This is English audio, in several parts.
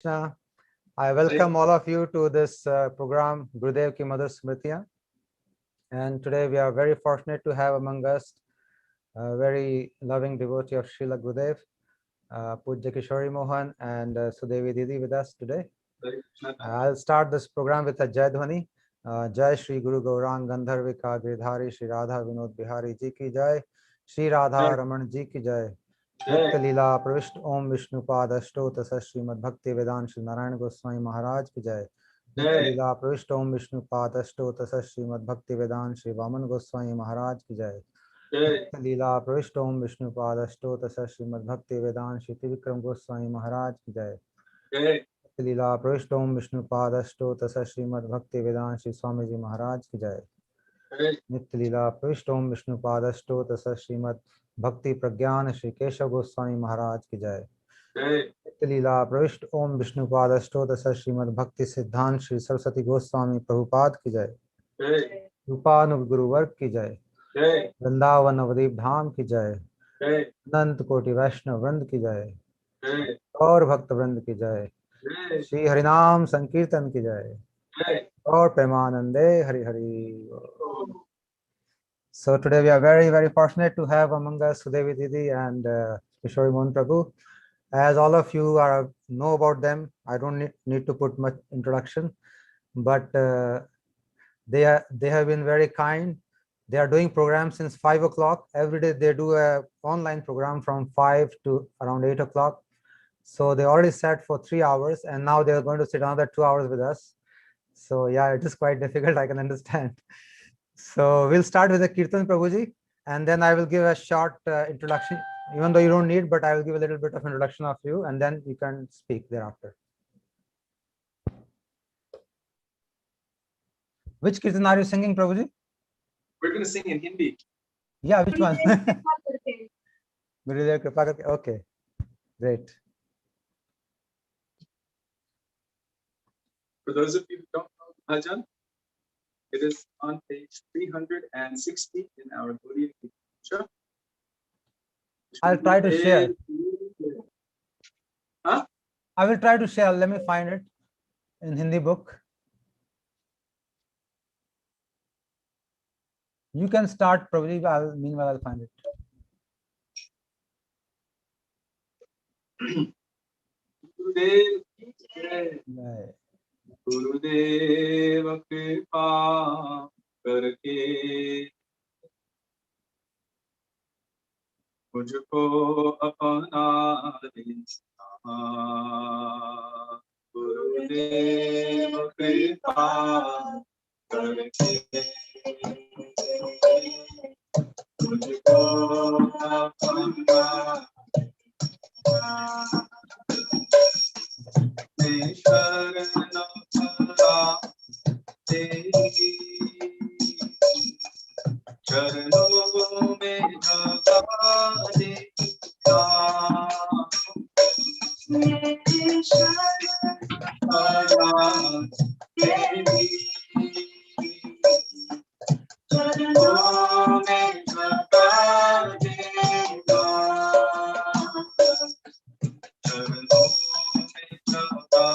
Krishna. I welcome all of you to this program, Gurudev Ki Madhur Smritiyan. And today we are very fortunate to have among us a very loving devotee of Srila Gurudev, Pujya Kishori Mohan and Sudevi Didi with us today. I'll start this program with a Jai Dhwani. Jai Shri Guru Gaurang Gandharvika Giridhari Shri Radha Vinod Bihari Ji Ki Jai, Shri Radha Raman Ji Ki Jai. नित्य लीला प्रविष्ट ओम विष्णुपाद अष्टोत श्रीमद भक्ति वेदांत श्री नारायण गोस्वामी महाराज की जय। नित्य लीला प्रविष्ट ओम विष्णुपाद अष्टोत श्रीमद भक्ति वेदांत श्री वामन गोस्वामी महाराज की जय। नित्य लीला प्रविष्ट ओम विष्णुपाद अष्टोत श्रीमद भक्ति वेदांत श्री त्रिविक्रम गोस्वामी महाराज की जय। नित्य लीला प्रविष्ट ओम विष्णुपाद अष्टोत श्रीमद भक्ति वेदांत श्री स्वामी जी महाराज की जय। नित्य लीला प्रविष्ट ओम विष्णुपाद अष्टोत श्रीमद भक्ति प्रज्ञान श्री केशव गोस्वामी महाराज की जय। नित्य लीला प्रविष्ट ओम विष्णुपाद अष्टोत श्रीमद भक्ति सिद्धांत श्री सरस्वती गोस्वामी प्रभुपाद की जय। रूपानुग गुरुवर्ग की जय। वृंदावन नवदीप धाम की जय। अनंत कोटि वैष्णव वृंद की जय और भक्त वृंद की जय। श्री हरिनाम संकीर्तन की जय और प्रेमानंदे Hari Hari. So today we are very fortunate to have among us Sudevi Didi and Kishori Mohan Prabhu. As all of you know about them, I don't need to put much introduction, but they have been very kind. They are doing programs since 5 o'clock. Every day they do a online program from 5 to around 8 o'clock. So they already sat for 3 hours and now they are going to sit another 2 hours with us. So yeah, it is quite difficult, I can understand. So we'll start with the Kirtan Prabhuji, and then I will give a short introduction, even though you don't need, but I will give a little bit of introduction of you, and then you can speak thereafter. Which Kirtan are you singing, Prabhuji? We're going to sing in Hindi. Yeah, which one? Gurudev Kripa Karke. Okay, great. For those of you who don't know bhajan, it is on page 360 in our Gaudiya Gita. I'll try to share. Huh? I will try to share. Let me find it in Hindi book. You can start, probably. Meanwhile, I'll find it. Gurudev ki jai. Gurudev kripa karke mujhko apna dina. Gurudev kripa karke mujhko apna चरणों में जगा देता मेरी शरण आया तेरी चरणों में जगा देता चरणों में जगा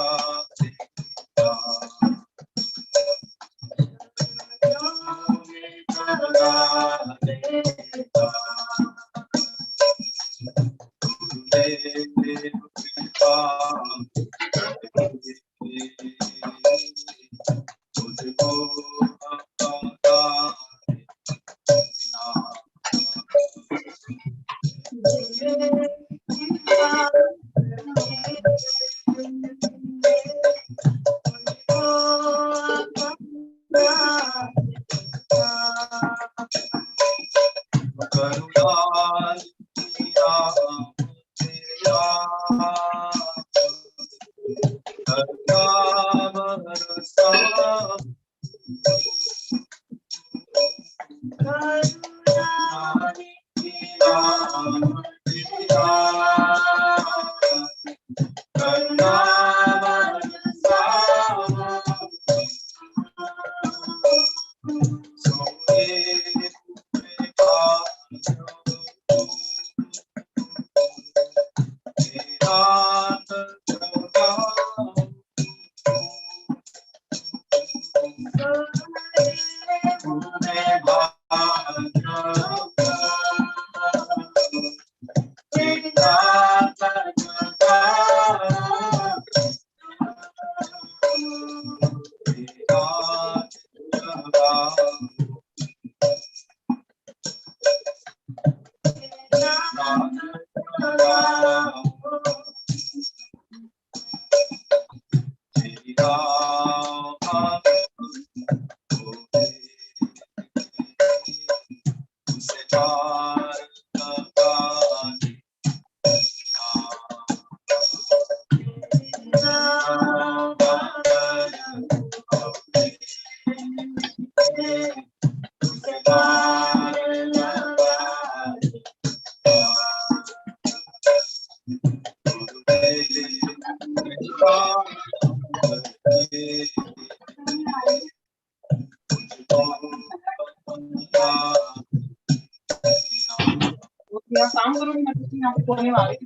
काम करूंगी मैं कुछ यहाँ पे बोलने वाली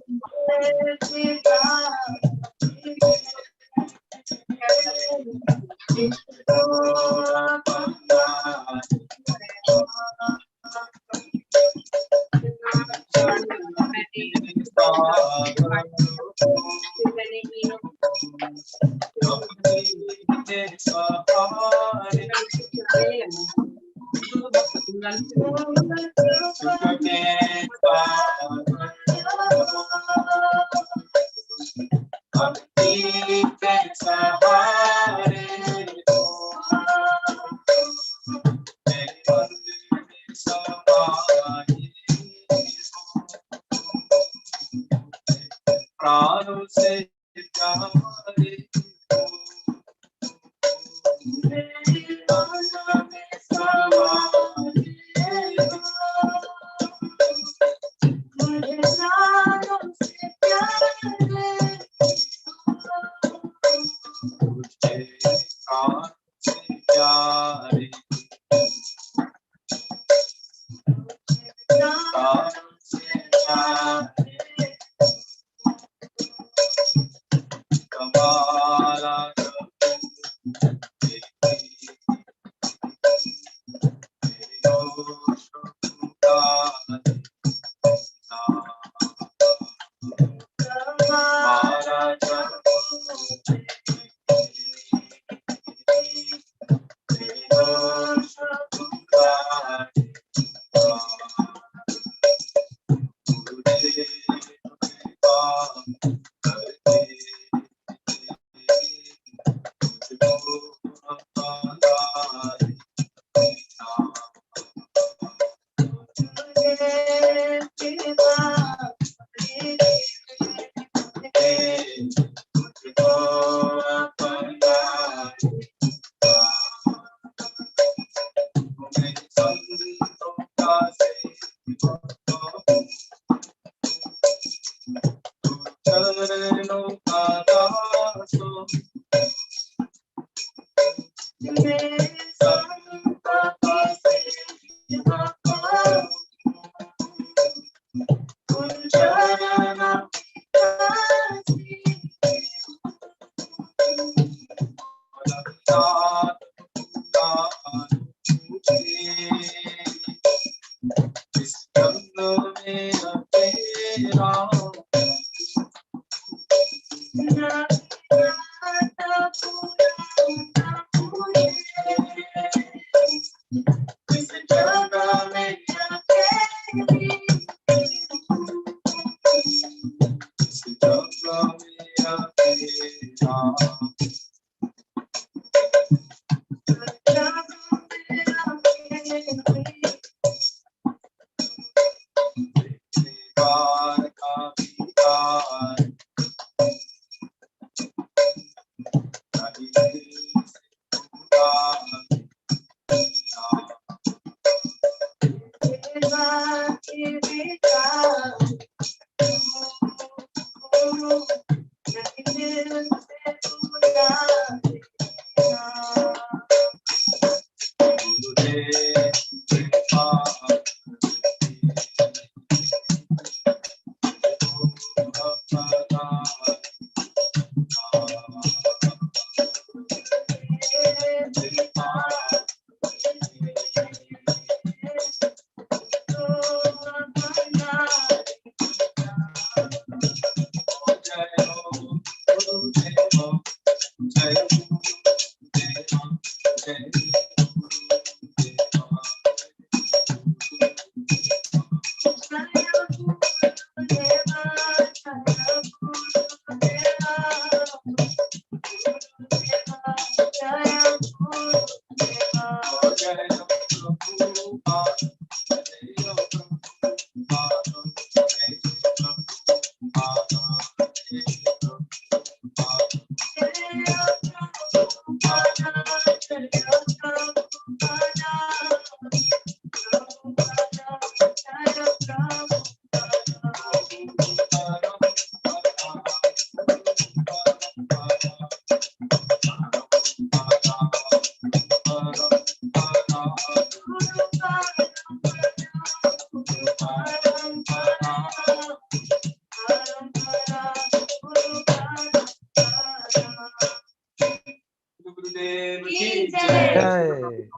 Jai.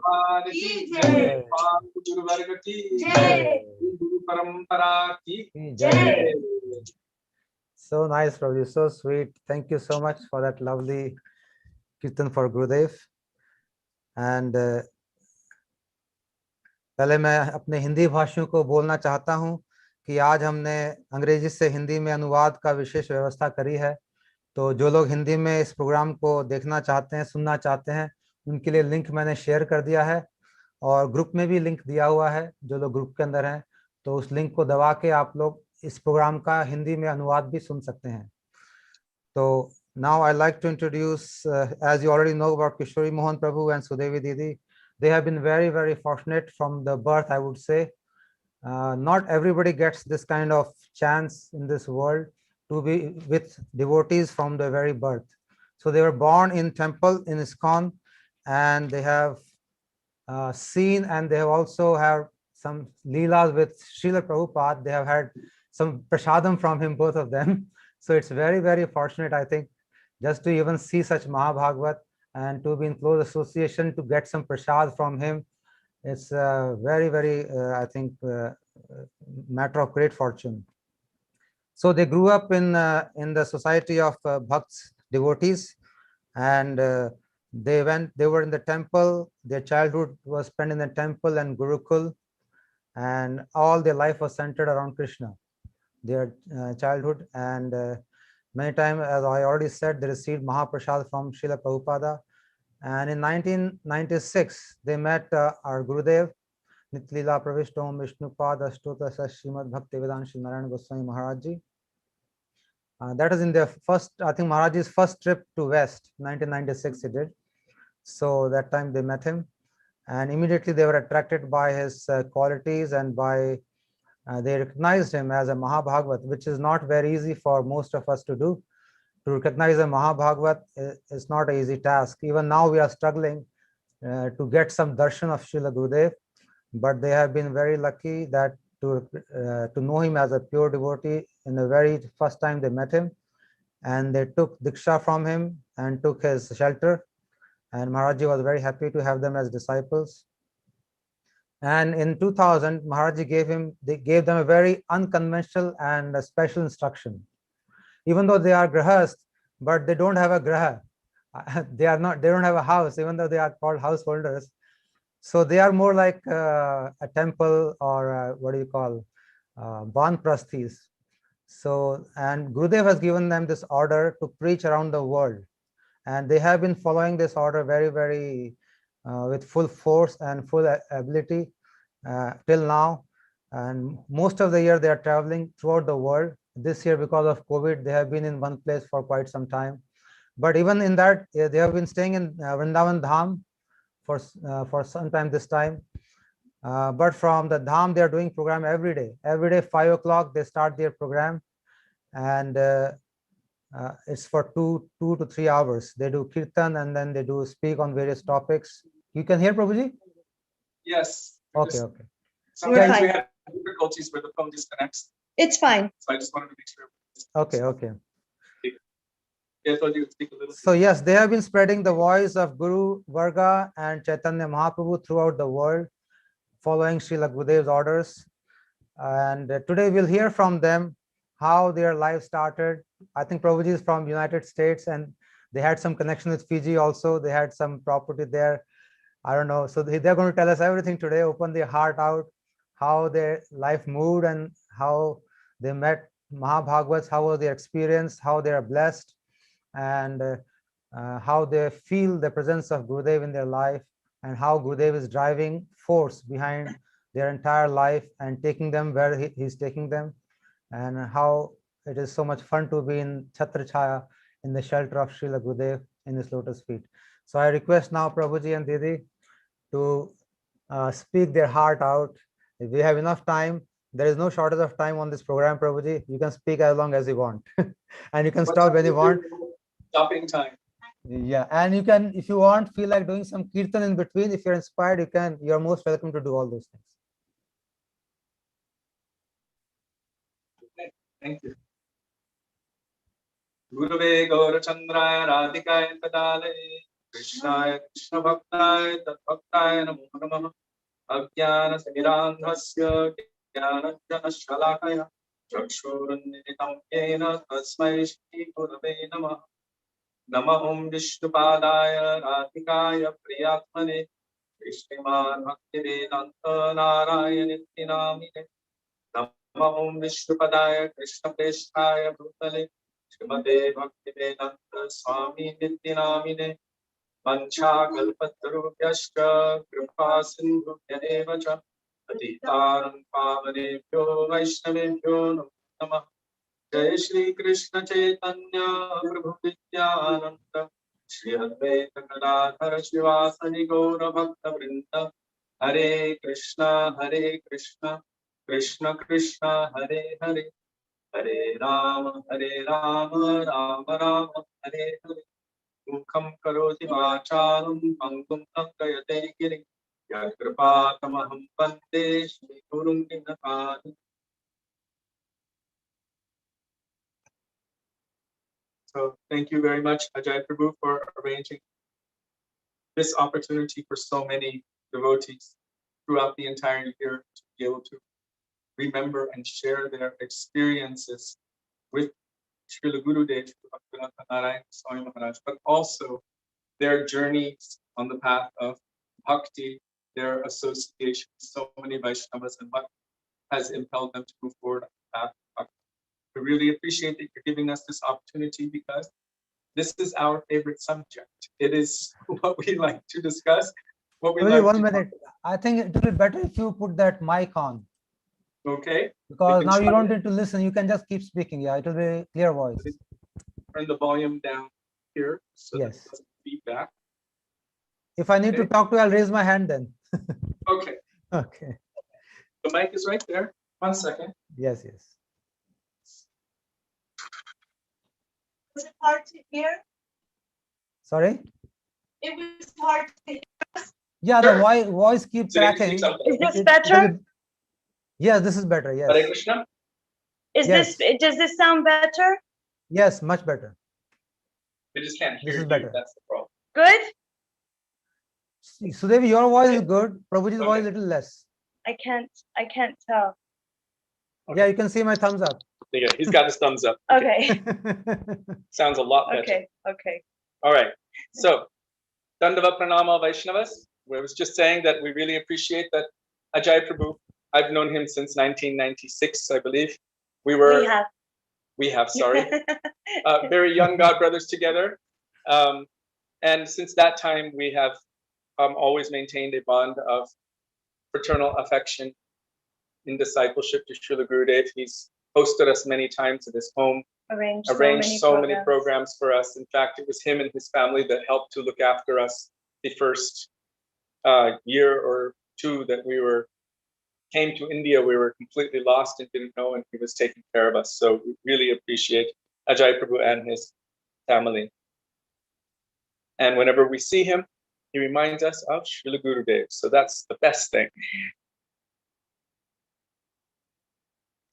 भगवान की जय, पांच गुरु वर्ग की जय, गुरु परंपरा की जय. So nice, Prabhuji, so sweet. Thank you so much for that lovely kirtan for Gurudev. And पहले मैं अपने हिंदी भाषियों को बोलना चाहता हूं कि आज हमने अंग्रेजी से हिंदी में अनुवाद का विशेष व्यवस्था करी है। तो जो लोग हिंदी में इस प्रोग्राम को देखना चाहते हैं, सुनना चाहते हैं, उनके लिए लिंक मैंने शेयर कर दिया है और ग्रुप में भी लिंक दिया हुआ है। जो लोग ग्रुप के अंदर हैं तो उस लिंक को दबा के आप लोग इस प्रोग्राम का हिंदी में अनुवाद भी सुन सकते हैं। तो now I like to introduce, as you already know about Kishori Mohan Prabhu and Sudevi Didi. They have been very, very fortunate from the birth, I would say. Not everybody gets this kind of chance in this world to be with devotees from the very birth. So they were born in temple in ISKCON, and they have seen, and they have also have some leelas with Srila Prabhupad. They have had some prasadam from him, both of them. So it's very, very fortunate, I think, just to even see such Mahabhagavat and to be in close association, to get some prasad from him. It's very, very, I think, matter of great fortune. So they grew up in the society of Bhakts, devotees, and they were in the temple. Their childhood was spent in the temple and gurukul, and all their life was centered around Krishna, their childhood. And many times, as I already said, they received mahaprasad from Srila Prabhupada. And in 1996, they met our Gurudev, Nitlila Pravishtom Vishnupad Ashtota Srimad Bhaktivedanta Shri Narayana Goswami Maharaj Ji. That is in their first, I think, Maharaj's first trip to West, 1996 he did. So that time they met him, and immediately they were attracted by his qualities, and by they recognized him as a Mahabhagavat, which is not very easy for most of us to do. To recognize a Mahabhagavat is not an easy task. Even now we are struggling to get some darshan of Srila Gurudev, but they have been very lucky that to know him as a pure devotee in the very first time they met him, and they took Diksha from him and took his shelter, and Maharaj Ji was very happy to have them as disciples. And in 2000, Maharaj Ji gave them a very unconventional and a special instruction. Even though they are grahast, but they don't have a graha. They don't have a house, even though they are called householders. So they are more like a temple, or what do you call, Banprasthis. So, and Gurudev has given them this order to preach around the world. And they have been following this order very, very with full force and full ability till now. And most of the year they are traveling throughout the world. This year, because of COVID, they have been in one place for quite some time. But even in that, they have been staying in Vrindavan Dham for some time this time. But from the Dham, they are doing program every day. Every day, 5 o'clock, they start their program. And it's for two to 3 hours. They do kirtan, and then they do speak on various topics. You can hear, Prabhuji? Yes. Okay. Sometimes we have difficulties where the phone disconnects. It's fine. So I just wanted to make sure. Okay. Yeah, I thought you would speak a little. So yes, they have been spreading the voice of Guru Varga and Chaitanya Mahaprabhu throughout the world, following Srila Gurudev's orders. And today we'll hear from them how their life started. I think Prabhuji is from United States, and they had some connection with Fiji also. They had some property there. I don't know. So they're going to tell us everything today, open their heart out, how their life moved and how they met Mahabhagavats, how was their experience, how they are blessed, and how they feel the presence of Gurudev in their life, and how Gurudev is driving force behind their entire life and taking them where he's taking them, and how it is so much fun to be in Chhatra Chaya, in the shelter of Srila Gurudev in his lotus feet. So I request now Prabhuji and Didi to speak their heart out. If we have enough time, there is no shortage of time on this program, Prabhuji. You can speak as long as you want. And you can stop when you want. Stopping time. Yeah, and you can, if you want, feel like doing some kirtan in between. If you're inspired, you're most welcome to do all those things. Okay, thank you. Gurave Gaurachandraya Radhikaya Padale Krishnaya Krishna Bhaktaya Tadbhaktaya Namo Namaha Ajnana Samirandhasya Jnanajjana Shalakaya Chakshurunnitam Yena Tasmai Shri Gurave Namaha Namahum Vishnupadaya Radhikaya Priyatmane Krishnaman Bhaktivedanta Narayaniti Namine Namahum Vishnupadaya Krishna Preshthaya Bhutale Srimate Bhaktivedanta Swami Niti Namine Mancha Kalpatarubhyashta Kripa Sindhubhyadeva Cha Patitanam Pavanebhyo Vaishnavebhyo Namo Namah Jai Shri Krishna Chaitanya Prabhu Nityananda Shri Advaita Gadadhara Shivasani Gaura Bhakta Vrinda Hare Krishna Krishna Krishna Hare Hare Hare Rama Rama Rama Hare Hare Mukham karoti vacharam pangum tankayate giri yakrpatamaham vande Shri Gurum Dinakari. So thank you very much, Ajay Prabhu, for arranging this opportunity for so many devotees throughout the entire year to be able to remember and share their experiences with Srila Gurudev, Swami Maharaj, but also their journeys on the path of bhakti, their association with so many Vaishnavas, and what has impelled them to move forward on the path of bhakti. We really appreciate that you're giving us this opportunity because this is our favorite subject. It is what we like to discuss. What we Only like 1 to minute. I think it will be better if you put that mic on. Okay. Because now you don't need to listen. You can just keep speaking. Yeah, it will be clear voice. Turn the volume down here so yes. that it doesn't feedback. If I need to talk to you, I'll raise my hand then. Okay. Okay. The mic is right there. 1 second. Yes, yes. Was it hard to hear? Sorry? It was hard to hear. Yeah, the voice keeps cracking. Is this better? Yes, this is better. Yes. Hare Krishna. Does this sound better? Yes, much better. We just can't hear this is you. Better. That's the problem. Good? Sudevi, your voice is good. Prabhuji's voice is a little less. I can't tell. Okay. Yeah, you can see my thumbs up. Yeah, he's got his thumbs up. Okay. Sounds a lot better. Okay. All right. So, Dandava Pranama Vaishnavas. I was just saying that we really appreciate that Ajay Prabhu. I've known him since 1996, I believe. We have, sorry. Very young godbrothers together. And since that time, we have always maintained a bond of fraternal affection in discipleship to Srila Gurudev. He's hosted us many times at his home, arranged so many programs for us. In fact, it was him and his family that helped to look after us the first year or two that we came to India. We were completely lost and didn't know, and he was taking care of us. So we really appreciate Ajay Prabhu and his family. And whenever we see him, he reminds us of Srila Gurudev. So that's the best thing.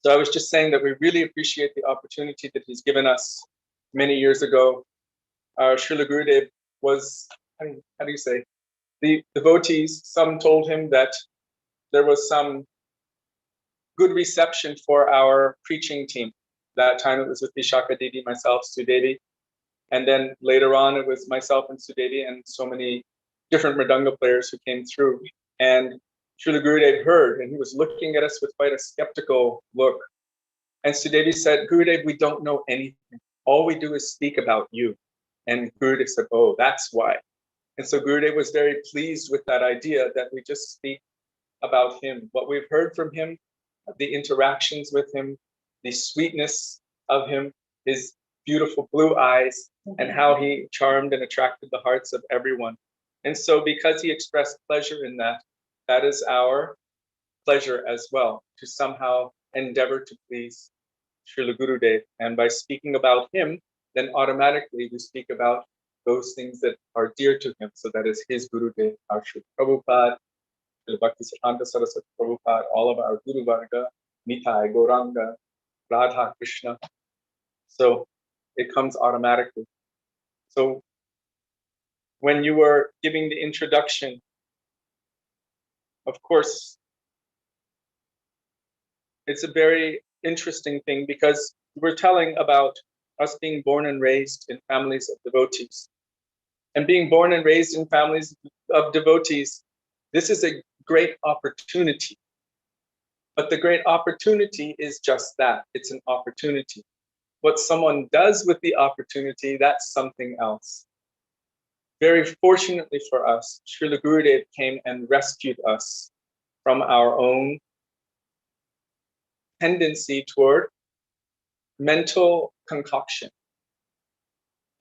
So I was just saying that we really appreciate the opportunity that he's given us. Many years ago, Srila Gurudev was, how do you say, the devotees, some told him that there was some good reception for our preaching team. That time it was with Vishaka Didi, myself, Sudevi. And then later on, it was myself and Sudevi and so many different Mridanga players who came through. And Srila Gurudev heard, and he was looking at us with quite a skeptical look. And Sudevi said, Gurudev, we don't know anything. All we do is speak about you. And Gurudev said, oh, that's why. And so Gurudev was very pleased with that idea that we just speak about him, what we've heard from him, the interactions with him, the sweetness of him, his beautiful blue eyes, and how he charmed and attracted the hearts of everyone. And so because he expressed pleasure in that, that is our pleasure as well, to somehow endeavor to please Srila Gurudev. And by speaking about him, then automatically we speak about those things that are dear to him. So that is his Gurudev, our Srila Prabhupada, Srila Bhakti Siddhanta Saraswati Prabhupada, all of our Guru Varga, Nitai, Gauranga, Radha, Krishna. So it comes automatically. So when you were giving the introduction, of course, it's a very interesting thing because we're telling about us being born and raised in families of devotees. And being born and raised in families of devotees, this is a great opportunity. But the great opportunity is just that. It's an opportunity. What someone does with the opportunity, that's something else. Very fortunately for us, Srila Gurudev came and rescued us from our own tendency toward mental concoction.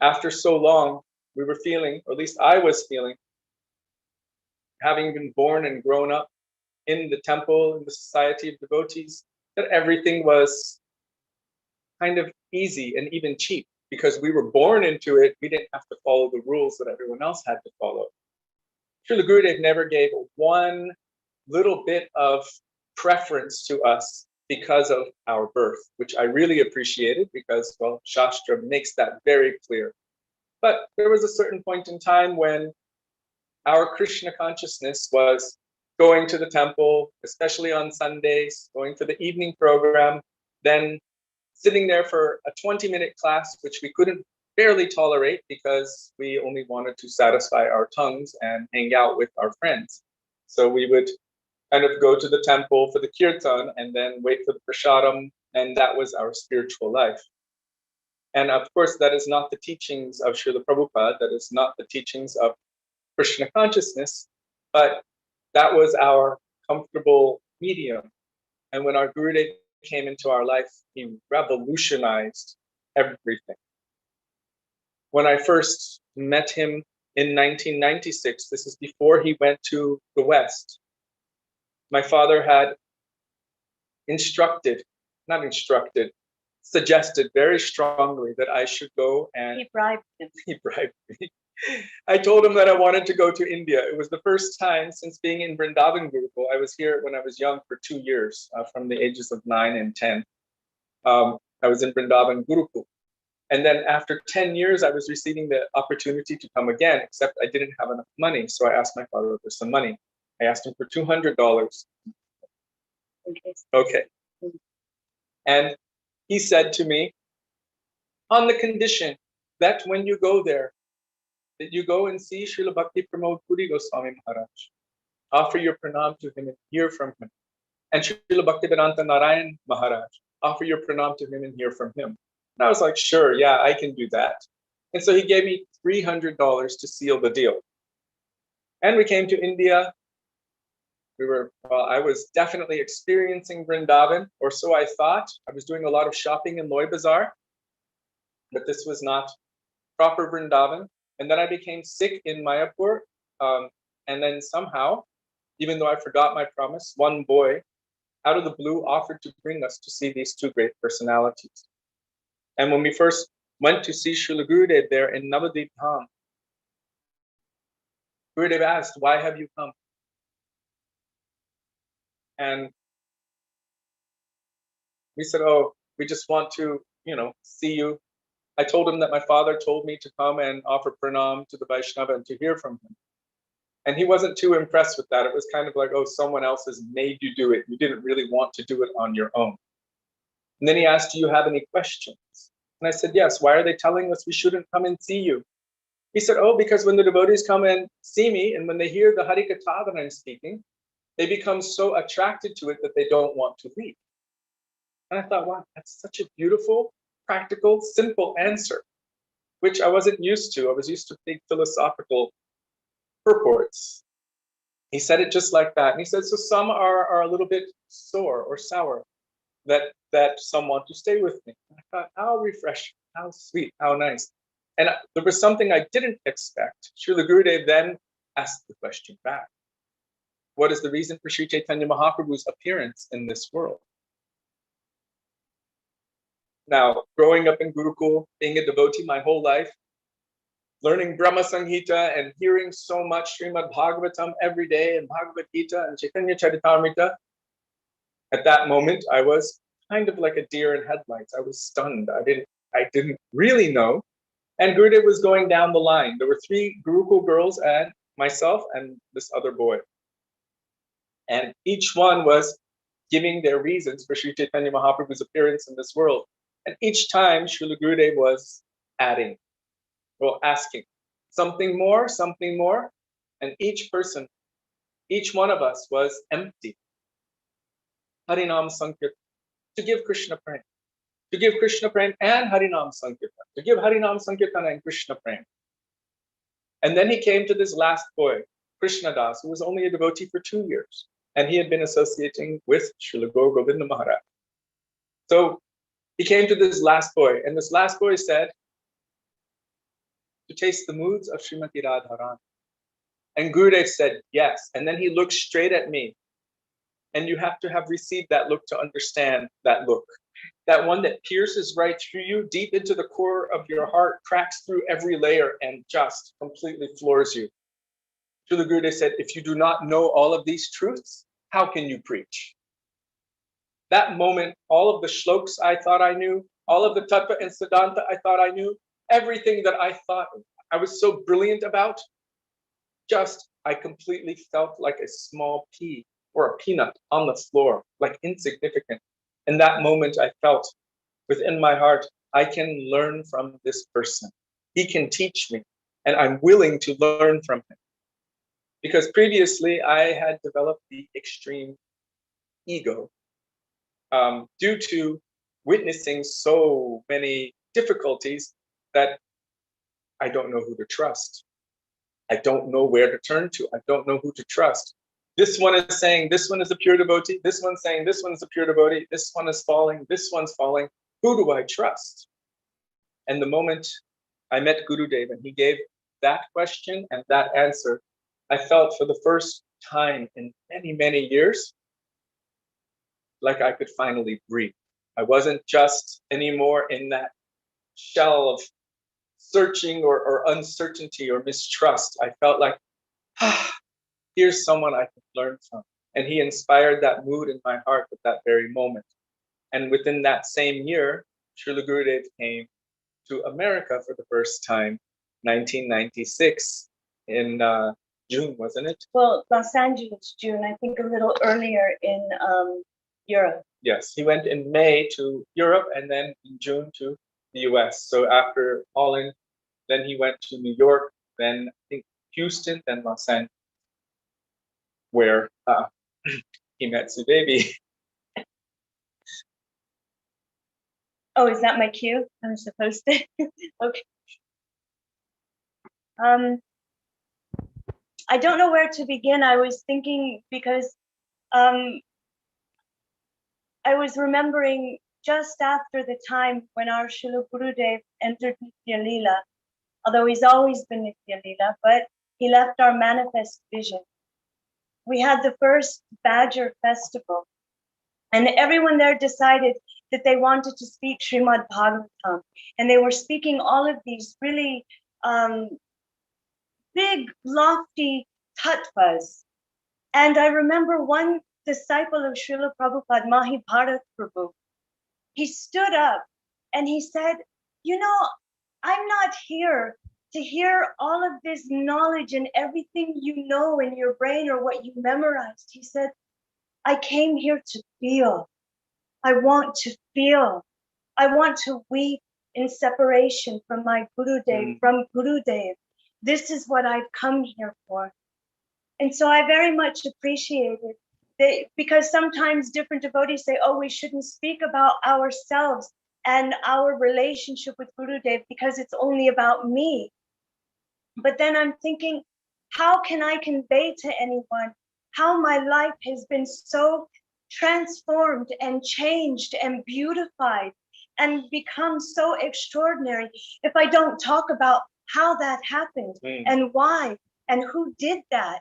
After so long, we were feeling, or at least I was feeling, having been born and grown up in the temple, in the society of devotees, that everything was kind of easy and even cheap because we were born into it. We didn't have to follow the rules that everyone else had to follow. Srila Gurudev never gave one little bit of preference to us because of our birth, which I really appreciated because, well, Shastra makes that very clear. But there was a certain point in time when our Krishna consciousness was going to the temple, especially on Sundays, going for the evening program, then sitting there for a 20-minute class, which we couldn't barely tolerate because we only wanted to satisfy our tongues and hang out with our friends. So we would kind of go to the temple for the kirtan and then wait for the prasadam, and that was our spiritual life. And of course, that is not the teachings of Srila Prabhupada, that is not the teachings of Krishna consciousness, but that was our comfortable medium. And when our Gurudev came into our life, he revolutionized everything. When I first met him in 1996, this is before he went to the West, my father had suggested very strongly that I should go and... He bribed him. He bribed me. I told him that I wanted to go to India. It was the first time since being in Vrindavan Gurukul. I was here when I was young for 2 years, from the ages of 9 and 10. I was in Vrindavan Gurukul. And then after 10 years, I was receiving the opportunity to come again, except I didn't have enough money. So I asked my father for some money. I asked him for $200. Okay. And he said to me, on the condition that when you go there, that you go and see Srila Bhakti Pramod Puri Goswami Maharaj, offer your pranam to him and hear from him. And Srila Bhaktivedanta Narayan Maharaj, offer your pranam to him and hear from him. And I was like, sure, yeah, I can do that. And so he gave me $300 to seal the deal. And we came to India. I was definitely experiencing Vrindavan, or so I thought. I was doing a lot of shopping in Loy Bazaar, but this was not proper Vrindavan. And then I became sick in Mayapur. And then somehow, even though I forgot my promise, one boy out of the blue offered to bring us to see these two great personalities. And when we first went to see Srila Gurudev there in Navadvip Dham, Gurudev asked, why have you come? And we said, oh, we just want to, see you. I told him that my father told me to come and offer pranam to the Vaishnava and to hear from him. And he wasn't too impressed with that. It was kind of like, oh, someone else has made you do it. You didn't really want to do it on your own. And then he asked, do you have any questions? And I said, yes. Why are they telling us we shouldn't come and see you? He said, oh, because when the devotees come and see me and when they hear the Hari Katha that I'm speaking, they become so attracted to it that they don't want to leave. And I thought, wow, that's such a beautiful, practical, simple answer, which I wasn't used to. I was used to big philosophical purports. He said it just like that. And he said, so some are a little bit sore or sour that some want to stay with me. And I thought, how refreshing, how sweet, how nice. And there was something I didn't expect. Srila Gurudev then asked the question back. What is the reason for Sri Chaitanya Mahaprabhu's appearance in this world? Now, growing up in Gurukul, being a devotee my whole life, learning Brahma Samhita and hearing so much Srimad Bhagavatam every day and Bhagavad Gita and Chaitanya Charitamrita, at that moment, I was kind of like a deer in headlights. I was stunned. I didn't really know And Gurudev was going down the line. There were 3 gurukul girls and myself and this other boy. And each one was giving their reasons for Sri Chaitanya Mahaprabhu's appearance in this world. And each time Srila Gurudev was adding, or asking, something more, something more. And each person, each one of us was empty. Harinam Sankirtan, to give Krishna Prem. To give Krishna Prem and Harinam Sankirtan. To give Harinam Sankirtan and Krishna Prem. And then he came to this last boy, Krishna Das, who was only a devotee for 2 years. And he had been associating with Srila Gaur Govinda Maharaj. So he came to this last boy, and this last boy said, to taste the moods of Srimati Radharani. And Gurudev said, yes. And then he looked straight at me. And you have to have received that look to understand that look. That one that pierces right through you, deep into the core of your heart, cracks through every layer and just completely floors you. Srila Gurudev said, if you do not know all of these truths, how can you preach? That moment, all of the shloks I thought I knew, all of the tattva and siddhanta I thought I knew, everything that I thought I was so brilliant about, just I completely felt like a small pea or a peanut on the floor, like insignificant. In that moment, I felt within my heart, I can learn from this person. He can teach me, and I'm willing to learn from him. Because previously, I had developed the extreme ego due to witnessing so many difficulties that I don't know who to trust. I don't know where to turn to. I don't know who to trust. This one is saying this one is a pure devotee. This one's saying this one is a pure devotee. This one is falling. This one's falling. Who do I trust? And the moment I met Gurudev and he gave that question and that answer, I felt for the first time in many, many years, like I could finally breathe. I wasn't just anymore in that shell of searching or uncertainty or mistrust. I felt like, here's someone I can learn from. And he inspired that mood in my heart at that very moment. And within that same year, Srila Gurudev came to America for the first time, 1996, in June, wasn't it? Well, Los Angeles, June, I think a little earlier in Europe. Yes, he went in May to Europe and then in June to the US. So after Holland, then he went to New York, then I think Houston, then Los Angeles, where he met Sudevi. Oh, is that my cue? I'm supposed to? Okay. I don't know where to begin. I was thinking because I was remembering just after the time when our Srila Gurudev entered Nitya Leela, although he's always been Nitya Leela, but he left our manifest vision. We had the first Badger Festival, and everyone there decided that they wanted to speak Srimad Bhagavatam, and they were speaking all of these really big, lofty tattvas. And I remember one disciple of Srila Prabhupada, Prabhu, he stood up and he said, you know, I'm not here to hear all of this knowledge and everything you know in your brain or what you memorized. He said, I came here to feel. I want to feel. I want to weep in separation from my Gurudev, from Gurudev. This is what I've come here for. And so I very much appreciated that, because sometimes different devotees say, oh, we shouldn't speak about ourselves and our relationship with Gurudev because it's only about me. But then I'm thinking, how can I convey to anyone how my life has been so transformed and changed and beautified and become so extraordinary if I don't talk about how that happened and why and who did that?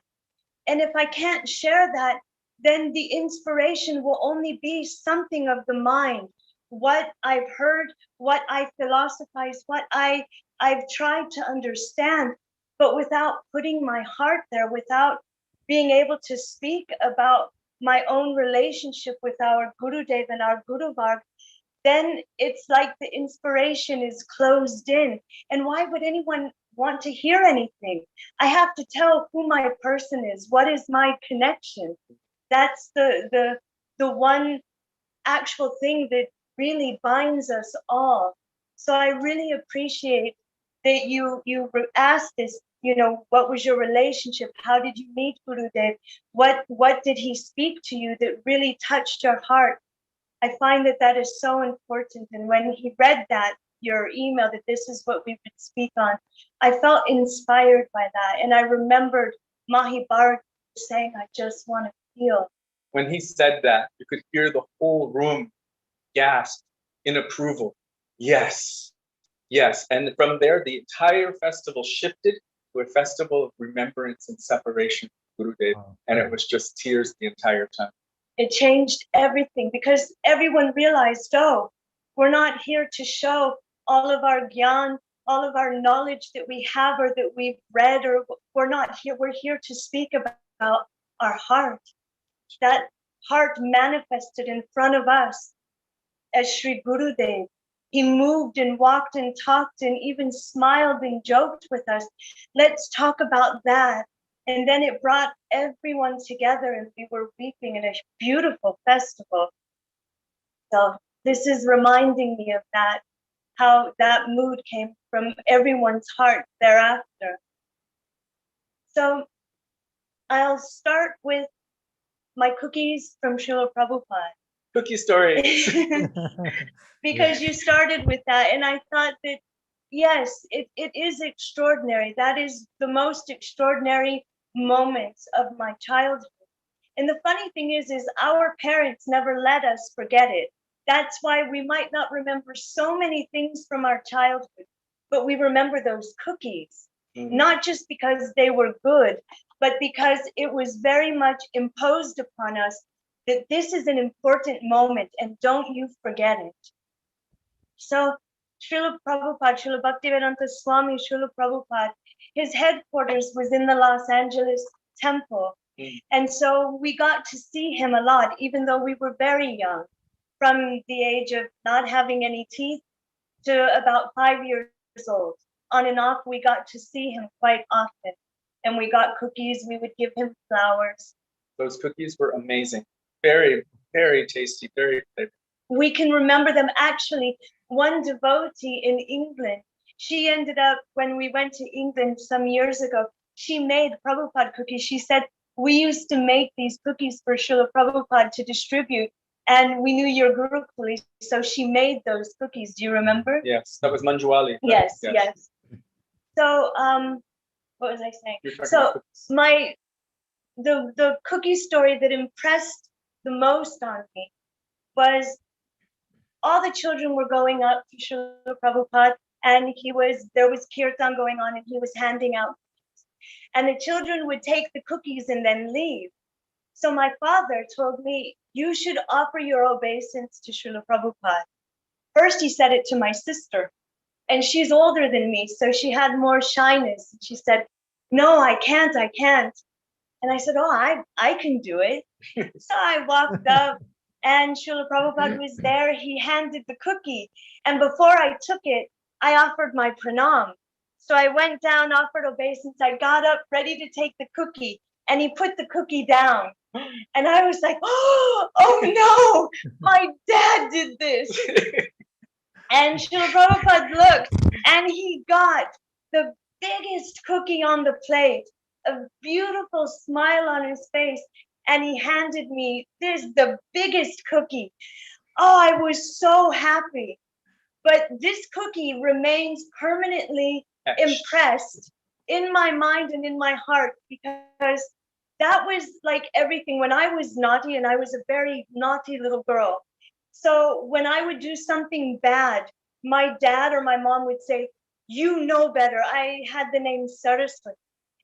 And if I can't share that, then the inspiration will only be something of the mind, what I've heard, what I philosophize, what I've tried to understand, but without putting my heart there, without being able to speak about my own relationship with our Gurudev and our Guru Varg, then it's like the inspiration is closed in. And why would anyone want to hear anything? I have to tell who my person is. What is my connection? That's the one actual thing that really binds us all. So I really appreciate that you asked this, what was your relationship? How did you meet Gurudev? What did he speak to you that really touched your heart? I find that is so important. And when he read that, your email, that this is what we would speak on, I felt inspired by that. And I remembered Mahi Bharat saying, I just want to feel. When he said that, you could hear the whole room gasp in approval. Yes, yes. And from there, the entire festival shifted to a festival of remembrance and separation of Gurudev. Wow. And it was just tears the entire time. It changed everything because everyone realized, oh, we're not here to show all of our gyan, all of our knowledge that we have or that we've read, or we're not here. We're here to speak about our heart. That heart manifested in front of us as Sri Gurudev. He moved and walked and talked and even smiled and joked with us. Let's talk about that. And then it brought everyone together and we were weeping in a beautiful festival. So this is reminding me of that, how that mood came from everyone's heart thereafter. So I'll start with my cookies from Srila Prabhupada. Cookie stories. Because you started with that. And I thought that, yes, it is extraordinary. That is the most extraordinary moments of my childhood. And the funny thing is our parents never let us forget it. That's why we might not remember so many things from our childhood, but we remember those cookies, not just because they were good, but because it was very much imposed upon us that this is an important moment and don't you forget it. So Srila Prabhupada, Srila Bhaktivedanta Swami, Srila Prabhupada, his headquarters was in the Los Angeles temple. And so we got to see him a lot, even though we were very young, from the age of not having any teeth to about 5 years old. On and off, we got to see him quite often. And we got cookies, we would give him flowers. Those cookies were amazing. Very, very tasty, very flavorful. We can remember them. Actually, one devotee in England, she ended up, when we went to England some years ago, she made Prabhupada cookies. She said, we used to make these cookies for Srila Prabhupada to distribute, and we knew your gurukul, so she made those cookies. Do you remember? Yes, that was Manjuali. Yes. So, what was I saying? So the cookie story that impressed the most on me was all the children were going up to Srila Prabhupada, and there was kirtan going on, and he was handing out. And the children would take the cookies and then leave. So my father told me, you should offer your obeisance to Srila Prabhupada. First, he said it to my sister, and she's older than me, so she had more shyness. She said, no, I can't. And I said, oh, I can do it. So I walked up, and Srila Prabhupada was there. He handed the cookie. And before I took it, I offered my pranam. So I went down, offered obeisance. I got up, ready to take the cookie. And he put the cookie down. And I was like, oh no, my dad did this. And Srila Prabhupada looked, and he got the biggest cookie on the plate, a beautiful smile on his face. And he handed me the biggest cookie. Oh, I was so happy. But this cookie remains permanently impressed in my mind and in my heart, because that was like everything. When I was naughty, and I was a very naughty little girl. So when I would do something bad, my dad or my mom would say, you know better. I had the name Saraswati.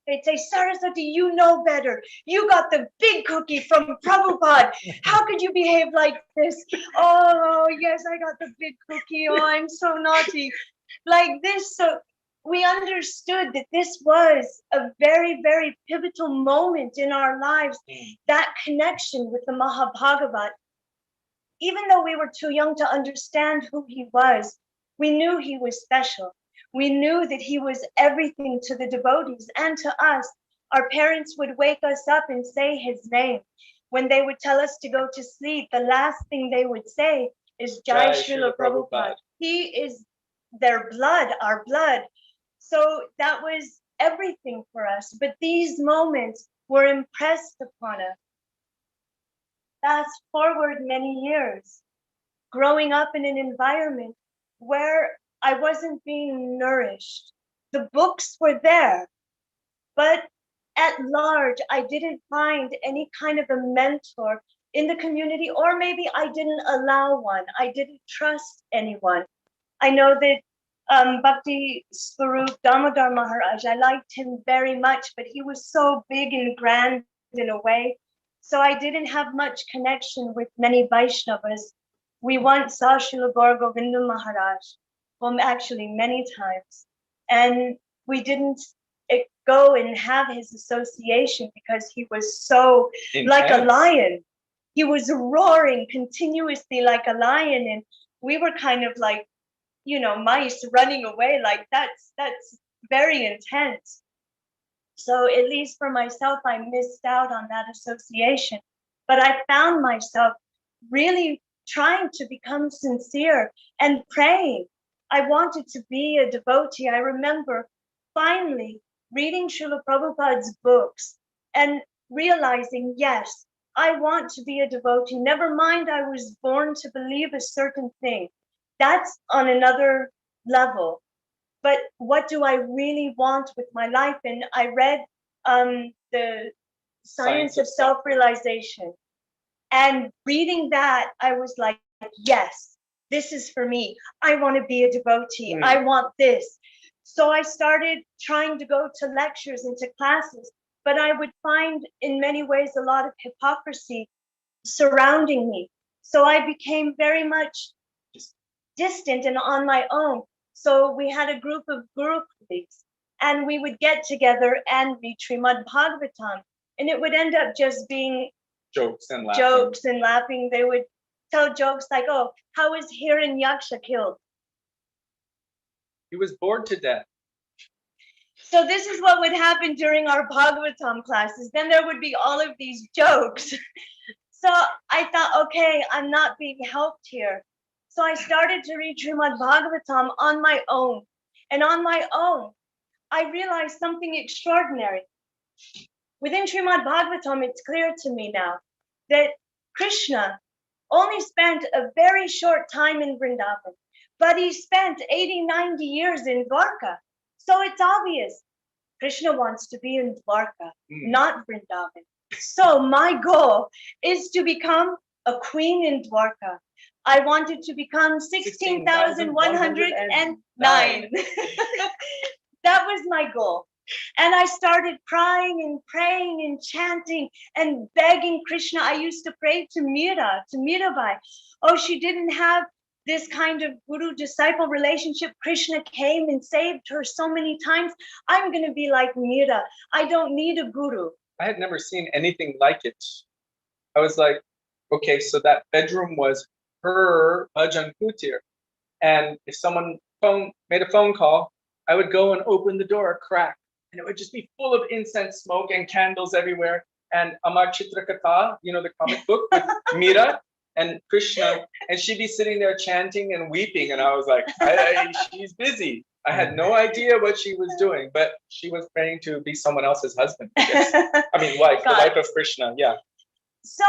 They'd say, Saraswati, you know better. You got the big cookie from Prabhupada. How could you behave like this? Oh, yes, I got the big cookie. Oh, I'm so naughty. Like this. So we understood that this was a very, very pivotal moment in our lives, that connection with the Mahabhagavat. even though we were too young to understand who he was, we knew he was special. We knew that he was everything to the devotees and to us. Our parents would wake us up and say his name. When they would tell us to go to sleep, the last thing they would say is Jai Srila Prabhupada. He is their blood, our blood. So that was everything for us. But these moments were impressed upon us. Fast forward many years, growing up in an environment where I wasn't being nourished. The books were there, but at large, I didn't find any kind of a mentor in the community, or maybe I didn't allow one. I didn't trust anyone. I know that Bhakti Swarup Damodar Maharaj, I liked him very much, but he was so big and grand in a way. So I didn't have much connection with many Vaishnavas. We once saw Srila Gaur Govinda Maharaj, well, actually many times, and we didn't go and have his association because he was so intense. Like a lion. He was roaring continuously like a lion, and we were kind of like, you know, mice running away. Like that's very intense. So at least for myself, I missed out on that association. But I found myself really trying to become sincere and praying. I wanted to be a devotee. I remember finally reading Srila Prabhupada's books and realizing, yes, I want to be a devotee. Never mind, I was born to believe a certain thing. That's on another level. But what do I really want with my life? And I read the Science of Self-Realization. And reading that, I was like, yes, this is for me. I want to be a devotee. I want this. So I started trying to go to lectures and to classes, but I would find in many ways a lot of hypocrisy surrounding me. So I became very much distant and on my own. So we had a group of gurukuls, and we would get together and read Srimad Bhagavatam, and it would end up just being jokes and laughing. They would tell jokes like, oh, how is Hiranyaksha killed? He was bored to death. So this is what would happen during our Bhagavatam classes. Then there would be all of these jokes. So I thought, okay, I'm not being helped here. So I started to read Srimad Bhagavatam on my own. And on my own, I realized something extraordinary. Within Srimad Bhagavatam, it's clear to me now that Krishna only spent a very short time in Vrindavan, but he spent 80, 90 years in Dwarka. So it's obvious Krishna wants to be in Dwarka, not Vrindavan. So my goal is to become a queen in Dwarka. I wanted to become 16,109. That was my goal. And I started crying and praying and chanting and begging Krishna. I used to pray to Mirabai. Oh, she didn't have this kind of guru-disciple relationship. Krishna came and saved her so many times. I'm going to be like Mira. I don't need a guru. I had never seen anything like it. I was like, okay, so that bedroom was her bhajan kutir. And if someone made a phone call, I would go and open the door a crack, and it would just be full of incense smoke and candles everywhere. And Amar Chitra Katha, you know, the comic book with Mira and Krishna, and she'd be sitting there chanting and weeping. And I was like, she's busy. I had no idea what she was doing, but she was praying to be someone else's husband, I guess. I mean, wife, the wife of Krishna, yeah. So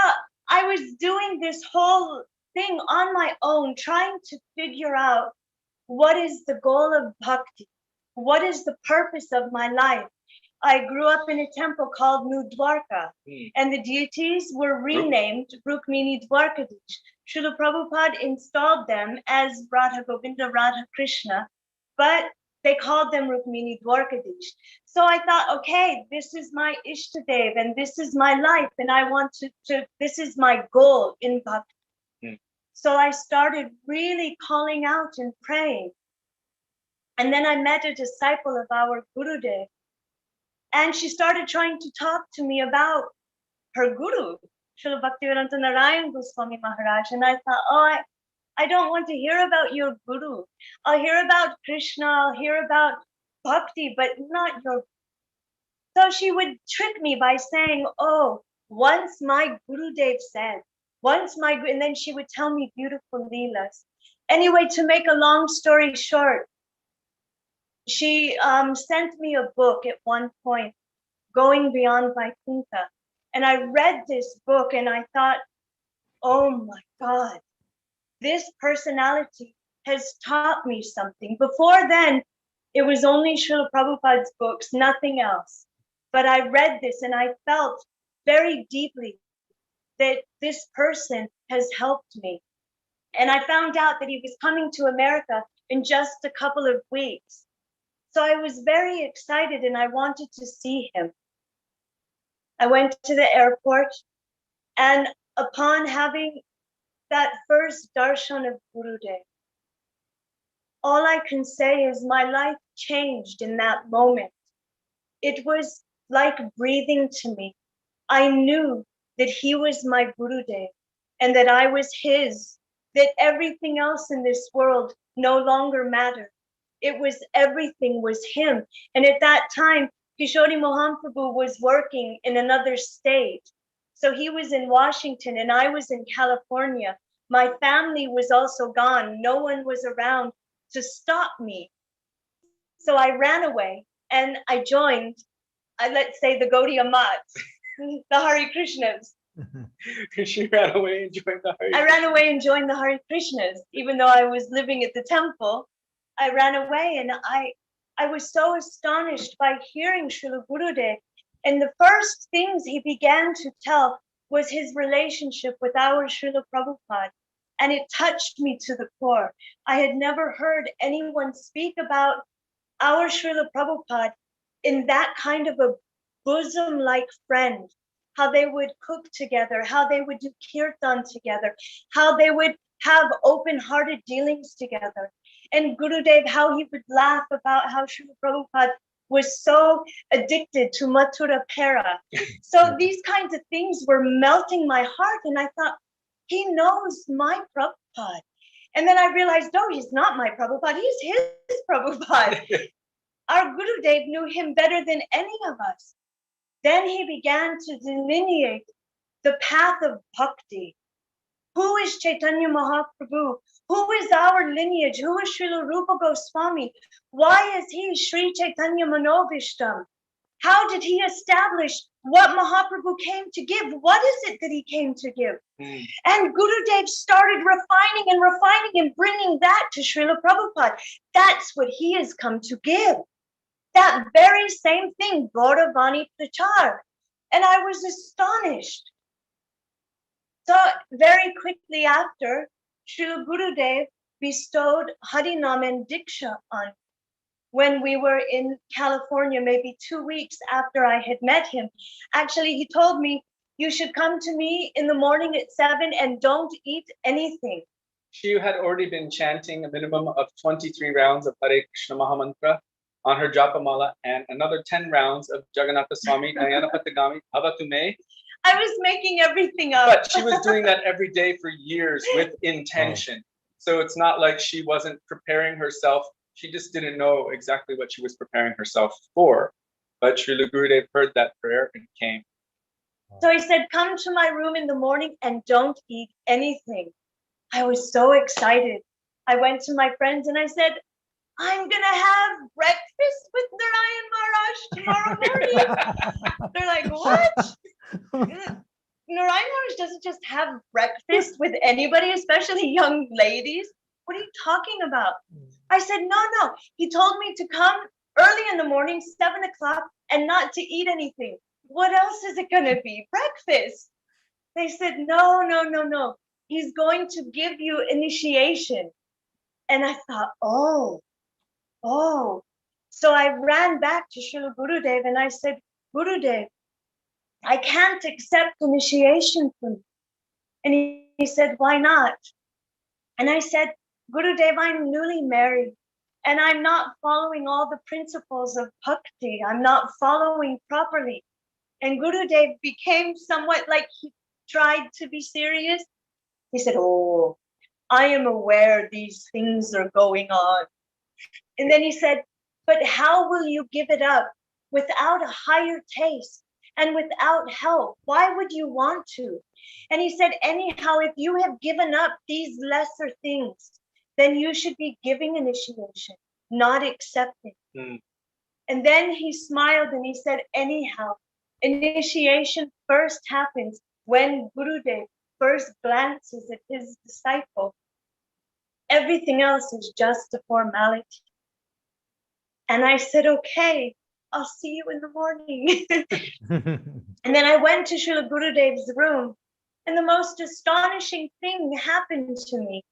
I was doing this whole thing on my own, trying to figure out what is the goal of bhakti? What is the purpose of my life? I grew up in a temple called New Dwarka, and the deities were renamed Rukmini Dwarkadish. Srila Prabhupada installed them as Radha Govinda, Radha Krishna, but they called them Rukmini Dwarkadish. So I thought, okay, this is my Ishtadev, and this is my life, and I want to this is my goal in bhakti. So I started really calling out and praying. And then I met a disciple of our Gurudev, and she started trying to talk to me about her guru. Srila Bhaktivedanta Narayan Goswami Maharaj. And I thought, oh, I don't want to hear about your guru. I'll hear about Krishna, I'll hear about bhakti, but not your. So she would trick me by saying, oh, once my Gurudev said, and then she would tell me beautiful leelas. Anyway, to make a long story short, she sent me a book at one point, Going Beyond Vaikuntha. And I read this book and I thought, oh my God, this personality has taught me something. Before then, it was only Srila Prabhupada's books, nothing else. But I read this and I felt very deeply that this person has helped me. And I found out that he was coming to America in just a couple of weeks. So I was very excited and I wanted to see him. I went to the airport, and upon having that first darshan of Gurudev, all I can say is my life changed in that moment. It was like breathing to me. I knew that he was my Gurudev and that I was his, that everything else in this world no longer mattered. It was everything was him. And at that time, Kishori Mohan Prabhu was working in another state. So he was in Washington and I was in California. My family was also gone. No one was around to stop me. So I ran away and I joined, let's say, the Gaudiya Mats, the Hare Krishnas. She ran away and joined the Hare. I ran away and joined the Hare Krishnas, even though I was living at the temple. I ran away and I was so astonished by hearing Srila Gurudev. And the first things he began to tell was his relationship with our Srila Prabhupada. And it touched me to the core. I had never heard anyone speak about our Srila Prabhupada in that kind of a bosom-like friend, how they would cook together, how they would do kirtan together, how they would have open-hearted dealings together. And Gurudev, how he would laugh about how Srila Prabhupada was so addicted to Mathura Pera. So these kinds of things were melting my heart. And I thought, he knows my Prabhupada. And then I realized, no, he's not my Prabhupada. He's his Prabhupada. Our Gurudev knew him better than any of us. Then he began to delineate the path of bhakti. Who is Chaitanya Mahaprabhu? Who is our lineage? Who is Srila Rupa Goswami? Why is he Sri Chaitanya Manobishtam? How did he establish what Mahaprabhu came to give? What is it that he came to give? And Gurudev started refining and bringing that to Srila Prabhupada. That's what he has come to give. That very same thing, Gauravani Prachar. And I was astonished. So very quickly after, Srila Gurudev bestowed Harinam and Diksha on me. When we were in California, maybe 2 weeks after I had met him. Actually, he told me, you should come to me in the morning at 7 and don't eat anything. She had already been chanting a minimum of 23 rounds of Hare Krishna Mahamantra on her Japamala and another 10 rounds of Jagannatha Swami Nayana Patagami Avatume. I was making everything up. But she was doing that every day for years with intention. So it's not like she wasn't preparing herself. She just didn't know exactly what she was preparing herself for. But Srila Gurudev heard that prayer and came. So he said, come to my room in the morning and don't eat anything. I was so excited. I went to my friends and I said, I'm going to have breakfast with Narayan Maharaj tomorrow morning. They're like, what? Narayan Maharaj doesn't just have breakfast with anybody, especially young ladies. What are you talking about? I said, no. He told me to come early in the morning, 7 o'clock, and not to eat anything. What else is it going to be? Breakfast. They said, no. He's going to give you initiation. And I thought, oh. So I ran back to Srila Gurudev and I said, Gurudev, I can't accept initiation from you. And he said, why not? And I said, Gurudev, I'm newly married and I'm not following all the principles of bhakti. I'm not following properly. And Gurudev became somewhat like he tried to be serious. He said, oh, I am aware these things are going on. And then he said, but how will you give it up without a higher taste and without help? Why would you want to? And he said, anyhow, if you have given up these lesser things, then you should be giving initiation, not accepting. And then he smiled and he said, anyhow, initiation first happens when Gurudev first glances at his disciple. Everything else is just a formality. And I said, okay, I'll see you in the morning. And then I went to Srila Gurudev's room, and the most astonishing thing happened to me.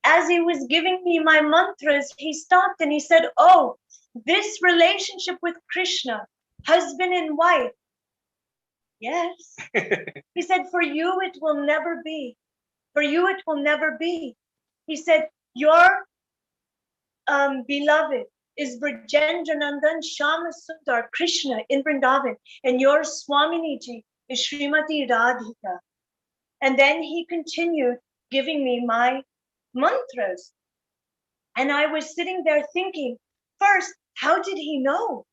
As he was giving me my mantras, he stopped and he said, oh, this relationship with Krishna, husband and wife. Yes. He said, for you, it will never be. For you, it will never be. He said, your beloved is Brajendra Nandan Shama Sundar Krishna in Vrindavan, and your Swaminiji is Srimati Radhika. And then he continued giving me my mantras. And I was sitting there thinking, first, how did he know?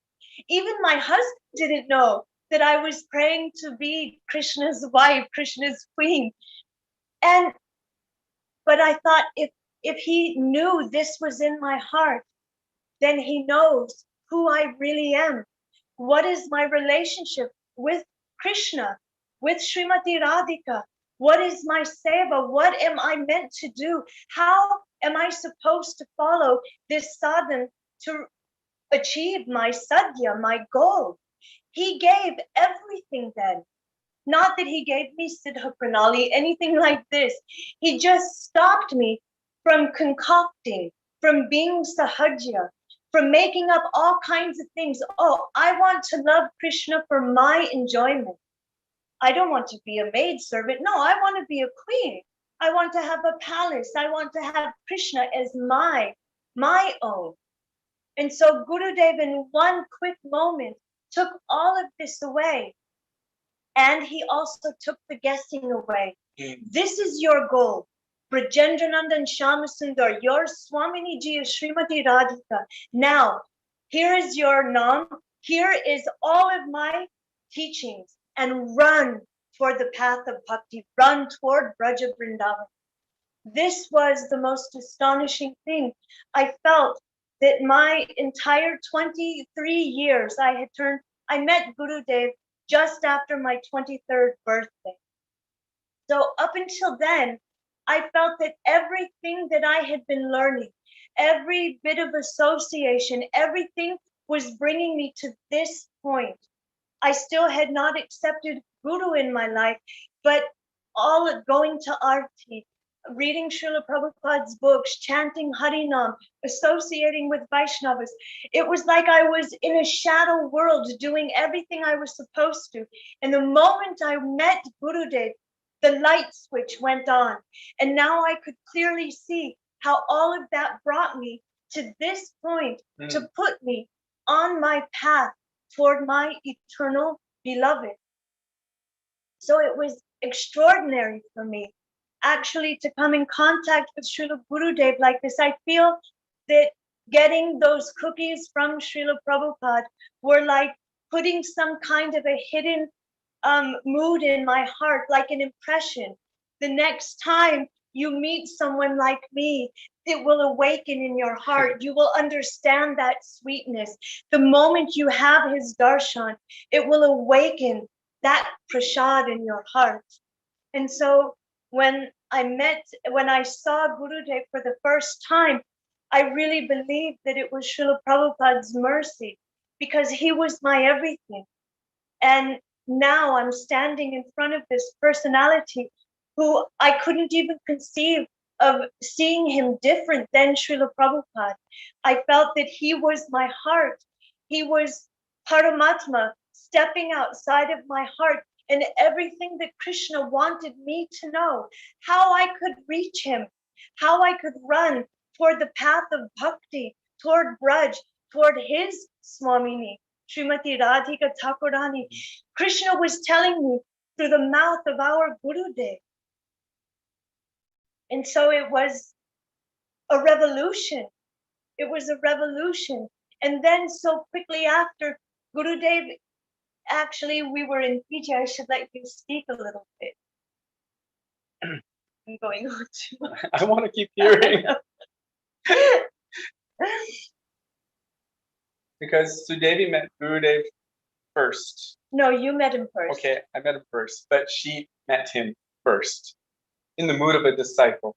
Even my husband didn't know that I was praying to be Krishna's wife, Krishna's queen. But I thought, if he knew this was in my heart, then he knows who I really am. What is my relationship with Krishna, with Srimati Radhika? What is my seva? What am I meant to do? How am I supposed to follow this sadhana to achieve my sadhya, my goal? He gave everything then. Not that he gave me Siddha Pranali, anything like this. He just stopped me from concocting, from being sahajya, from making up all kinds of things. Oh, I want to love Krishna for my enjoyment. I don't want to be a maidservant. No, I want to be a queen. I want to have a palace. I want to have Krishna as my own. And so Gurudev in one quick moment took all of this away. And he also took the guessing away. This is your goal. Brajendranandan Shamasundar, your Swaminiji is Srimati Radhika. Now, here is your Nam. Here is all of my teachings. And run toward the path of bhakti. Run toward Braja Vrindavan. This was the most astonishing thing. I felt that my entire 23 years I met Gurudev just after my 23rd birthday. So up until then, I felt that everything that I had been learning, every bit of association, everything was bringing me to this point. I still had not accepted Guru in my life, but all of going to Arti, reading Srila Prabhupada's books, chanting Harinam, associating with Vaishnavas. It was like I was in a shadow world doing everything I was supposed to. And the moment I met Gurudev, the light switch went on. And now I could clearly see how all of that brought me to this point to put me on my path toward my eternal beloved. So it was extraordinary for me actually to come in contact with Srila Gurudev like this. I feel that getting those cookies from Srila Prabhupada were like putting some kind of a hidden mood in my heart, like an impression. The next time you meet someone like me, it will awaken in your heart. You will understand that sweetness. The moment you have his darshan, it will awaken that prasad in your heart. And so when I saw Gurudev for the first time, I really believed that it was Srila Prabhupada's mercy, because he was my everything. And now I'm standing in front of this personality who I couldn't even conceive of seeing him different than Srila Prabhupada. I felt that he was my heart. He was Paramatma stepping outside of my heart, and everything that Krishna wanted me to know, how I could reach him, how I could run toward the path of bhakti, toward Braj, toward his Swamini, Srimati Radhika Thakurani. Krishna was telling me through the mouth of our Gurudev. And so it was a revolution. It was a revolution. And then so quickly after, Gurudev, actually, we were in Fiji. I should let you speak a little bit. I'm going on too much. I want to keep hearing. Because Sudevi met Gurudev first. No, you met him first. Okay, I met him first, but she met him first in the mood of a disciple.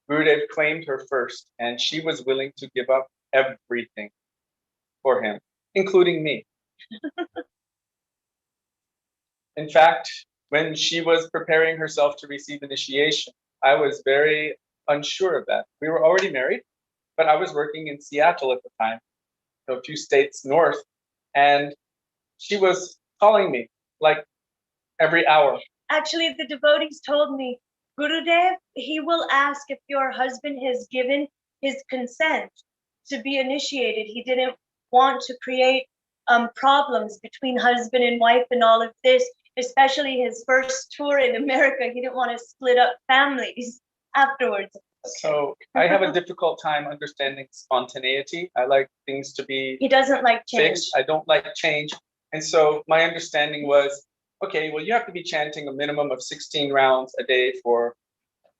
Gurudev claimed her first, and she was willing to give up everything for him, including me. In fact, when she was preparing herself to receive initiation, I was very unsure of that. We were already married, but I was working in Seattle at the time, a few states north, and she was calling me like every hour. Actually, the devotees told me, Gurudev, he will ask if your husband has given his consent to be initiated. He didn't want to create problems between husband and wife and all of this, especially his first tour in America. He didn't want to split up families afterwards. So I have a difficult time understanding spontaneity. I like things to be He doesn't like change. fixed. I don't like change. And so my understanding was, okay, well, you have to be chanting a minimum of 16 rounds a day for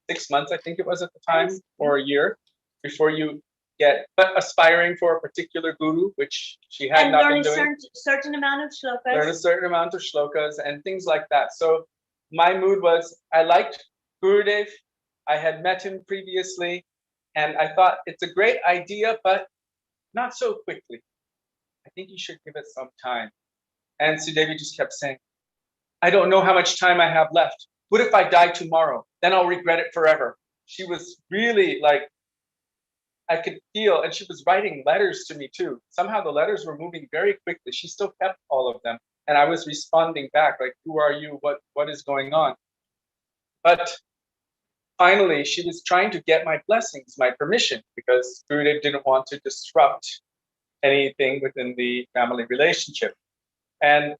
6 months, I think it was at the time, or a year, before you get, but aspiring for a particular guru, which she had And not learn been a doing. certain amount of Learn a shlokas. certain amount of shlokas and things like that. So my mood was, I liked Gurudev. I had met him previously, and I thought it's a great idea, but not so quickly. I think you should give it some time. And Sudevi just kept saying, I don't know how much time I have left. What if I die tomorrow? Then I'll regret it forever. She was really like, I could feel, and she was writing letters to me too. Somehow the letters were moving very quickly. She still kept all of them. And I was responding back, like, who are you? What is going on? But finally, she was trying to get my blessings, my permission, because Gurudev didn't want to disrupt anything within the family relationship. And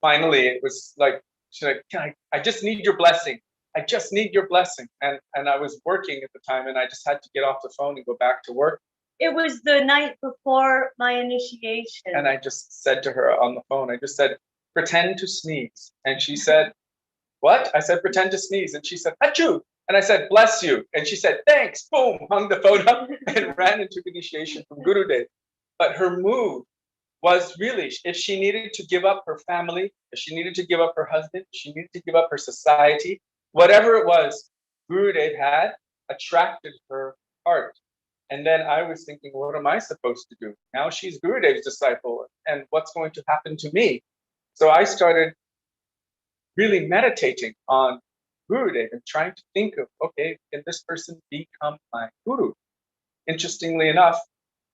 finally, it was like, she's like, I just need your blessing. I just need your blessing. And I was working at the time, and I just had to get off the phone and go back to work. It was the night before my initiation. And I just said to her on the phone, I just said, pretend to sneeze. And she said, what? I said, pretend to sneeze. And she said, achoo. And I said, bless you. And she said, thanks. Boom, hung the phone up and ran and took initiation from Gurudev. But her mood was really, if she needed to give up her family, if she needed to give up her husband, she needed to give up her society, whatever it was, Gurudev had attracted her heart. And then I was thinking, what am I supposed to do? Now she's Gurudev's disciple, and what's going to happen to me? So I started really meditating on Gurudev and trying to think of, okay, can this person become my guru? Interestingly enough,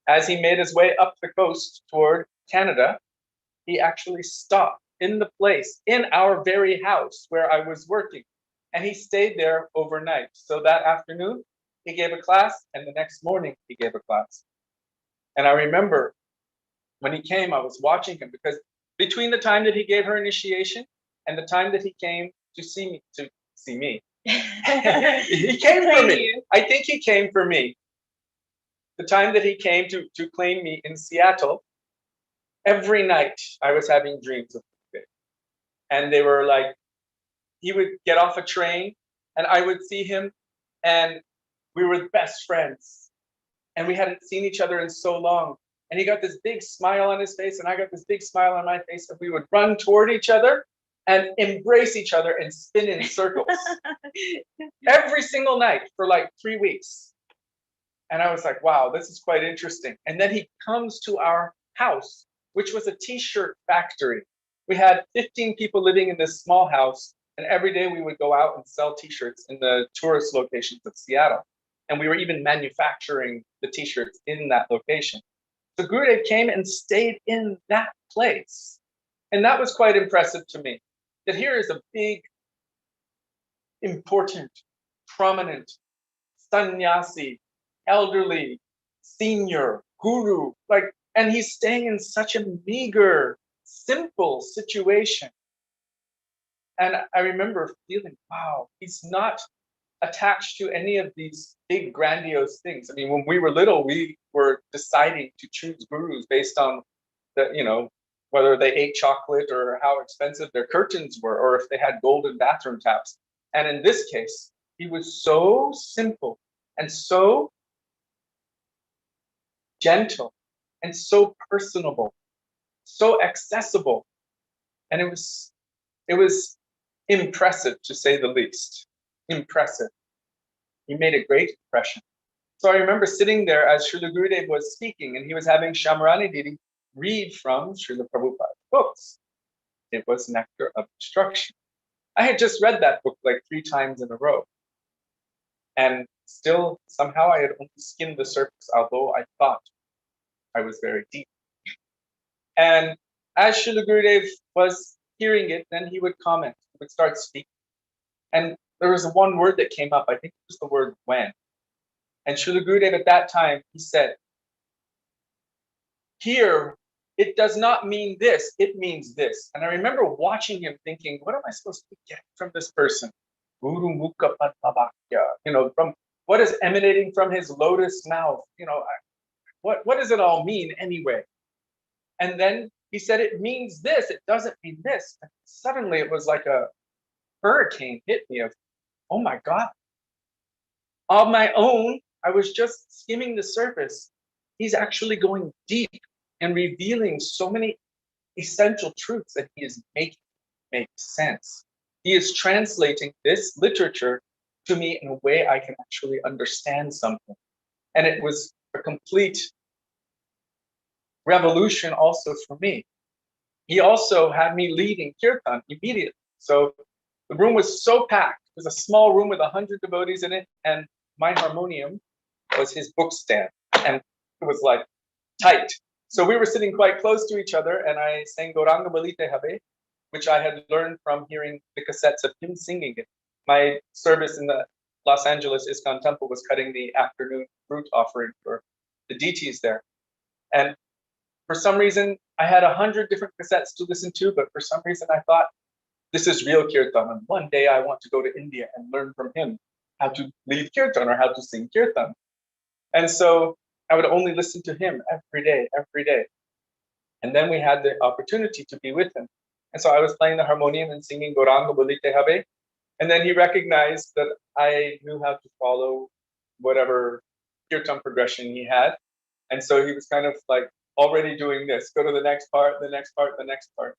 as he made his way up the coast toward Canada, he actually stopped in the place, in our very house where I was working, and he stayed there overnight. So that afternoon, he gave a class, and the next morning, he gave a class. And I remember when he came, I was watching him, because between the time that he gave her initiation and the time that he came to see me, he came for me. I think he came for me. The time that he came to claim me in Seattle, every night I was having dreams of him. And they were like, he would get off a train and I would see him, and we were best friends. And we hadn't seen each other in so long. And he got this big smile on his face, and I got this big smile on my face, and we would run toward each other and embrace each other and spin in circles every single night for like 3 weeks. And I was like, wow, this is quite interesting. And then he comes to our house, which was a t-shirt factory. We had 15 people living in this small house, and every day we would go out and sell t-shirts in the tourist locations of Seattle. And we were even manufacturing the t-shirts in that location. So Gurudev came and stayed in that place. And that was quite impressive to me, that here is a big, important, prominent, sannyasi, elderly, senior, guru, and he's staying in such a meager, simple situation. And I remember feeling, wow, he's not attached to any of these big grandiose things. I mean, when we were little, we were deciding to choose gurus based on the, whether they ate chocolate or how expensive their curtains were, or if they had golden bathroom taps. And in this case, he was so simple and so gentle and so personable, so accessible. And it was impressive, to say the least. Impressive. He made a great impression. So I remember sitting there as Srila Gurudev was speaking, and he was having Shamarani Didi read from Srila Prabhupada's books. It was Nectar of Instruction. I had just read that book like 3 times in a row. And still, somehow I had only skimmed the surface, although I thought I was very deep. And as Srila Gurudev was hearing it, then he would comment, he would start speaking. And there was one word that came up, I think it was the word when. And Srila Gurudev at that time, he said, here, it does not mean this, it means this. And I remember watching him thinking, what am I supposed to get from this person? Guru Mukha Padmabhakya, from what is emanating from his lotus mouth, what does it all mean anyway? And then he said, it means this, it doesn't mean this. And suddenly it was like a hurricane hit me of, oh my God. On my own, I was just skimming the surface. He's actually going deep and revealing so many essential truths that he is making make sense. He is translating this literature to me in a way I can actually understand something. And it was a complete revolution also for me. He also had me leading kirtan immediately. So the room was so packed. It was a small room with 100 devotees in it, and my harmonium was his book stand, and it was like tight. So we were sitting quite close to each other, and I sang Gauranga Balite Habe, which I had learned from hearing the cassettes of him singing it. My service in the Los Angeles ISKCON temple was cutting the afternoon fruit offering for the deities there. And for some reason, I had 100 different cassettes to listen to, but for some reason I thought, this is real kirtan, and one day I want to go to India and learn from him how to lead kirtan or how to sing kirtan. And so I would only listen to him every day. And then we had the opportunity to be with him. And so I was playing the harmonium and singing Gauranga Balite Habe. And then he recognized that I knew how to follow whatever kirtan progression he had. And so he was kind of like already doing this, go to the next part, the next part, the next part.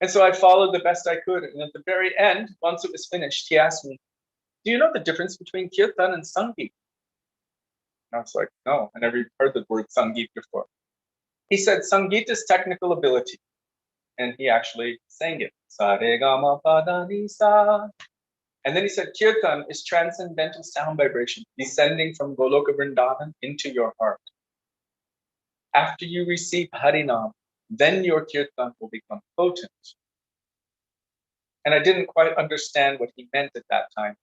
And so I followed the best I could. And at the very end, once it was finished, he asked me, do you know the difference between kirtan and sangeet? And I was like, no, I never heard the word sangeet before. He said, sangeet is technical ability. And he actually sang it. Sa re ga ma pa da ni sa. And then he said, kirtan is transcendental sound vibration descending from Goloka Vrindavan into your heart. After you receive Harinam, then your kirtan will become potent. And I didn't quite understand what he meant at that time.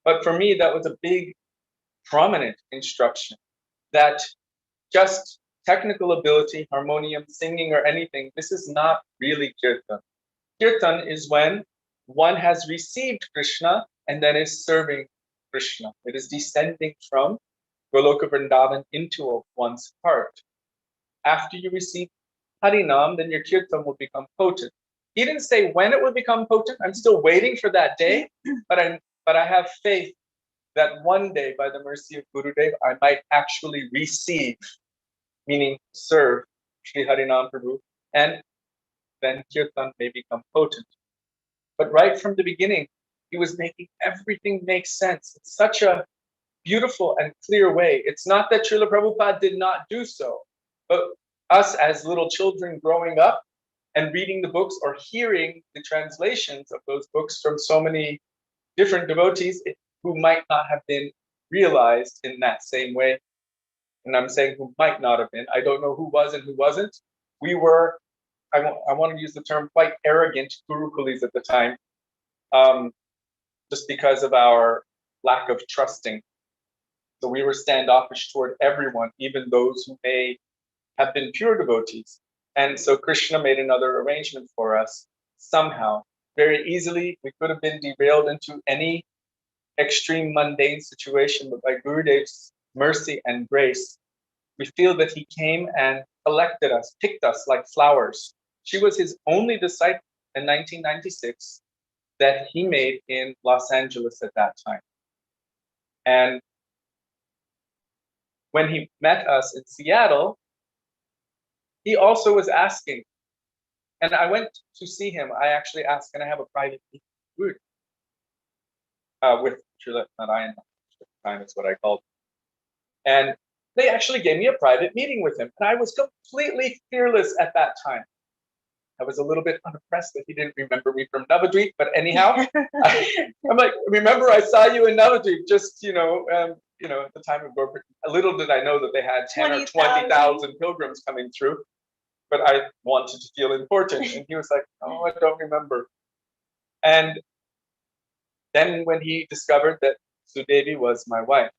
But for me, that was a big, prominent instruction that just technical ability, harmonium, singing, or anything, this is not really kirtan. Kirtan is when one has received Krishna and then is serving Krishna. It is descending from Goloka Vrindavan into one's heart. After you receive Harinam, then your kirtan will become potent. He didn't say when it will become potent. I'm still waiting for that day, but I have faith that one day, by the mercy of Gurudev, I might actually receive, meaning serve Shri Harinam Prabhu, and then kirtan may become potent. But right from the beginning, he was making everything make sense. It's such a beautiful and clear way. It's not that Srila Prabhupada did not do so, but us as little children growing up and reading the books or hearing the translations of those books from so many different devotees who might not have been realized in that same way. And I'm saying who might not have been. I don't know who was and who wasn't. We were, I want to use the term, quite arrogant gurukulis at the time, just because of our lack of trusting. So we were standoffish toward everyone, even those who may have been pure devotees. And so Krishna made another arrangement for us somehow very easily. We could have been derailed into any extreme mundane situation, but by Gurudev's mercy and grace, we feel that he came and collected us, picked us like flowers. She was his only disciple in 1996 that he made in Los Angeles at that time. And when he met us in Seattle, he also was asking, and I went to see him. I actually asked, can I have a private meeting with Srila Narayan? At the time is what I called him. And they actually gave me a private meeting with him. And I was completely fearless at that time. I was a little bit unimpressed that he didn't remember me from Navadvip, but anyhow, I'm like, remember I saw you in Navadvip just, at the time of Gorpur. Little did I know that they had 10 or 20,000 pilgrims coming through, but I wanted to feel important. And he was like, oh, I don't remember. And then when he discovered that Sudevi was my wife,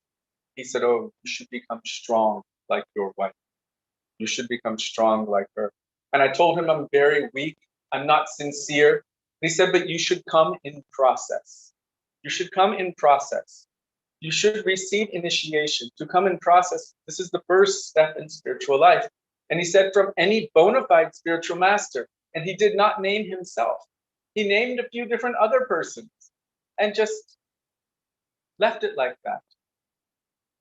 he said, oh, you should become strong like your wife. You should become strong like her. And I told him I'm very weak. I'm not sincere. He said, but you should come in process. You should come in process. You should receive initiation. To come in process, this is the first step in spiritual life. And he said, from any bona fide spiritual master. And he did not name himself. He named a few different other persons and just left it like that.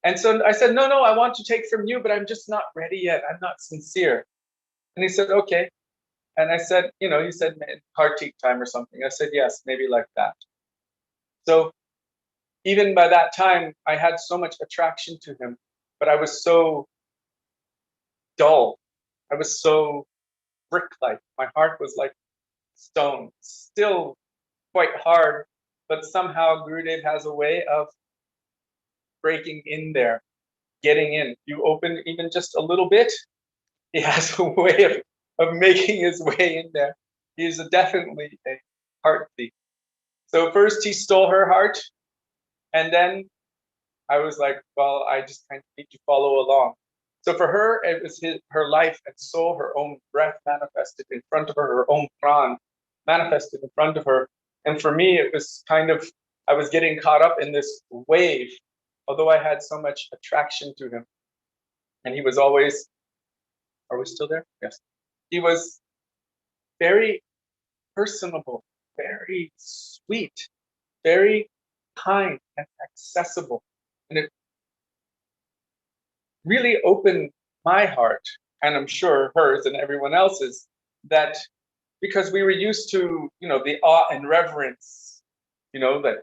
And so I said, no, I want to take from you, but I'm just not ready yet. I'm not sincere. And he said, okay. And I said, he said Kartik time or something. I said, yes, maybe like that. So even by that time, I had so much attraction to him, but I was so dull. I was so brick-like. My heart was like stone, still quite hard, but somehow Gurudev has a way of breaking in there, getting in. You open even just a little bit, he has a way of making his way in there. He is definitely a heart thief. So first he stole her heart, and then I was like, well, I just kind of need to follow along. So for her, it was her life and soul, her own breath manifested in front of her, her own pran manifested in front of her. And for me, it was kind of, I was getting caught up in this wave, although I had so much attraction to him. And he was always, are we still there? Yes. He was very personable, very sweet, very kind and accessible. And it really opened my heart, and I'm sure hers and everyone else's, that because we were used to, the awe and reverence, that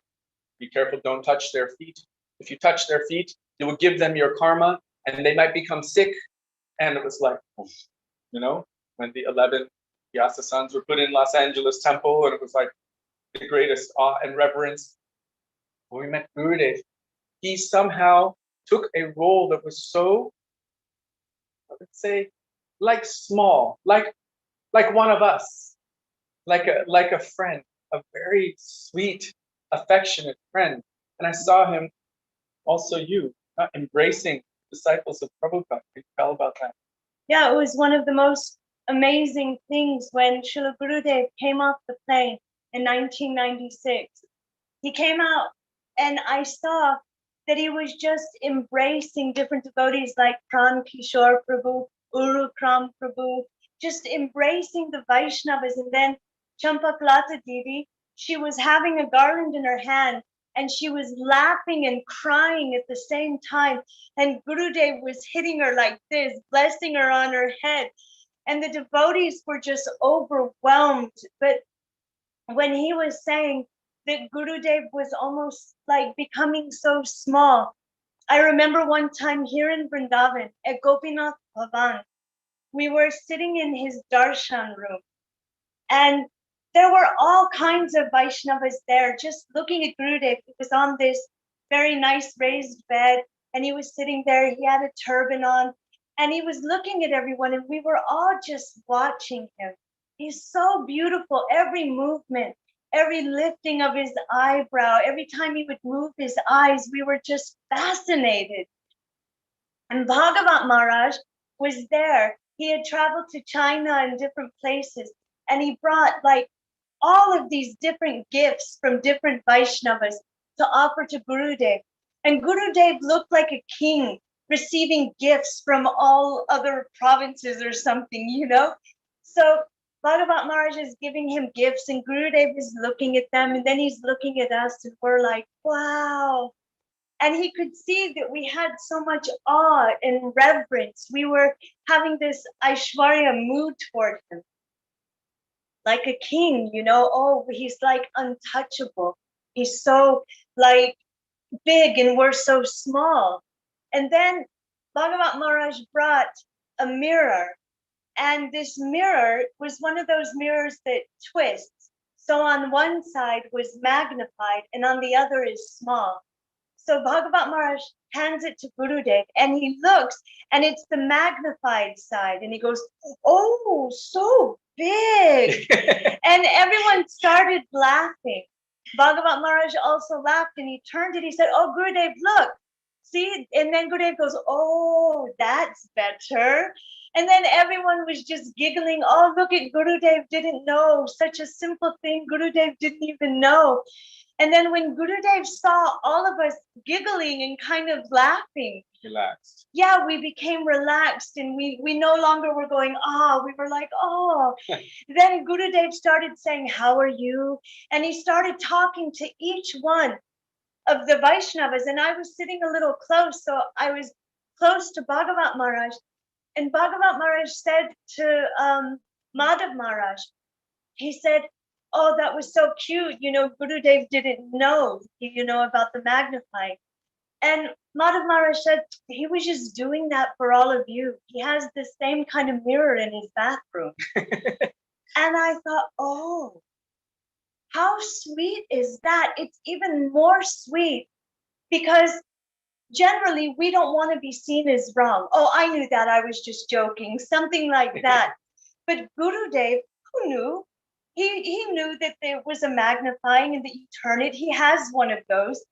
be careful, don't touch their feet. If you touch their feet, you will give them your karma and they might become sick. And it was like, when the 11 Vyasa sons were put in Los Angeles temple, and it was like the greatest awe and reverence. When we met Gurudev, he somehow took a role that was so, I would say, like small, like one of us, like a friend, a very sweet, affectionate friend. And I saw him, also embracing disciples of Prabhupada. Can you tell about that? Yeah, it was one of the most amazing things when Srila Gurudev came off the plane in 1996. He came out and I saw that he was just embracing different devotees like Pran Kishori Prabhu, Urukram Prabhu, just embracing the Vaishnavas. And then Champaklata Didi, she was having a garland in her hand and she was laughing and crying at the same time. And Gurudev was hitting her like this, blessing her on her head. And the devotees were just overwhelmed. But when he was saying that Gurudev was almost like becoming so small, I remember one time here in Vrindavan at Gopinath Bhavan, we were sitting in his darshan room and there were all kinds of Vaishnavas there just looking at Gurudev. He was on this very nice raised bed and he was sitting there. He had a turban on and he was looking at everyone and we were all just watching him. He's so beautiful. Every movement, every lifting of his eyebrow, every time he would move his eyes, we were just fascinated. And Bhagavat Maharaj was there. He had traveled to China and different places and he brought like all of these different gifts from different Vaishnavas to offer to Gurudev. And Gurudev looked like a king receiving gifts from all other provinces or something, you know? So Bhagavat Maharaj is giving him gifts and Gurudev is looking at them and then he's looking at us and we're like, wow. And he could see that we had so much awe and reverence. We were having this Aishwarya mood toward him. Like a king, you know, oh, he's like untouchable. He's so like big and we're so small. And then Bhagavat Maharaj brought a mirror. And this mirror was one of those mirrors that twists. So on one side was magnified and on the other is small. So Bhagavat Maharaj hands it to Gurudev and he looks and it's the magnified side. And he goes, oh, so big. And everyone started laughing. Bhagavat Maharaj also laughed and he turned and he said, oh, Gurudev, look. See, and then Gurudev goes, oh, that's better. And then everyone was just giggling. Oh, look at Gurudev didn't know. Such a simple thing Gurudev didn't even know. And then when Gurudev saw all of us giggling and kind of laughing, Relaxed. yeah, we became relaxed and we no longer were going, oh, we were like, oh. Then Gurudev started saying, how are you? And he started talking to each one of the Vaishnavas. And I was sitting a little close. So I was close to Bhagavat Maharaj. And Bhagavat Maharaj said to Madhav Maharaj, he said, oh, that was so cute. You know, Gurudev didn't know, you know, about the magnifying. And Madhav Maharaj said, he was just doing that for all of you. He has the same kind of mirror in his bathroom. And I thought, oh, how sweet is that? It's even more sweet because generally we don't want to be seen as wrong. Oh, I knew that. I was just joking, something like that. But Gurudev, who knew? He knew that there was a magnifying and that you turn it. He has one of those.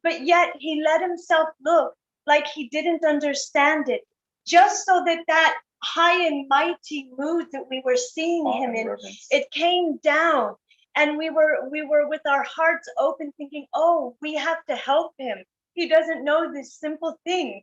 But yet he let himself look like he didn't understand it, just so that that high and mighty mood that we were seeing him in, it came down. And we were with our hearts open thinking, oh, we have to help him. He doesn't know this simple thing.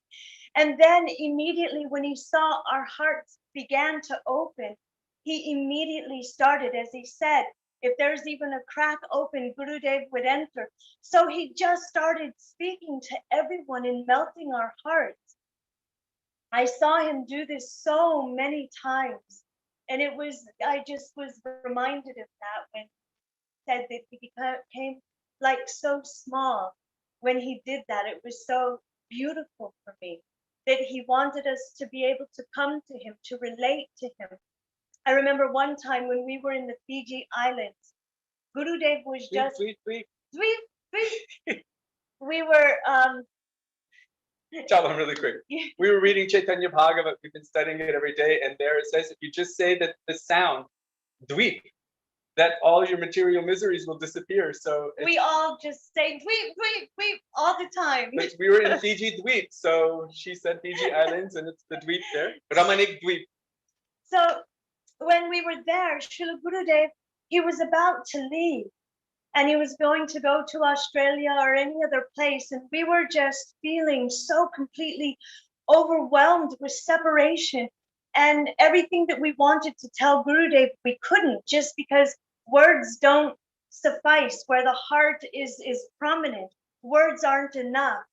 And then immediately when he saw our hearts began to open, he immediately started, as he said, if there's even a crack open, Gurudev would enter. So he just started speaking to everyone and melting our hearts. I saw him do this so many times. And I just was reminded of that when he said that he became like so small. When he did that, it was so beautiful for me that he wanted us to be able to come to him, to relate to him. I remember one time when we were in the Fiji Islands, Gurudev was just Tweet. we were Tell them really quick. We were reading Chaitanya Bhagavat. We've been studying it every day, and there it says if you just say that the sound dweep, that all your material miseries will disappear. So we all just say dweep all the time. But we were in Fiji Dweep, so she said Fiji Islands, and it's the Dweep there. Ramanik Dweep. So when we were there, Srila Gurudev, he was about to leave and he was going to go to Australia or any other place. And we were just feeling so completely overwhelmed with separation and everything that we wanted to tell Gurudev, we couldn't, just because words don't suffice. Where the heart is prominent, words aren't enough.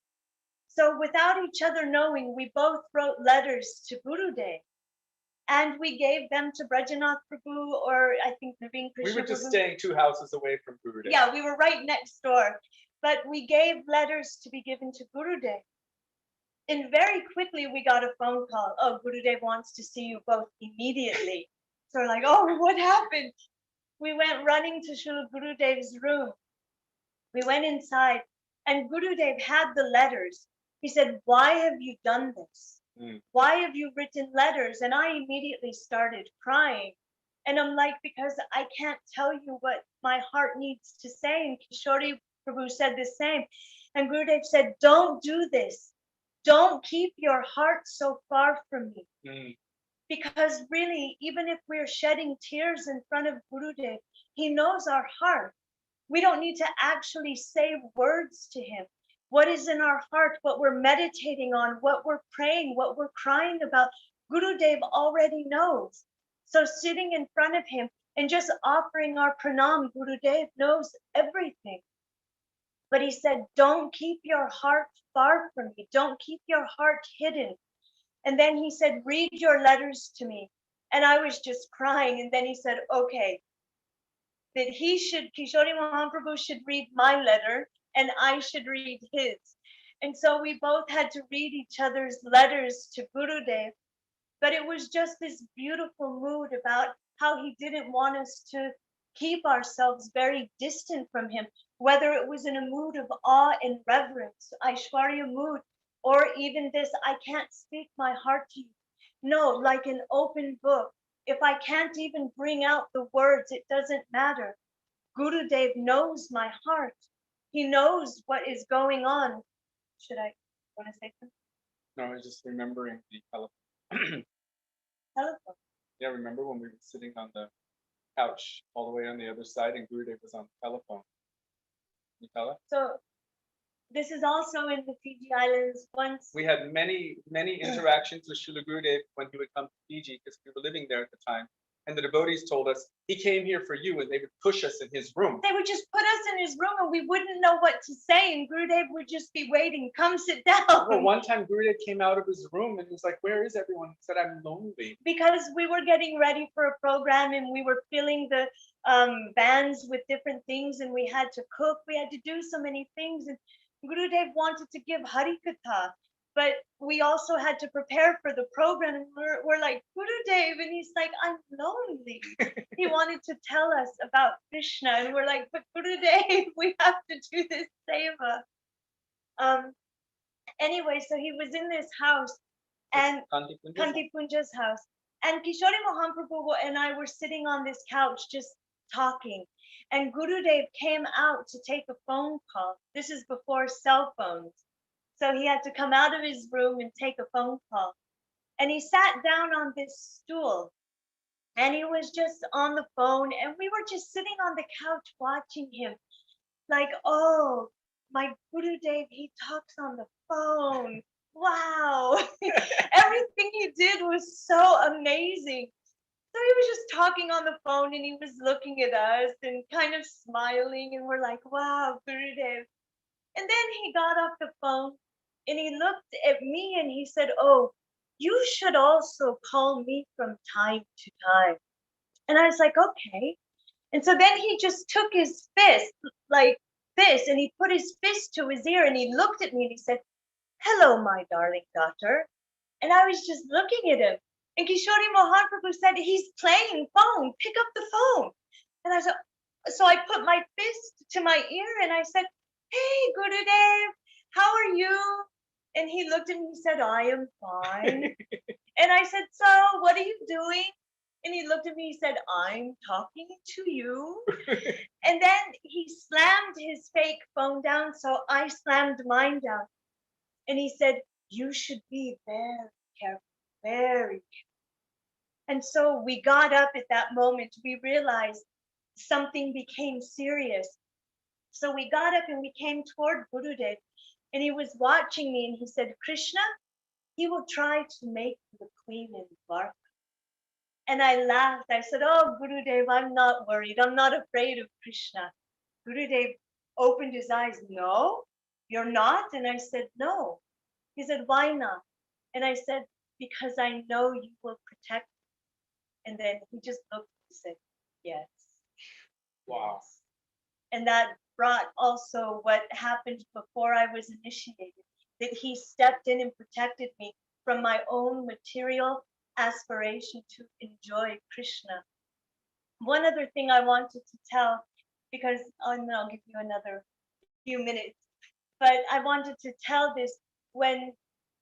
So without each other knowing, we both wrote letters to Gurudev. And we gave them to Brajanath Prabhu, or I think Naveen Krishna. We were just Prabhu. staying 2 houses away from Gurudev. Yeah, we were right next door. But we gave letters to be given to Gurudev. And very quickly we got a phone call. Oh, Gurudev wants to see you both immediately. So we're like, oh, what happened? We went running to Srila Gurudev's room. We went inside and Gurudev had the letters. He said, why have you done this? Why have you written letters? And I immediately started crying. And I'm like, because I can't tell you what my heart needs to say. And Kishori Prabhu said the same. And Gurudev said, don't do this. Don't keep your heart so far from me. Because really, even if we're shedding tears in front of Gurudev, he knows our heart. We don't need to actually say words to him. What is in our heart, what we're meditating on, what we're praying, what we're crying about, Gurudev already knows. So sitting in front of him and just offering our pranam, Gurudev knows everything. But he said, don't keep your heart far from me. Don't keep your heart hidden. And then he said, read your letters to me. And I was just crying. And then he said, okay, that Kishori Mohan Prabhu should read my letter and I should read his. And so we both had to read each other's letters to Gurudev. But it was just this beautiful mood about how he didn't want us to keep ourselves very distant from him, whether it was in a mood of awe and reverence, Aishwarya mood, or even this, I can't speak my heart to you. No, like an open book. If I can't even bring out the words, it doesn't matter. Gurudev knows my heart. He knows what is going on. Should I want to say something? No, I was just remembering the telephone. Telephone. Yeah, remember when we were sitting on the couch all the way on the other side and Gurudev was on the telephone? Can you tell us? So this is also in the Fiji Islands. Once We had many interactions with Srila Gurudev when he would come to Fiji because we were living there at the time. And the devotees told us, he came here for you, and they would push us in his room. they would just put us in his room and we wouldn't know what to say. And Gurudev would just be waiting, come sit down. Well, one time Gurudev came out of his room and was like, where is everyone? He said, I'm lonely. Because we were getting ready for a program and we were filling the vans with different things and we had to cook. We had to do so many things. And Gurudev wanted to give Hari Katha, but we also had to prepare for the program. And we're like, Gurudev, and he's like, I'm lonely. He wanted to tell us about Krishna. And we're like, but Gurudev, we have to do this seva. Anyway, so he was in this house and Kanti Punja's house. And Kishori Mohan Prabhu and I were sitting on this couch just talking. And Gurudev came out to take a phone call. This is before cell phones. So he had to come out of his room and take a phone call. And he sat down on this stool. And he was just on the phone. And we were just sitting on the couch watching him. Like, oh, my Gurudev, he talks on the phone. Wow. Everything he did was so amazing. So he was just talking on the phone and he was looking at us and kind of smiling. And we're like, wow, Gurudev. And then he got off the phone and he looked at me and he said, oh, you should also call me from time to time. And I was like, okay. And so then he just took his fist like this and he put his fist to his ear and he looked at me and he said, hello, my darling daughter. And I was just looking at him. And Kishori Mohan Prabhu said, he's playing phone, pick up the phone. And I said, so I put my fist to my ear and I said, hey, Gurudev, how are you? And he looked at me and said, I am fine. And I said, so what are you doing? And he looked at me, he said, I'm talking to you. And then he slammed his fake phone down, so I slammed mine down. And he said, you should be very careful, very careful. And so we got up at that moment. We realized something became serious. So we got up and we came toward Gurudev. And he was watching me and he said, Krishna, he will try to make you the queen in Dwarka. And I laughed. I said, oh, Gurudev, I'm not worried. I'm not afraid of Krishna. Gurudev opened his eyes. No, you're not? And I said, no. He said, why not? And I said, because I know you will protect me. And then he just looked and said, yes. Wow. And that brought also what happened before I was initiated, that he stepped in and protected me from my own material aspiration to enjoy Krishna. One other thing I wanted to tell, because and I'll give you another few minutes, but I wanted to tell this when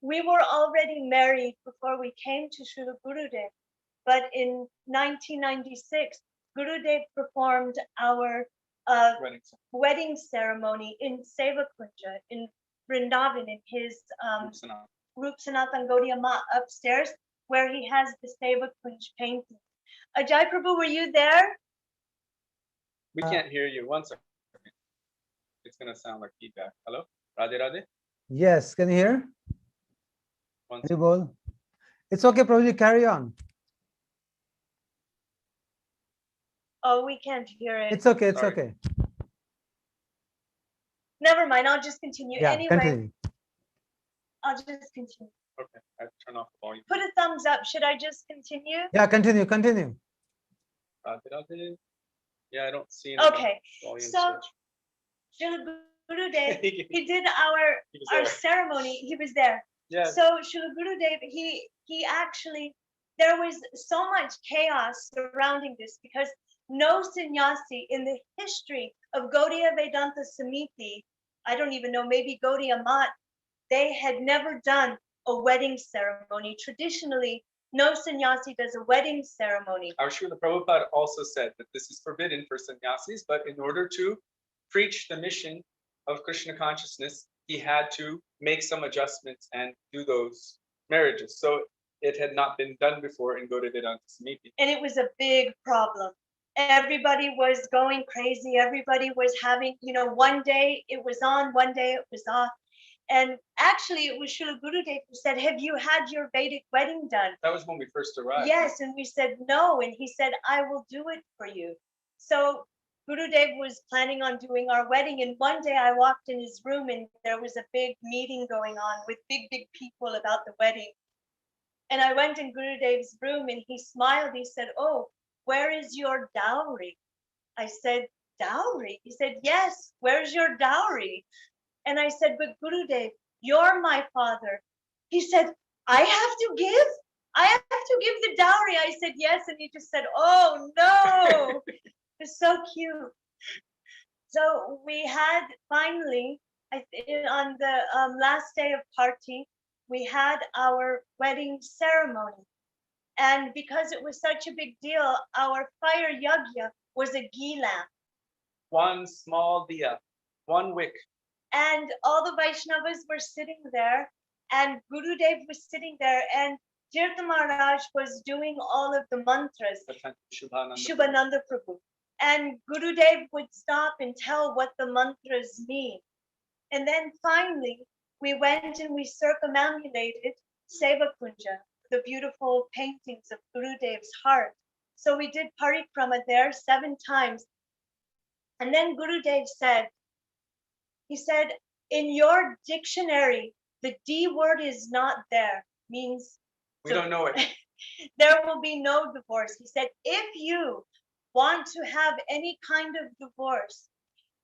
we were already married before we came to Srila Gurudev. But in 1996, Gurudev performed our wedding ceremony in Seva Kunja in Vrindavan in his Rup Sanatan Gaudiya Ma upstairs. where he has the Seva Kunj painting. Ajay Prabhu, were you there? We can't hear you. One second. It's gonna sound like feedback. Hello? Radhe Radhe? Yes, can you hear? One Hari second. bol. It's okay, Prabhuji, carry on. Oh, we can't hear it. It's okay, it's Sorry. okay. Never mind, I'll just continue. Yeah, Anyway, continue. I'll just continue. Okay, I have to turn off the volume. Put a thumbs up. Should I just continue? Yeah, continue, continue. Radhe Radhe? Yeah, I don't see any Okay, volume so switch. Srila Gurudev, He he did was our there. ceremony. He was there. Yes. So Srila Gurudev, he actually, there was so much chaos surrounding this because no sannyasi in the history of Gaudiya Vedanta Samiti, I don't even know, maybe Gaudiya Mat, they had never done a wedding ceremony. Traditionally, no sannyasi does a wedding ceremony. Our Srila Prabhupada also said that this is forbidden for sannyasis, but in order to preach the mission of Krishna consciousness, he had to make some adjustments and do those marriages. So it had not been done before in Gaudiya Vedanta Samiti. And it was a big problem. Everybody was going crazy. Everybody was having, one day it was on, one day it was off. And actually, it was Srila Gurudev who said, have you had your Vedic wedding done? That was when we first arrived. Yes, and we said no. And he said, I will do it for you. So Gurudev was planning on doing our wedding. And one day I walked in his room and there was a big meeting going on with big people about the wedding. And I went in Gurudev's room and he smiled. He said, oh, where is your dowry? I said, dowry? He said, yes, where's your dowry? And I said, but Gurudev, you're my father. He said, I have to give? I have to give the dowry. I said, yes. And he just said, oh, no. It's so cute. So we had finally, on the last day of party, we had our wedding ceremony. And because it was such a big deal, our fire yagya was a ghee lamp. One small diya, one wick. And all the Vaishnavas were sitting there, and Gurudev was sitting there, and Tirtha Maharaj was doing all of the mantras, Shubhananda Prabhu. And Gurudev would stop and tell what the mantras mean. And then finally, we went and we circumambulated Seva Kunja, the beautiful paintings of Gurudev's heart. So we did parikrama there 7 times. And then Gurudev said, he said, in your dictionary, the D word is not there, means We don't know it. there will be no divorce. He said, if you want to have any kind of divorce,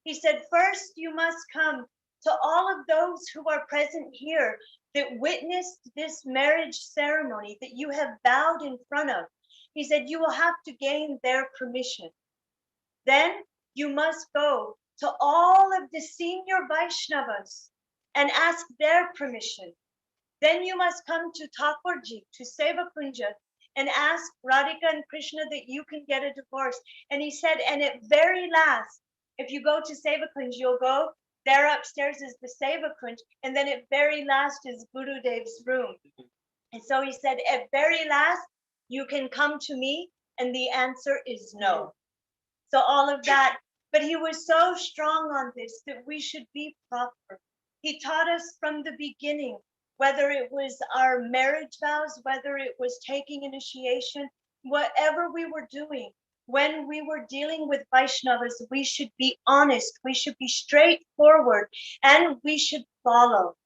he said, first you must come to all of those who are present here that witnessed this marriage ceremony that you have bowed in front of. He said, you will have to gain their permission. Then you must go to all of the senior Vaishnavas and ask their permission. Then you must come to Thakurji, to Seva Kunja, and ask Radhika and Krishna that you can get a divorce. And he said, and at very last, if you go to Seva Kunj, you'll go, there upstairs is the Seva Kunj, and then at very last is Gurudev's room. And so he said, at very last, you can come to me, and the answer is no. So all of that, but he was so strong on this that we should be proper. He taught us from the beginning, whether it was our marriage vows, whether it was taking initiation, whatever we were doing, when we were dealing with Vaishnavas, we should be honest, we should be straightforward, and we should follow.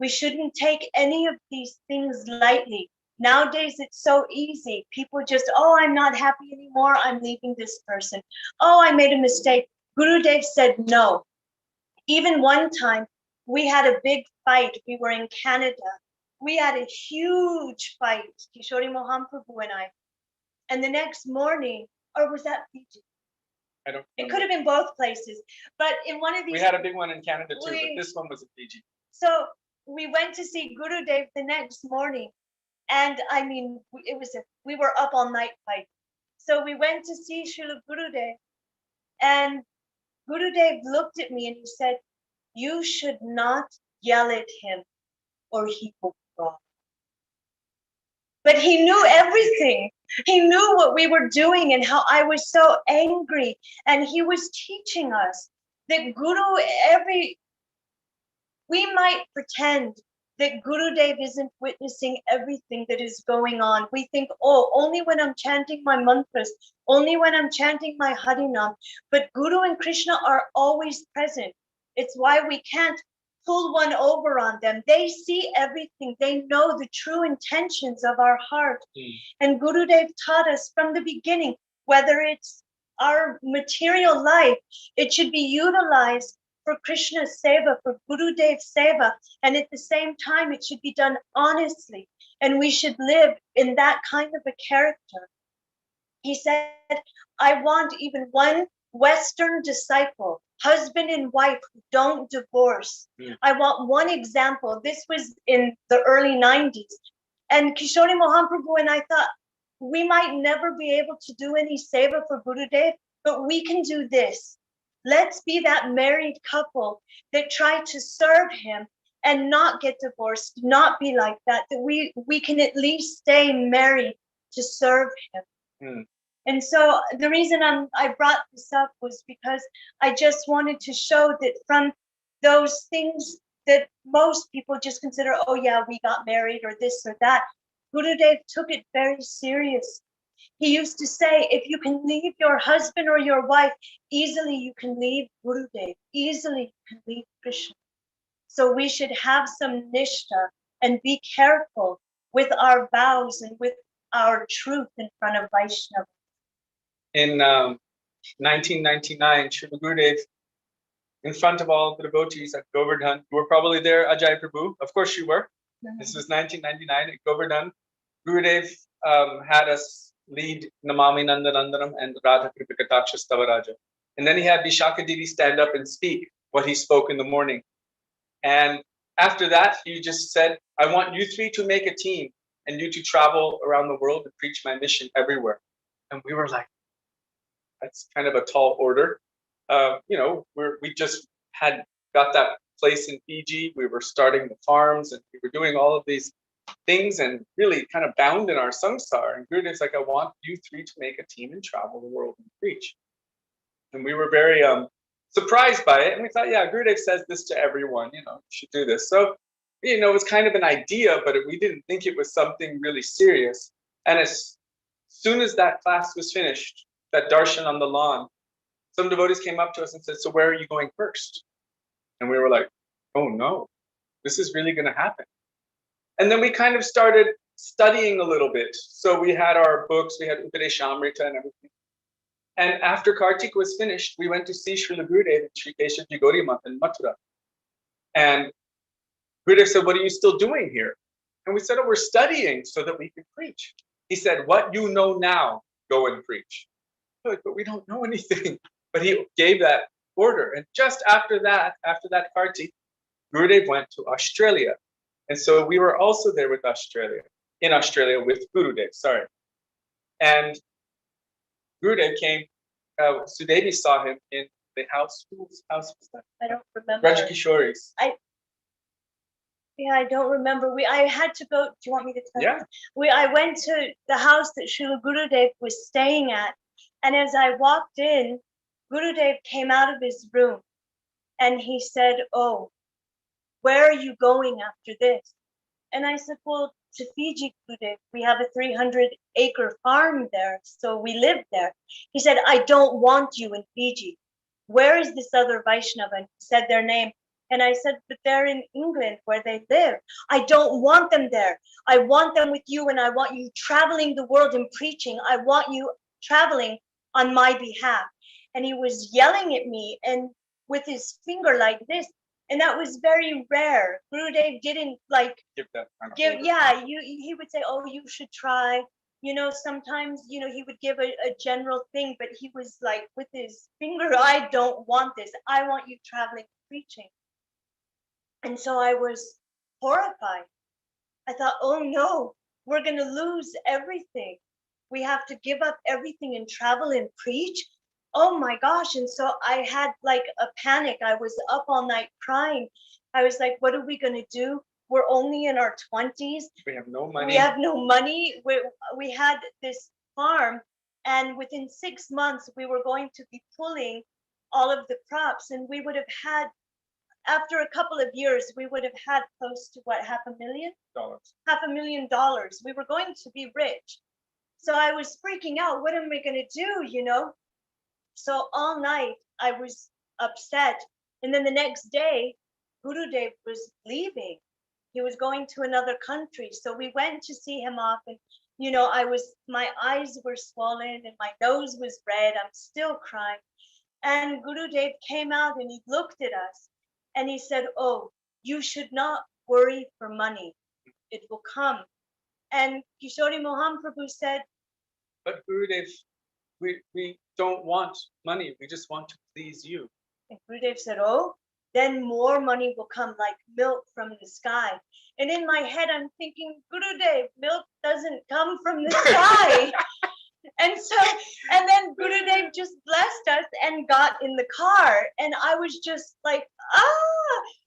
We shouldn't take any of these things lightly. Nowadays, it's so easy. People just, oh, I'm not happy anymore. I'm leaving this person. Oh, I made a mistake. Gurudev said no. Even one time, we had a big fight. We were in Canada. We had a huge fight, Kishori Mohan Prabhu and I. And the next morning, or was that Fiji? I don't It remember. could have been both places. But in one of these, We had a big one in Canada too, but this one was in Fiji. so we went to see Gurudev the next morning. And I mean, we were up all night fighting. So we went to see Srila Gurudev, and Gurudev looked at me and he said, you should not yell at him or he will cry. but he knew everything. He knew what we were doing and how I was so angry. And he was teaching us that we might pretend that Gurudev isn't witnessing everything that is going on. We think, oh, only when I'm chanting my mantras, only when I'm chanting my Harinam. But Guru and Krishna are always present. It's why we can't pull one over on them. They see everything. They know the true intentions of our heart. And Gurudev taught us from the beginning, whether it's our material life, it should be utilized for Krishna's seva, for Gurudev's seva, and at the same time, it should be done honestly, and we should live in that kind of a character. He said, I want even one Western disciple, husband and wife who don't divorce. I want one example. This was in the early 90s. And Kishori Mohan Prabhu and I thought, we might never be able to do any seva for Gurudev, but we can do this. Let's be that married couple that try to serve him and not get divorced, not be like that, that we can at least stay married to serve him. And so the reason I brought this up was because I just wanted to show that from those things that most people just consider, oh yeah, we got married or this or that, Gurudev took it very serious. He used to say, if you can leave your husband or your wife, easily you can leave Gurudev, easily you can leave Krishna. So we should have some nishtha and be careful with our vows and with our truth in front of Vaishnava. In 1999, Srila Gurudev, in front of all the devotees at Govardhan, you were probably there, Ajay Prabhu. Of course you were. This was 1999 at Govardhan. Gurudev had us lead Namami Nandanandanam and Radha Kripikataksha Stavaraja. And then he had Vishaka Didi stand up and speak what he spoke in the morning. And after that, he just said, I want you three to make a team and you to travel around the world and preach my mission everywhere. And we were like, that's kind of a tall order. We just had got that place in Fiji. We were starting the farms and we were doing all of these things and really kind of bound in our samsara. And Gurudev's like, I want you three to make a team and travel the world and preach. And we were very surprised by it. And we thought, yeah, Gurudev says this to everyone, you should do this. So, it was kind of an idea, but we didn't think it was something really serious. And as soon as that class was finished, that darshan on the lawn, some devotees came up to us and said, so where are you going first? And we were like, oh no, this is really going to happen. And then we kind of started studying a little bit. So we had our books, we had Upadeshamrita and everything. And after Kartik was finished, we went to see Srila Gurudev and Sri Keshavji Gaurimath in Mathura. And Gurudev said, what are you still doing here? And we said, oh, we're studying so that we can preach. He said, what you know now, go and preach. We're like, but we don't know anything. But he gave that order. And just after that Kartik, Gurudev went to Australia. And so we were also there with in Australia with Gurudev, sorry. And Gurudev came, Sudevi saw him in the house. Whose house was that? I don't remember. Raja Kishori's. I don't remember. I had to go. Do you want me to tell you? Yeah. I went to the house that Srila Gurudev was staying at. And as I walked in, Gurudev came out of his room and he said, oh, where are you going after this? And I said, well, to Fiji, Gurudev. We have a 300-acre farm there, so we live there. He said, I don't want you in Fiji. Where is this other Vaishnava? And he said their name. And I said, but they're in England where they live. I don't want them there. I want them with you, and I want you traveling the world and preaching. I want you traveling on my behalf. And he was yelling at me and with his finger like this. And that was very rare. Gurudev didn't he would say, oh, you should try. Sometimes, he would give a general thing, but he was like with his finger, I don't want this. I want you traveling, preaching. And so I was horrified. I thought, oh no, we're going to lose everything. We have to give up everything and travel and preach. Oh my gosh. And so I had like a panic. I was up all night crying. I was like, what are we going to do? we're only in our 20s. We have no money. We have no money. We had this farm, and within 6 months, we were going to be pulling all of the crops, and we would have had, after a couple of years, we would have had close to what, $500,000? $500,000. We were going to be rich. So I was freaking out. What am I going to do, you know? So all night I was upset. And then the next day, Gurudev was leaving. He was going to another country. So we went to see him off, and, you know, my eyes were swollen and my nose was red. I'm still crying. And Gurudev came out and he looked at us and he said, "Oh, you should not worry for money. It will come." And Kishori Mohan Prabhu said, "But Gurudev, we don't want money. We just want to please you." And Gurudev said, "Oh, then more money will come like milk from the sky." And in my head, I'm thinking, Gurudev, milk doesn't come from the sky. And then Gurudev just blessed us and got in the car. And I was just like,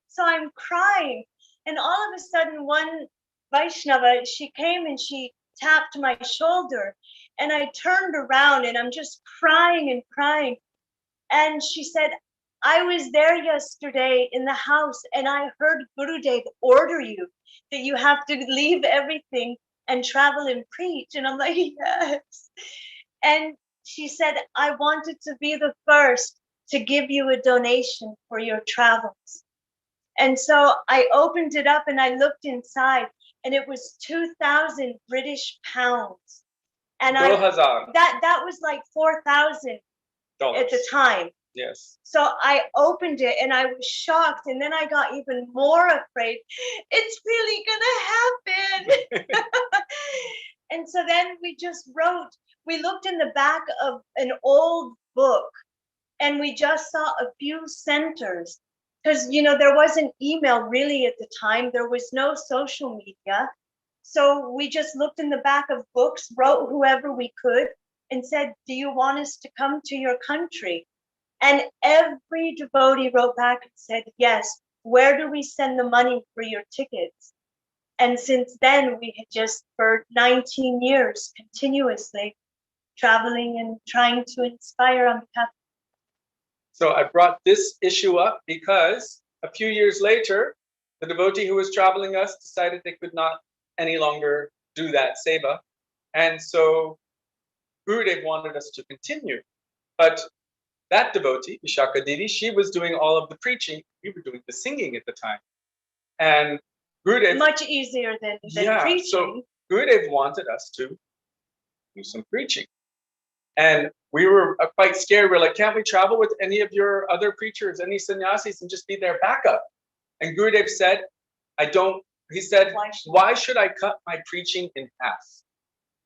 so I'm crying. And all of a sudden, one Vaishnava, she came and she tapped my shoulder. And I turned around and I'm just crying and crying. And she said, "I was there yesterday in the house and I heard Gurudev order you that you have to leave everything and travel and preach." And I'm like, "Yes." And she said, "I wanted to be the first to give you a donation for your travels." And so I opened it up and I looked inside, and it was 2,000 British pounds. And that was like 4,000 at the time. Yes. So I opened it and I was shocked, and then I got even more afraid. It's really gonna happen. And so then we just wrote, we looked in the back of an old book and we just saw a few centers, because, you know, there wasn't email really at the time. There was no social media. So we just looked in the back of books, wrote whoever we could and said, "Do you want us to come to your country?" And every devotee wrote back and said, "Yes, where do we send the money for your tickets?" And since then, we had just, for 19 years, continuously traveling and trying to inspire on behalf. So I brought this issue up because a few years later, the devotee who was traveling us decided they could not any longer do that seva. And so Gurudev wanted us to continue. But that devotee, Srila Didi, she was doing all of the preaching. We were doing the singing at the time. And Gurudev... Much easier than preaching. So Gurudev wanted us to do some preaching. And we were quite scared. We're like, "Can't we travel with any of your other preachers, any sannyasis, and just be their backup?" And Gurudev said, he said, "Why should I cut my preaching in half?"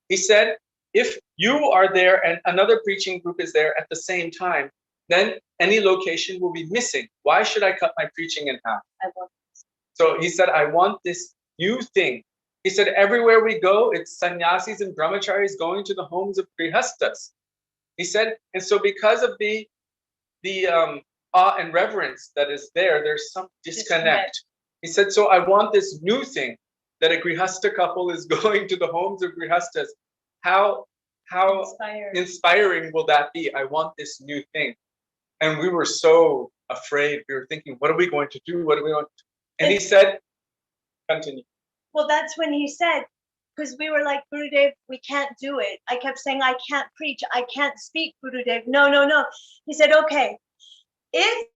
He said, "If you are there and another preaching group is there at the same time, then any location will be missing. Why should I cut my preaching in half?" So he said, "I want this new thing." He said, "Everywhere we go, it's sannyasis and brahmacharis going to the homes of grihastas." He said, and so because of the awe and reverence that is there, there's some disconnect. He said, "So I want this new thing, that a grihasta couple is going to the homes of grihastas. How inspiring will that be? I want this new thing." And we were so afraid. We were thinking, what are we going to do? What are we going to do? And he said, continue. Well, that's when he said, because we were like, "Gurudev, we can't do it." I kept saying, "I can't preach. I can't speak, Gurudev. No, no, no." He said, "Okay, if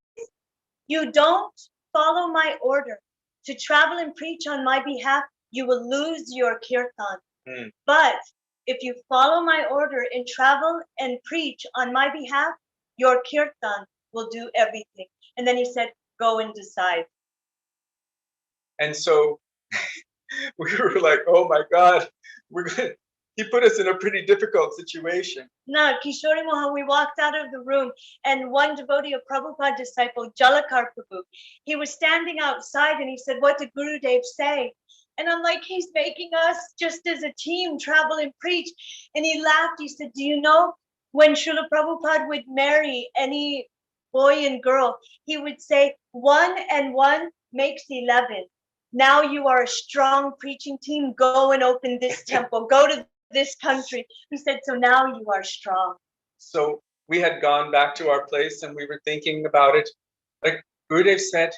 you don't follow my order to travel and preach on my behalf, you will lose your kirtan. But if you follow my order and travel and preach on my behalf, your kirtan will do everything." And then he said, "Go and decide." And so we were like, "Oh my God, he put us in a pretty difficult situation." No, Kishori Mohan, we walked out of the room, and one devotee, a Prabhupada disciple, Jalakar Prabhu, he was standing outside and he said, "What did Gurudev say?" And I'm like, "He's making us just as a team travel and preach." And he laughed. He said, "Do you know when Srila Prabhupada would marry any boy and girl, he would say 1 and 1 makes 11. now you are a strong preaching team. Go and open this temple. Go to this country. He said, so now you are strong. So we had gone back to our place and we were thinking about it. Like Gurudev said,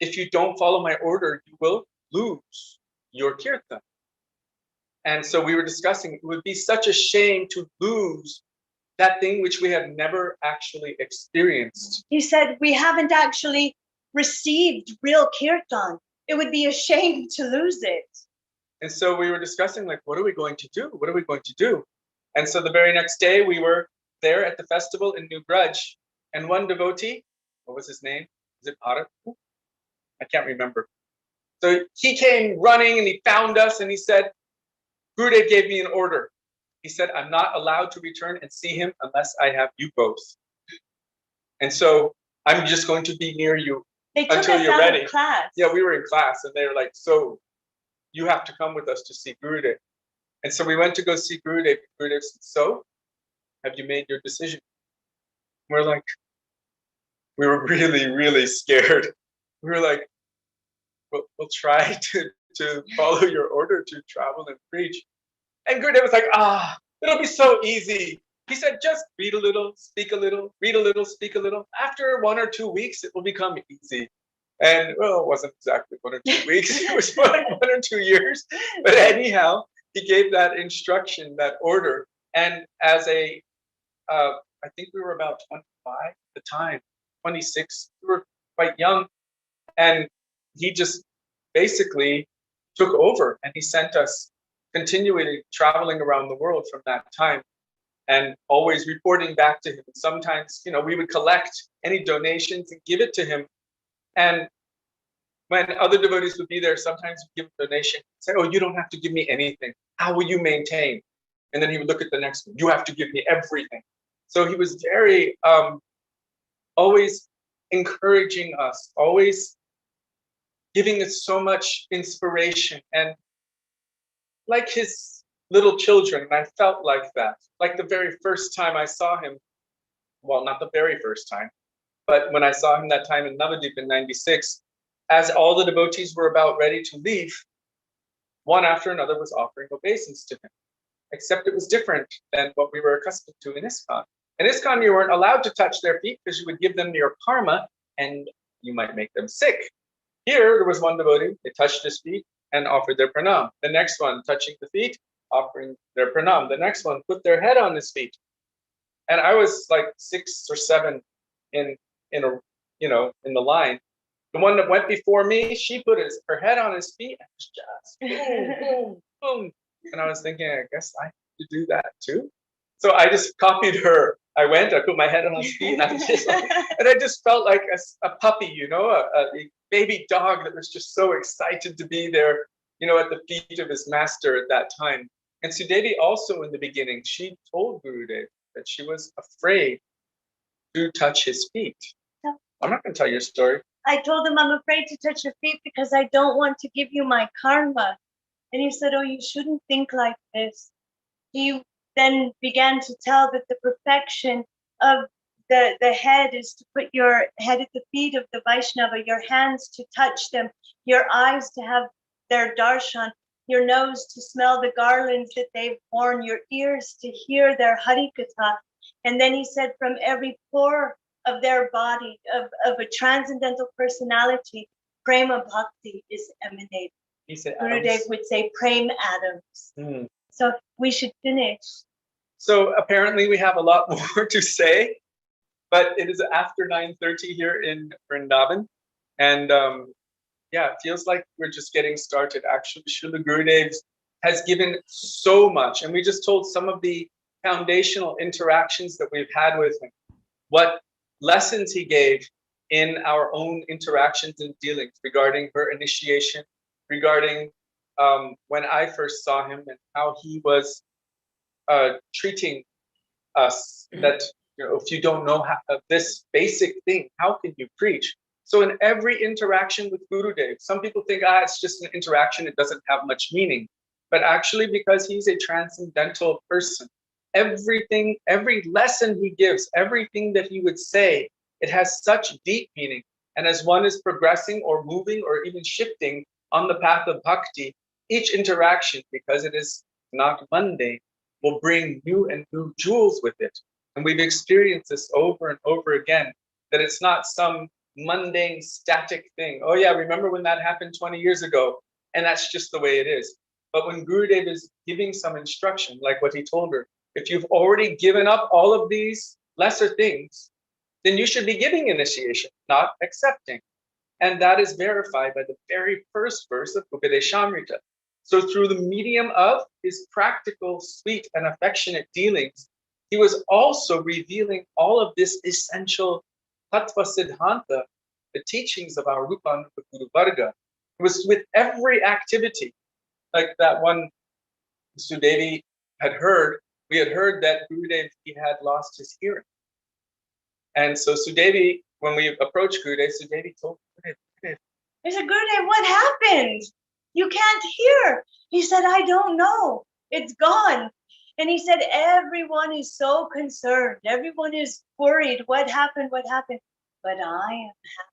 if you don't follow my order, you will lose your kirtan. And so we were discussing, it would be such a shame to lose that thing which we have never actually experienced. He said, we haven't actually received real kirtan. It would be a shame to lose it. And so we were discussing, like, what are we going to do? What are we going to do? And so the very next day we were there at the festival in New Grudge, and one devotee, what was his name? Is it Bharat? I can't remember. So he came running and he found us and he said, Gurudev gave me an order. He said, I'm not allowed to return and see him unless I have you both. And so I'm just going to be near you until you're ready. Class. Yeah, we were in class and they were like, so you have to come with us to see Gurudev. And so we went to go see Gurudev. Gurudev said, so have you made your decision? We're like, we were really, really scared. We were like, we'll try to follow your order to travel and preach. And Gurudev was like, it'll be so easy. He said, just read a little, speak a little, read a little, speak a little. After 1 or 2 weeks, it will become easy. And well, it wasn't exactly 1 or 2 weeks. It was like 1 or 2 years. But anyhow, he gave that instruction, that order. And as I think we were about 25 at the time, 26, we were quite young. And he just basically took over and he sent us continually traveling around the world from that time and always reporting back to him. Sometimes, we would collect any donations and give it to him. And when other devotees would be there, sometimes we'd give a donation, say, oh, you don't have to give me anything. How will you maintain? And then he would look at the next one. You have to give me everything. So he was very, always encouraging us, always giving us so much inspiration, and like his little children. And I felt like that. Like the very first time I saw him, well, not the very first time, but when I saw him that time in Navadip in 96, as all the devotees were about ready to leave, one after another was offering obeisance to him. Except it was different than what we were accustomed to in ISKCON. In ISKCON, you weren't allowed to touch their feet because you would give them your karma and you might make them sick. Here, there was one devotee, they touched his feet and offered their pranam. The next one, touching the feet, offering their pranam. The next one, put their head on his feet. And I was like 6 or 7 in the line. The one that went before me, she put her head on his feet and just boom, boom, boom. And I was thinking, I guess I have to do that too. So I just copied her. I put my head on his feet, and I just felt like a puppy, a baby dog that was just so excited to be there, at the feet of his master at that time. And Sudevi also in the beginning, she told Gurudev that she was afraid to touch his feet. No. I'm not going to tell your story. I told him, I'm afraid to touch your feet because I don't want to give you my karma. And he said, oh, you shouldn't think like this. He then began to tell that the perfection of the head is to put your head at the feet of the Vaishnava, your hands to touch them, your eyes to have their darshan, your nose to smell the garlands that they've worn, your ears to hear their harikatha. And then he said, from every pore of their body, of a transcendental personality, prema bhakti is emanating. He said, Gurudev would say, prem atoms. So we should finish. So apparently we have a lot more to say, but it is after 9:30 here in Vrindavan. And it feels like we're just getting started. Actually, Srila Gurudev has given so much. And we just told some of the foundational interactions that we've had with him, what lessons he gave in our own interactions and dealings regarding her initiation, regarding when I first saw him and how he was treating us, that if you don't know this basic thing, how can you preach? So in every interaction with Gurudev, some people think, it's just an interaction, it doesn't have much meaning. But actually, because he's a transcendental person, everything, every lesson he gives, everything that he would say, it has such deep meaning. And as one is progressing or moving or even shifting on the path of bhakti, each interaction, because it is not mundane, will bring new and new jewels with it. And we've experienced this over and over again, that it's not some mundane, static thing. Oh yeah, remember when that happened 20 years ago? And that's just the way it is. But when Gurudev is giving some instruction, like what he told her, if you've already given up all of these lesser things, then you should be giving initiation, not accepting. And that is verified by the very first verse of Upadeshamrita. So through the medium of his practical, sweet, and affectionate dealings, he was also revealing all of this essential tattva siddhanta, the teachings of our Rupanuga Guru Varga. It was with every activity, like that one Sudevi had heard, we had heard that Gurudev, he had lost his hearing. And so Sudevi, when we approached Gurudev, Sudevi told Gurudev, I said, Gurudev, what happened? You can't hear. He said, I don't know. It's gone. And he said, everyone is so concerned. Everyone is worried. What happened? What happened? But I am happy.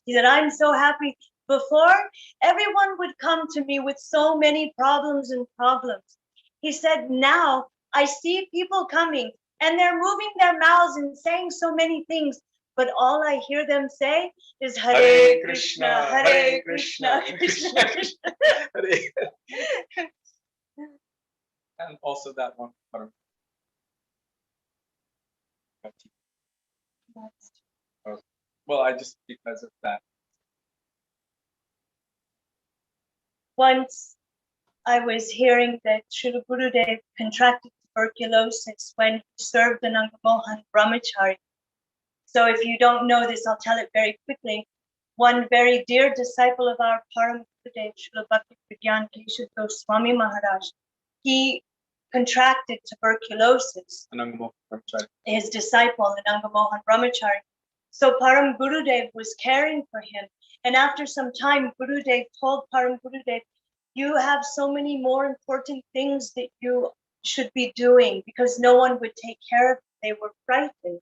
He said, I'm so happy. Before, everyone would come to me with so many problems and problems. He said, now I see people coming and they're moving their mouths and saying so many things. But all I hear them say is Hare Krishna, Hare Krishna, Krishna Krishna. And also that one. Well, I just, because of that. Once I was hearing that Srila Gurudev contracted tuberculosis when he served an Ananga Mohan Brahmachari. So if you don't know this, I'll tell it very quickly. One very dear disciple of our Param Gurudev, Srila Bhakti Vigyan Keshava Goswami Maharaj, he contracted tuberculosis. Ananga Mohan Brahmachari. His disciple, Ananga Mohan Brahmachari. So Param Gurudev was caring for him. And after some time, Gurudev told Param Gurudev, you have so many more important things that you should be doing, because no one would take care of it. They were frightened.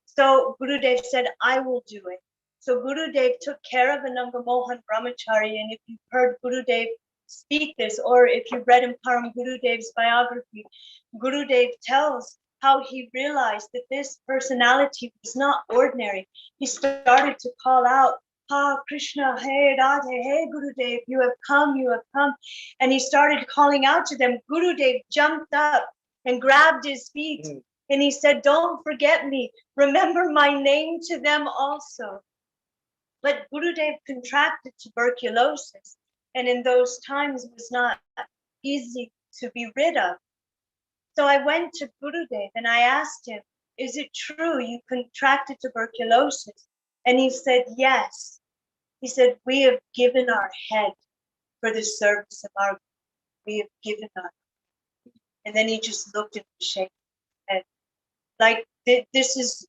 So Gurudev said, I will do it. So Gurudev took care of Ananga Mohan Brahmachari. And if you've heard Gurudev speak this, or if you read in Param Gurudev's biography, Gurudev tells how he realized that this personality was not ordinary. He started to call out, Ha Krishna, hey Radhe, hey Gurudev, you have come, you have come. And he started calling out to them. Gurudev jumped up and grabbed his feet. And he said, don't forget me. Remember my name to them also. But Gurudev contracted tuberculosis. And in those times it was not easy to be rid of. So I went to Gurudev and I asked him, is it true you contracted tuberculosis? And he said, yes. He said, we have given our head for the service of our Guru. We have given our. And then he just looked at me, shaking his head. Like, this is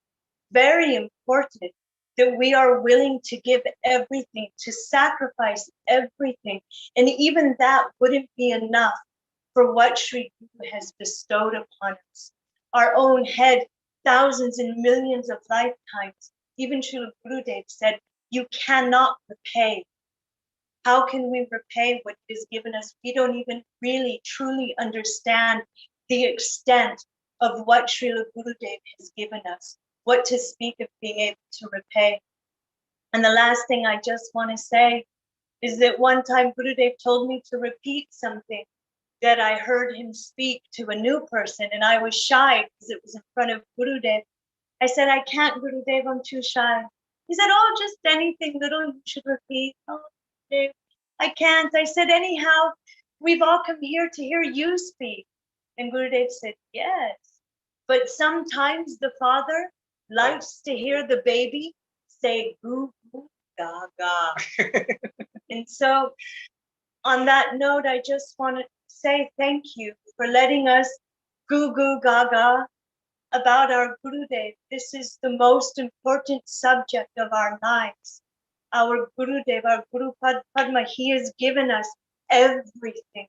very important, that we are willing to give everything, to sacrifice everything. And even that wouldn't be enough for what Sri Guru has bestowed upon us. Our own head, thousands and millions of lifetimes. Even Srila Gurudev said, you cannot repay. How can we repay what is given us? We don't even really, truly understand the extent of what Srila Gurudev has given us. What to speak of being able to repay. And the last thing I just want to say is that one time Gurudev told me to repeat something that I heard him speak to a new person, and I was shy because it was in front of Gurudev. I said, I can't, Gurudev, I'm too shy. He said, oh, just anything little you should repeat. Oh, Gurudev, I can't. I said, anyhow, we've all come here to hear you speak. And Gurudev said, yes. But sometimes the father likes to hear the baby say, goo, goo, gaga. And so on that note, I just want to say thank you for letting us goo, goo, gaga about our Gurudev. This is the most important subject of our lives. Our Gurudev, our Guru Padma, he has given us everything.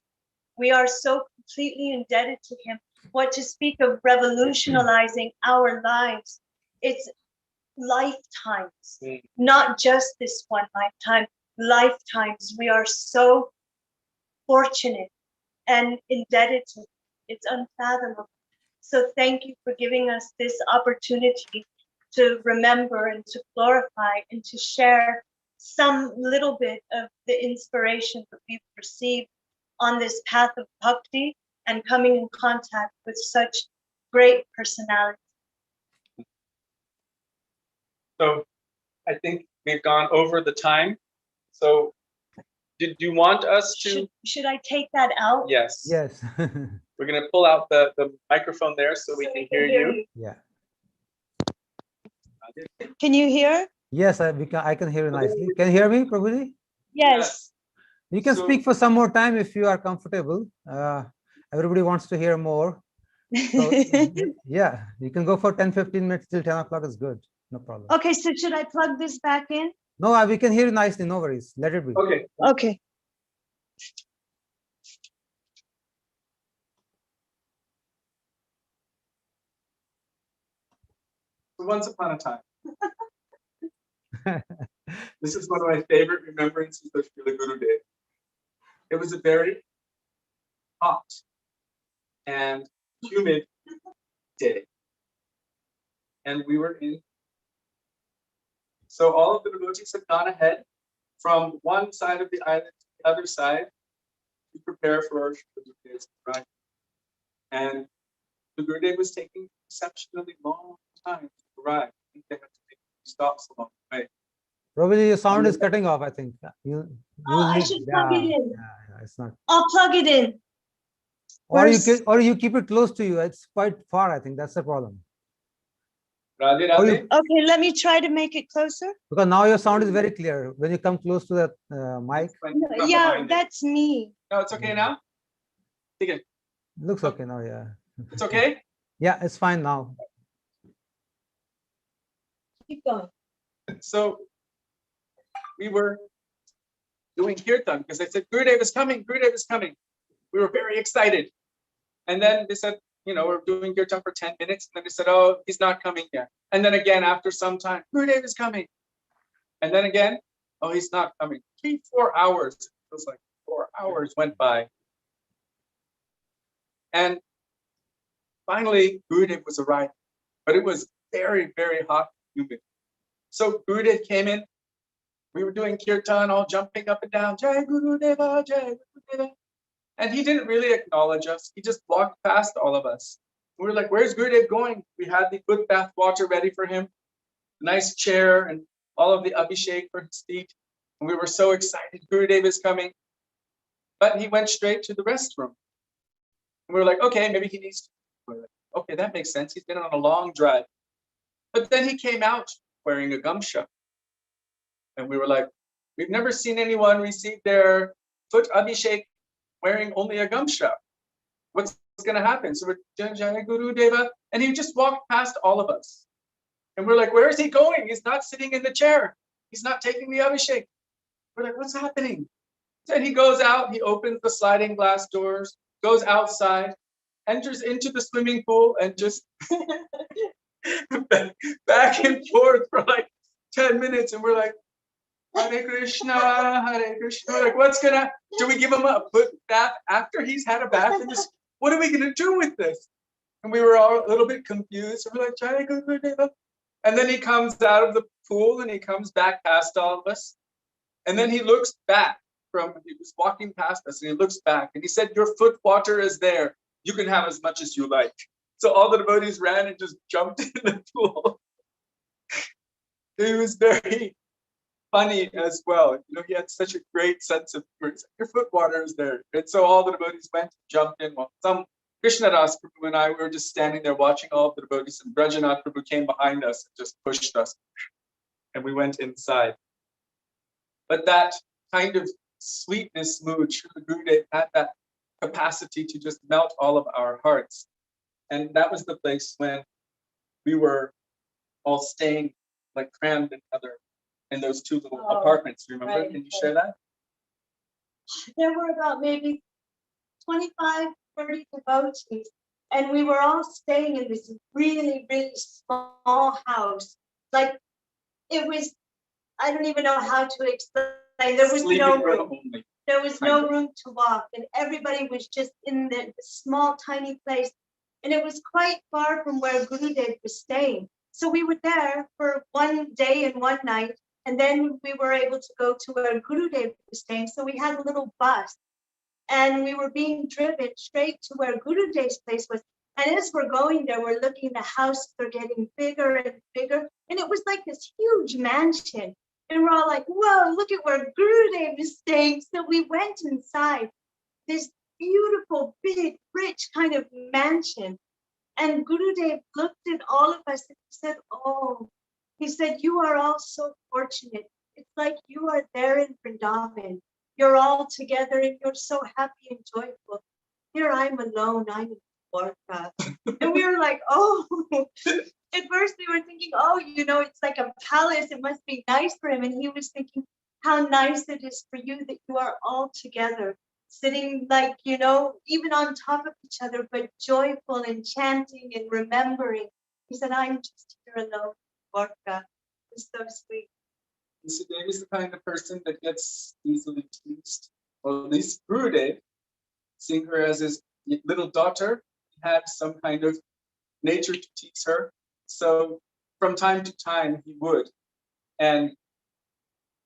We are so completely indebted to him. What to speak of revolutionizing our lives. lifetimes, Mm. not just this one lifetime, lifetimes. We are so fortunate and indebted to him. It's unfathomable. So thank you for giving us this opportunity to remember and to glorify and to share some little bit of the inspiration that we've received on this path of bhakti and coming in contact with such great personalities. So I think we've gone over the time. So did you want us to? Should I take that out? Yes. Yes. We're going to pull out the microphone there so we can hear you. Yeah. Can you hear? Yes, I can hear you nicely. Can you hear me, Prabhuji? Yes. You can So- speak for some more time if you are comfortable. Everybody wants to hear more. So, yeah, you can go for 10-15 minutes till 10 o'clock is good. No problem. Okay, so should I plug this back in? No, we can hear you nicely. No worries. Let it be. Okay. Okay. So once upon a time, this is one of my favorite remembrances of Srila Gurudev. It was a very hot and humid day. And we were in. So all of the devotees have gone ahead from one side of the island to the other side to prepare for our Srila Gurudev's arrival. And the Gurudev was taking exceptionally long time to arrive. I think they had to make stops along the way. Prabhuji, your sound is cutting off, I think. I should plug it in. Yeah, it's not. I'll plug it in. Or you keep it close to you. It's quite far, I think. That's the problem. Radhe Or Radhe. you- Okay, let me try to make it closer. Because now your sound is very clear. When you come close to the mic, From Yeah, behind it. that's me. No, it's okay now. Okay. looks okay now, yeah. It's okay. Yeah, it's fine now. Keep going. So we were doing kirtan because they said Gurudev is coming, Gurudev is coming. We were very excited. And then they said, you know, we're doing kirtan for 10 minutes. And then they said, oh, he's not coming yet. And then again, after some time, Gurudev is coming. And then again, oh, he's not coming. 3-4 hours. It was like 4 hours went by. And finally, Gurudev was arriving. But it was very, very hot and humid. So Gurudev came in. We were doing kirtan, all jumping up and down. Jai Gurudeva, Jai Gurudeva. And he didn't really acknowledge us. He just walked past all of us. We were like, where's Gurudev going? We had the good bath water ready for him, a nice chair and all of the abhishek for his feet. And we were so excited. Gurudev is coming. But he went straight to the restroom. And we were like, okay, maybe he needs to. Okay, that makes sense. He's been on a long drive. But then he came out wearing a gamsha. And we were like, we've never seen anyone receive their foot abhishek wearing only a gamsha. What's going to happen? So we're Jai Jai Gurudeva, and he just walked past all of us. And we're like, where is he going? He's not sitting in the chair. He's not taking the abhishek. We're like, what's happening? So he goes out, he opens the sliding glass doors, goes outside, enters into the swimming pool, and just back and forth for like 10 minutes. And we're like, Hare Krishna, Hare Krishna. We're like, what's gonna, do we give him a foot bath after he's had a bath? And just, what are we gonna do with this? And we were all a little bit confused. We're like, Jai Gurudeva. And then he comes out of the pool and he comes back past all of us. And then he looks back he was walking past us and he looks back and he said, your foot water is there. You can have as much as you like. So all the devotees ran and just jumped in the pool. It was very funny as well. You know, he had such a great sense of humor. Your foot water is there. And so all the devotees went and jumped in. Well, some Krishna Das Prabhu and I, we were just standing there watching all of the devotees, and Brajanath Prabhu came behind us and just pushed us. And we went inside. But that kind of sweetness mood, Srila Gurudev had that capacity to just melt all of our hearts. And that was the place when we were all staying like crammed in those two little apartments. Remember? Right. Can you share that? There were about maybe 25, 30 devotees, and we were all staying in this really, really small house. Like it was, I don't even know how to explain. There was Sleeping no room room. only. There was no room to walk, and everybody was just in the small, tiny place. And it was quite far from where Gurudev was staying. So we were there for one day and one night, and then we were able to go to where Gurudev was staying. So we had a little bus, and we were being driven straight to where Gurudev's place was. And as we're going there, we're looking, the houses are getting bigger and bigger. And it was like this huge mansion. And we're all like, whoa, look at where Gurudev is staying. So we went inside this beautiful, big, rich kind of mansion. And Gurudev looked at all of us and said, oh, he said, you are all so fortunate. It's like you are there in Vrindavan. You're all together and you're so happy and joyful. Here I'm alone, I'm in Dwarka. And we were like, oh, at first we were thinking, oh, you know, it's like a palace. It must be nice for him. And he was thinking how nice it is for you that you are all together, sitting like, you know, even on top of each other, but joyful and chanting and remembering. He said, I'm just here alone, Dwarka. It's so sweet. Sudevi is the kind of person that gets easily teased. Well, at least Gurudev, seeing her as his little daughter, had some kind of nature to tease her. So from time to time he would. And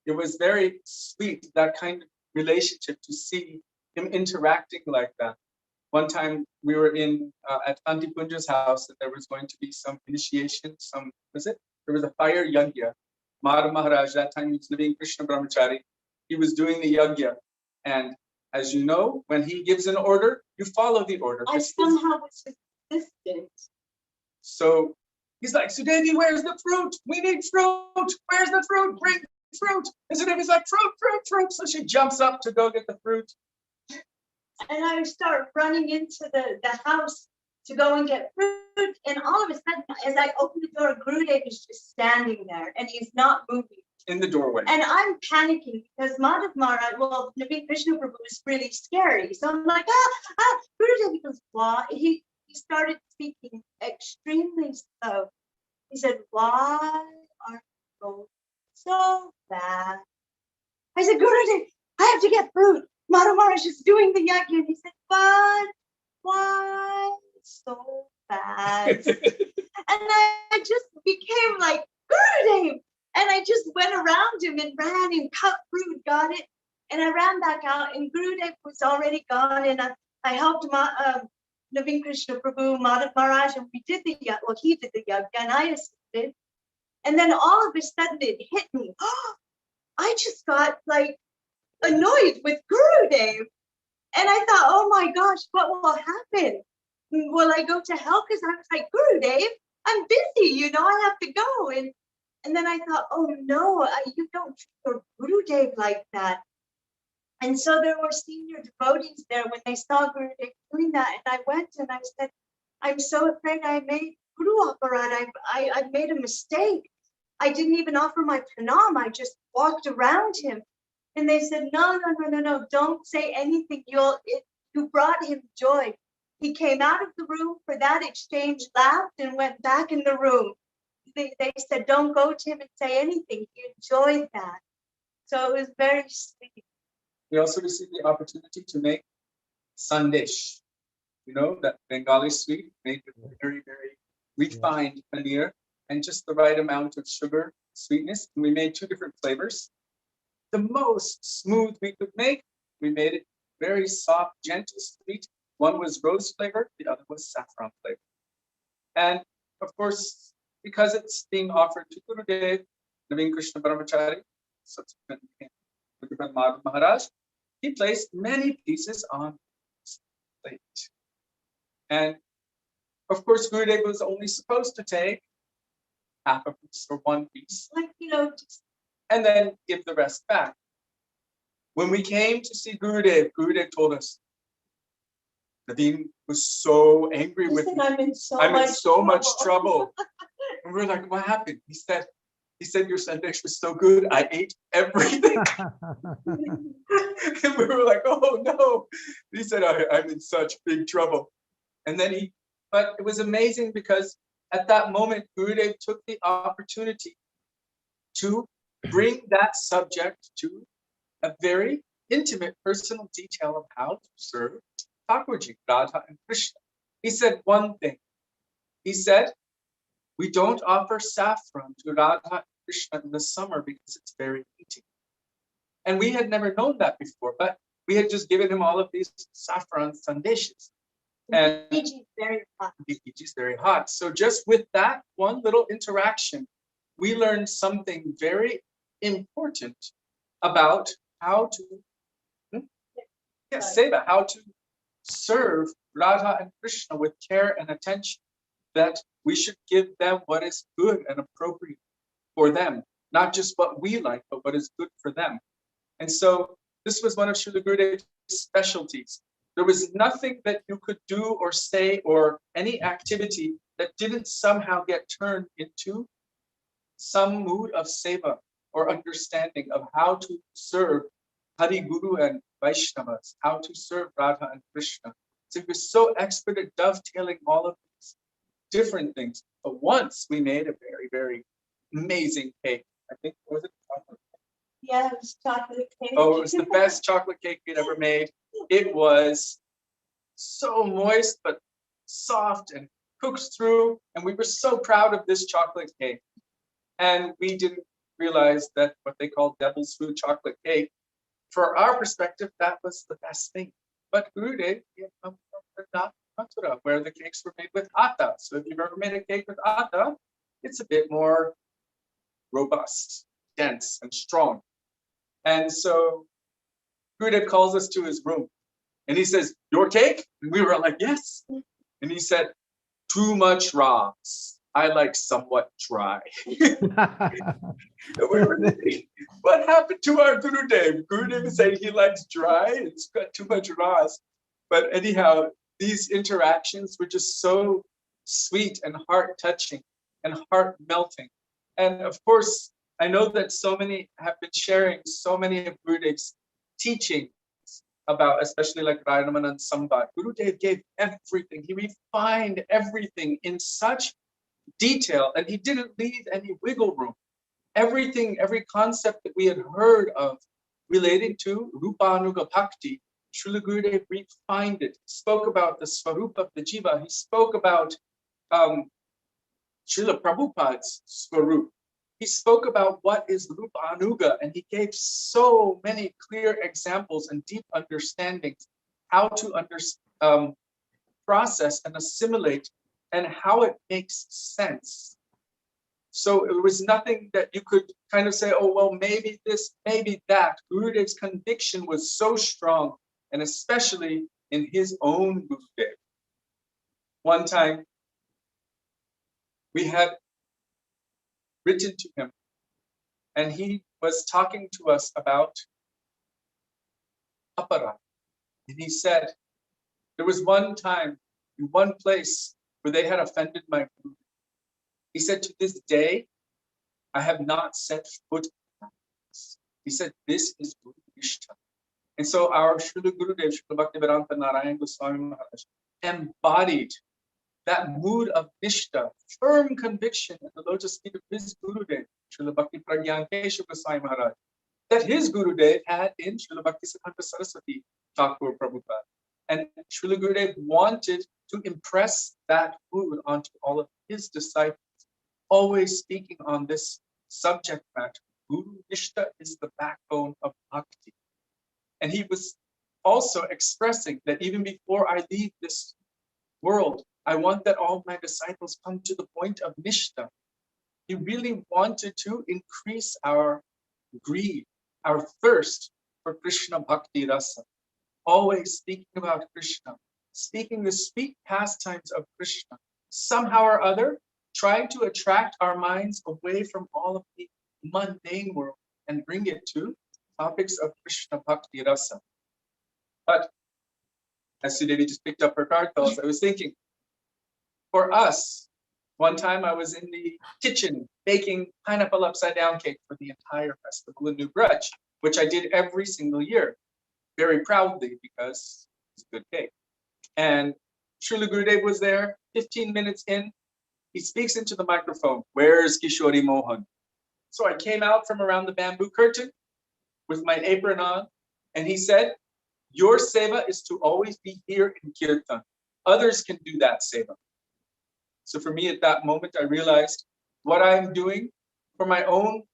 it was very sweet, that kind of relationship, to see him interacting like that. One time we were in at Auntie Punja's house, that there was going to be some initiation, there was a fire yagya. Maharaj, that time he was living Krishna Brahmachari. He was doing the yagya. And as you know, when he gives an order, you follow the order. I somehow was resistant. So he's like, Sudevi, where's the fruit? We need fruit. Where's the fruit? Bring fruit. And Sudevi's like, fruit, fruit, fruit. So she jumps up to go get the fruit. And I start running into the house to go and get fruit. And all of a sudden, as I open the door, Gurudev is just standing there and he's not moving. In the doorway. And I'm panicking because Madhav Maharaj, well, Nabi Krishna Prabhu is really scary. So I'm like, Gurudev goes, why? He started speaking extremely slow. He said, why are you going so fast? I said, Gurudev, I have to get fruit. Madhav Maharaj is doing the yajna. And he said, but why so fast? And I just became like, Gurudev. And I just went around him and ran and cut fruit, got it. And I ran back out and Gurudev was already gone. And I helped Naveen Krishna Prabhu, Madhav Maharaj, and we did the yajna. Well, he did the yajna and I assisted. And then all of a sudden it hit me. I just got like annoyed with Gurudev. And I thought, oh my gosh, what will happen? Will I go to hell? Because I was like, Gurudev, I'm busy, you know, I have to go. And then I thought, oh no, you don't treat your Gurudev like that. And so there were senior devotees there when they saw Gurudev doing that. And I went and I said, I'm so afraid I made Guru Aparad. I made a mistake. I didn't even offer my pranam. I just walked around him. And they said, no, don't say anything. You brought him joy. He came out of the room for that exchange, laughed and went back in the room. They said, don't go to him and say anything. He enjoyed that. So it was very sweet. We also received the opportunity to make sandesh, you know, that Bengali sweet made with very, very refined paneer and just the right amount of sugar, sweetness. And we made 2 different flavors. The most smooth we could make, we made it very soft, gentle, sweet. One was rose flavored, the other was saffron flavored. And of course, because it's being offered to Gurudev, Naveen Krishna Brahmachari, subsequently Madhav Maharaj, he placed many pieces on his plate. And of course, Gurudev was only supposed to take half a piece or 1 piece. Like, you know, and then give the rest back. When we came to see Gurudev, Gurudev told us, Naveen was so angry with me. I'm in so much trouble. And we're like, what happened? He said, your sandesh was so good, I ate everything. And we were like, oh no. He said, I'm in such big trouble. And then but it was amazing because at that moment, Gurudev took the opportunity to bring that subject to a very intimate, personal detail of how to serve Thakurji, Radha and Krishna. He said one thing. He said, we don't offer saffron to Radha and Krishna in the summer because it's very heating. And we had never known that before, but we had just given him all of these saffron sandeshes. And Fiji is very hot. Fiji is very hot. So just with that one little interaction, we learned something very important about how to, say that, how to serve Radha and Krishna with care and attention, that we should give them what is good and appropriate for them, not just what we like, but what is good for them. And so this was one of Srila Gurudev's specialties. There was nothing that you could do or say or any activity that didn't somehow get turned into some mood of seva or understanding of how to serve Hari Guru and Vaishnavas, how to serve Radha and Krishna. So he was so expert at dovetailing all of these different things. But once we made a very, very amazing cake. I think, was it chocolate? Yeah, it was chocolate cake. Oh, it was the best chocolate cake we'd ever made. It was so moist, but soft and cooked through. And we were so proud of this chocolate cake. And we didn't realize that what they call devil's food chocolate cake, for our perspective, that was the best thing. But Gurudev came from Mathura, where the cakes were made with atta. So if you've ever made a cake with atta, it's a bit more robust, dense, and strong. And so Gurudev calls us to his room and he says, your cake? And we were like, yes. And he said, too much ras. I like somewhat dry. And we were thinking, what happened to our Gurudev? Gurudev is saying he likes dry, it's got too much ras. But anyhow, these interactions were just so sweet and heart-touching and heart-melting. And of course, I know that so many have been sharing so many of Gurudev's teachings about, especially like Rajamanand Samvad. Gurudev gave everything. He refined everything in such detail, and he didn't leave any wiggle room. Everything, every concept that we had heard of relating to Rupanuga Bhakti, Srila Gurudev refined it. He spoke about the Swarupa of the Jiva. He spoke about Srila Prabhupada's Swarup. He spoke about what is Rupanuga, and he gave so many clear examples and deep understandings how to process and assimilate and how it makes sense. So it was nothing that you could kind of say, oh, well, maybe this, maybe that. Gurudev's conviction was so strong, and especially in his own Gurudev. One time, we had written to him, and he was talking to us about aparad. And he said, there was one time in one place where they had offended my Guru. He said, to this day, I have not set foot in that place. He said, this is Guru Nishta. And so our Srila Gurudev, Srila Bhaktivedanta Narayan Goswami Maharaj, embodied that mood of Nishta, firm conviction in the lotus feet of his Gurudev, Srila Bhakti Pragyan Keshav Goswami Maharaj, that his Gurudev had in Srila Bhakti Siddhanta Saraswati Thakur Prabhupada. And Srila Gurudev wanted to impress that mood onto all of his disciples, always speaking on this subject matter. Guru Nishta is the backbone of Bhakti. And he was also expressing that even before I leave this world, I want that all my disciples come to the point of Nishta. He really wanted to increase our greed, our thirst for Krishna Bhakti Rasa. Always speaking about Krishna, speaking the sweet pastimes of Krishna, somehow or other, trying to attract our minds away from all of the mundane world and bring it to topics of Krishna Bhakti Rasa. But as Sudevi just picked up her card calls, I was thinking, for us, one time I was in the kitchen baking pineapple upside down cake for the entire festival in New Grudge, which I did every single year, very proudly because it's a good cake. And Srila Gurudev was there, 15 minutes in, he speaks into the microphone, where's Kishori Mohan? So I came out from around the bamboo curtain with my apron on, and he said, your seva is to always be here in kirtan. Others can do that seva. So for me at that moment, I realized what I'm doing for my own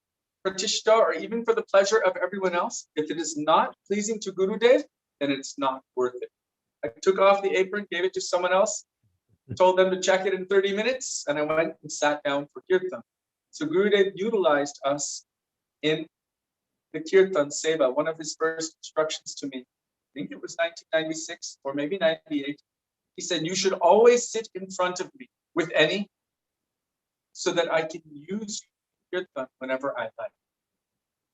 pratishta or even for the pleasure of everyone else, if it is not pleasing to Gurudev, then it's not worth it. I took off the apron, gave it to someone else, told them to check it in 30 minutes, and I went and sat down for kirtan. So Gurudev utilized us in the kirtan seva. One of his first instructions to me, I think it was 1996 or maybe 98, he said, you should always sit in front of me with any, so that I can use kirtan whenever I like.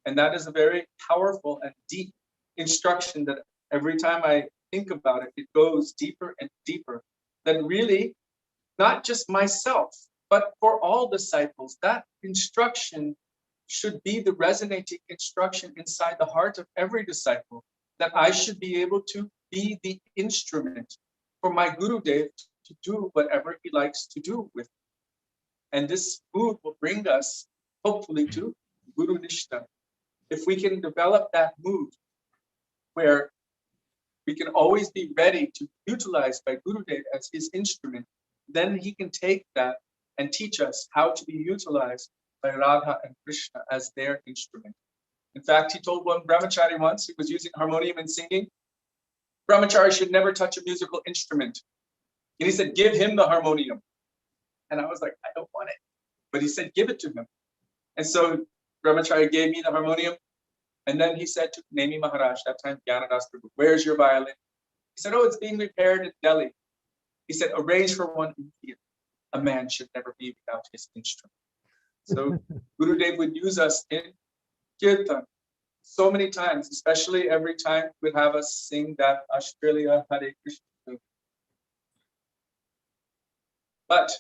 And that is a very powerful and deep instruction that every time I think about it, it goes deeper and deeper. That really, not just myself, but for all disciples, that instruction should be the resonating instruction inside the heart of every disciple, that I should be able to be the instrument for my Gurudev to do whatever he likes to do with me. And this mood will bring us, hopefully, to Guru Nishta. If we can develop that mood where we can always be ready to be utilized by Gurudev as his instrument, then he can take that and teach us how to be utilized by Radha and Krishna as their instrument. In fact, he told one brahmachari once, who was using harmonium and singing, brahmachari should never touch a musical instrument. And he said, give him the harmonium. And I was like, I don't want it. But he said, give it to him. And so brahmachari gave me the harmonium. And then he said to Nemi Maharaj, that time Gyanadas Prabhu, where's your violin? He said, oh, it's being repaired in Delhi. He said, arrange for one in here. A man should never be without his instrument. So Gurudev would use us in kirtan so many times, especially every time he would have us sing that Australia Hare Krishna. But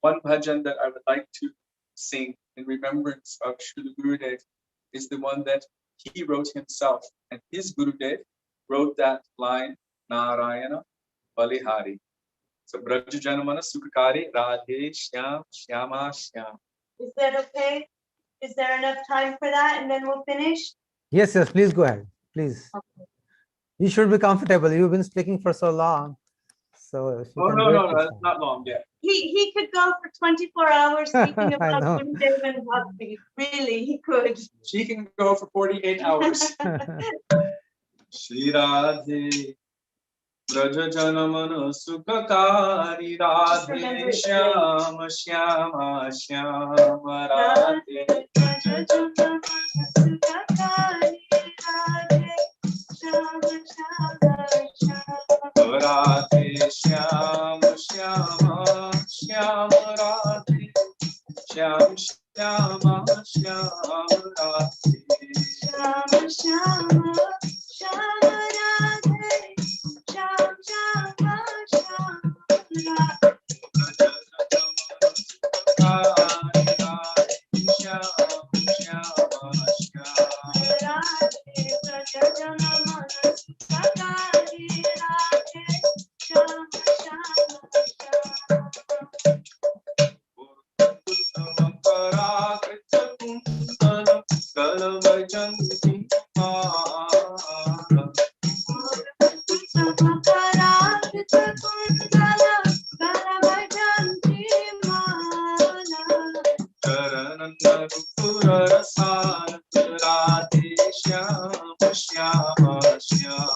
one bhajan that I would like to sing in remembrance of Srila Gurudev is the one that he wrote himself. And his Gurudev wrote that line, Narayana Balihari. So Braja Janamana Sukhakari Radhe Shyam Shyama Shyam. Is that okay? Is there enough time for that? And then we'll finish? Yes, yes, please go ahead. Please. Okay. You should be comfortable. You've been speaking for so long. So if you Oh, can no, do it no, this that's time. not long yet. He could go for 24 hours speaking I about know. Gurudev and Bhakti. Really, he could. She can go for 48 hours. Shri Radhe Braja Janamana Sukhakari Radhe Shyama Shyama Shyama Radhe Radhe Shyama Shyama Shyama Radhe Shyam Shyama Shyama Radhe Shama Shama Shama Radhe Shama Shama Shama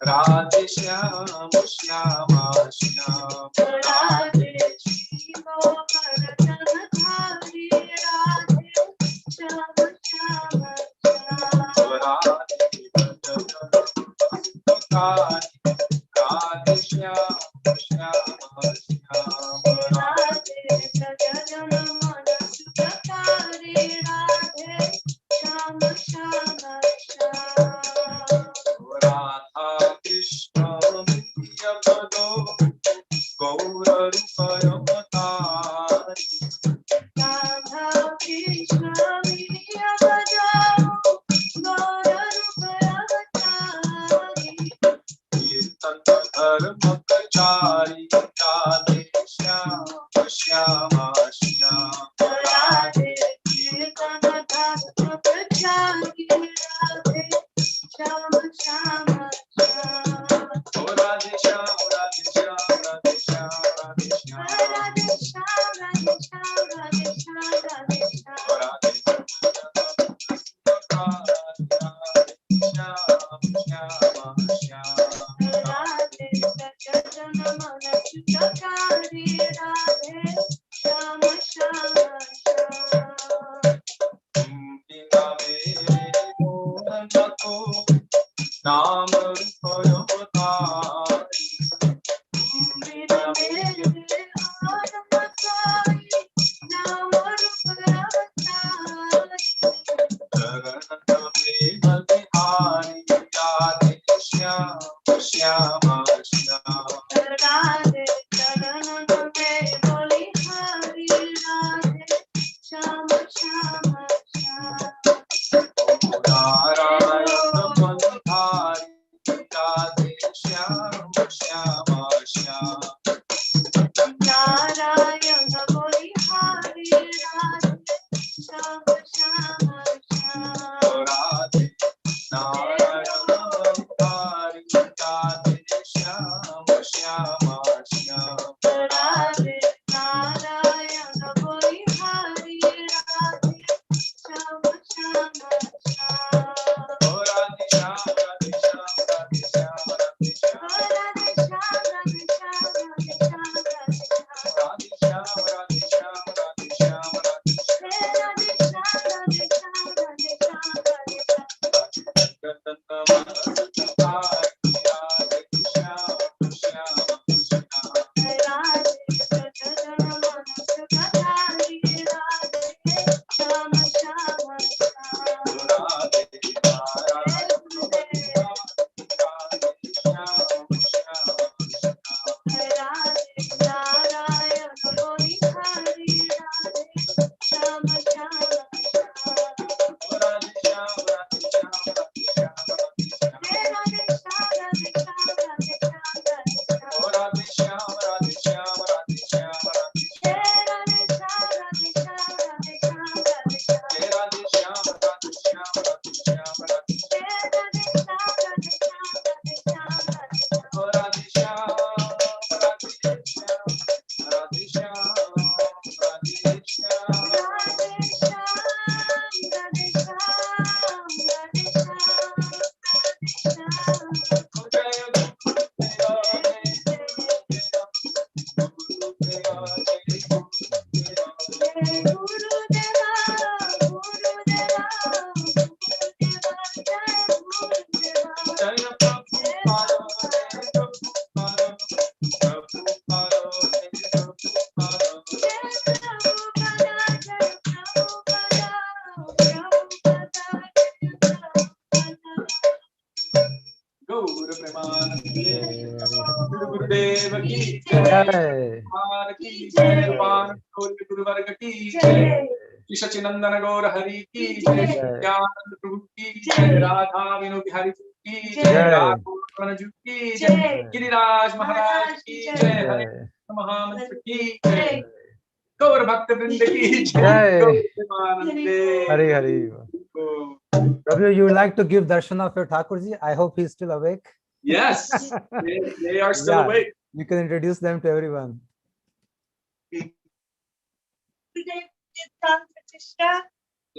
Radhe Shyam Shyama Shyam Radhe Radhe Shyam Shyama Radha Krishna Nitya Pado Gaura Rupayamatari Kirtan Dharma Kachari Radhe Shyam Shyama Shyam Radhe Radhe Shyam Radhe Shyam Radhe Shyam Radhe Shyam Radhe Naam Rupayamatari Bihari Radhe Shyam Shyama Shyam Narayana Manihari Radhe Shyam Shyama Shyam Radhe Narayana Manihari Radhe Shyam Shyama Shyam Radhe Shyam Radhe Shyam Radhe Shyam Radhe Shyam Radhe Shyam Radhe Shyam Radhe Shyam Gurudev ki jai, Bhagwan ki jai, Bhagwan Guru Varg ki jai, Krishnachinandana Gaur Hari ki jai, Nityananda Prabhu ki jai, Radha Vinu Bihari ki jai, Radha Ju ki jai, Giriraj Maharaj ki jai, Hare Mahamantra ki jai, Gaur Bhakta Vrinda ki jai, Gaur Premanande. Hari Hari. Prabhu, you would like to give darshan of your Thakurji? I hope he's still awake. Yes, they are still Yeah. awake. You can introduce them to everyone. Gurudev did Pran Pratishtha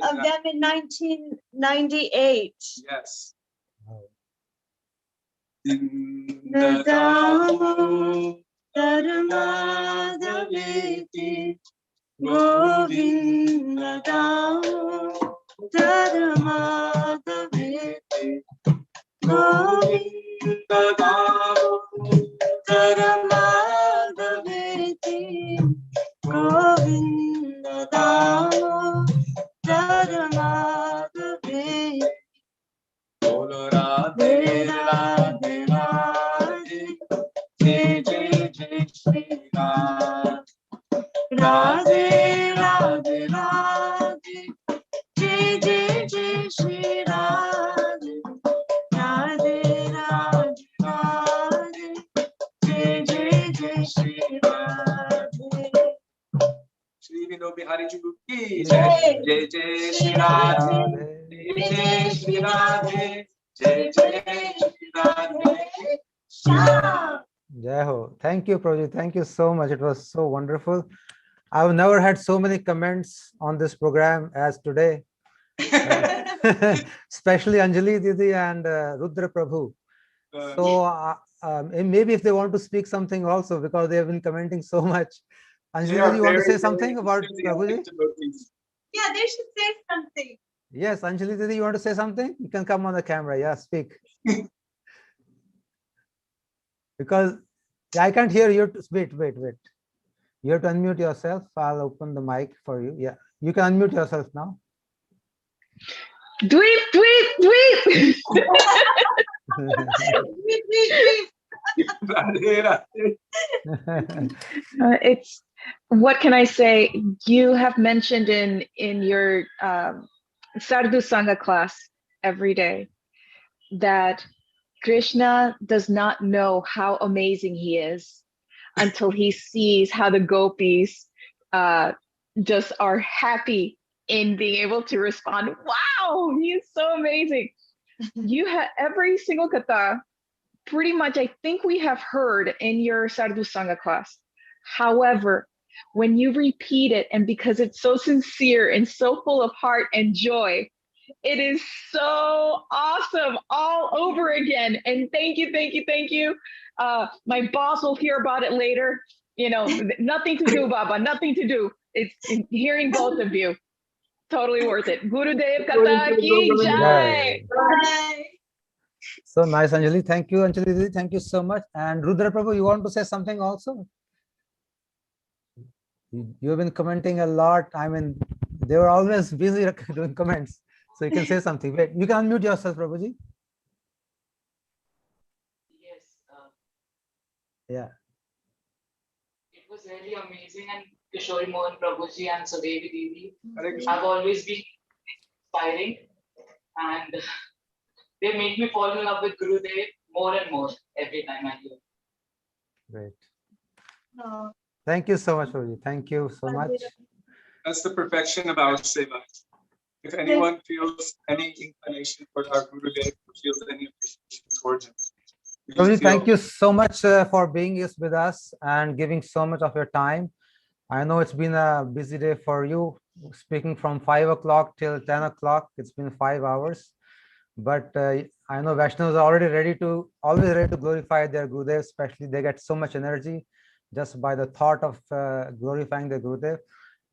of them in 1998. Yes. Wow. Nadamu Dharmadaveti Govindadamu Dharmadaveti Govindadamu Dharmadaveti Govindadamu Dharmadaveti Bolo Radhe Radhe Radhe Jai Jai Jai Shri Ram Radhe Radhe Radhe Jai Jai Jai Shri Radhe Radhe Radhe Radhe Jai Jai Jai Shri Radhe Shri Vino Bihari Ji ki Jai Jai Jai Shri Radhe Jai Jai Shri Radhe Jai Jai Shri Radhe Shyam. Jai Ho. Thank you, Prabhuji. Thank you so much. It was so wonderful. I've never had so many comments on this program as today. Especially Anjali Didi and Rudra Prabhu. So and maybe if they want to speak something also, because they have been commenting so much. Anjali Didi, you want to say something about Prabhuji? Yeah, they should say something. Yes, Anjali Didi, you want to say something? You can come on the camera. Yeah, speak. Because I can't hear you. Wait. You have to unmute yourself. I'll open the mic for you. Yeah, you can unmute yourself now. Dweep, dweep, dweep. It's, what can I say? You have mentioned in your Sadhu Sangha class every day that Krishna does not know how amazing he is until he sees how the gopis just are happy in being able to respond. Wow, he is so amazing. You have every single katha, pretty much, I think we have heard in your Sadhu Sangha class. However, when you repeat it, and because it's so sincere and so full of heart and joy, it is so awesome all over again. And thank you. My boss will hear about it later. You know, nothing to do, Baba, nothing to do. It's hearing both of you. Totally worth it. Gurudev Katha Ki Jai. So nice, Anjali. Thank you, Anjali. Thank you so much. And Rudra Prabhu, you want to say something also? You've been commenting a lot. I mean, they were always busy doing comments. So you can say something. Wait, you can unmute yourself, Prabhuji. Yes. Yeah. It was really amazing, and Kishori Mohan Prabhuji and Sudevi Didi have always been inspiring, and they make me fall in love with Gurudev more and more every time I hear. Great. No. Thank you so much, Prabhuji. Thank you so much. That's the perfection of our seva. If anyone feels any inclination for our Gurudev, feels any appreciation towards him. Prabhuji, thank you so much for being with us and giving so much of your time. I know it's been a busy day for you, speaking from 5 o'clock till 10 o'clock. It's been 5 hours. But I know Vaishnavas are always ready to glorify their Gurudev, especially they get so much energy just by the thought of glorifying the Gurudev.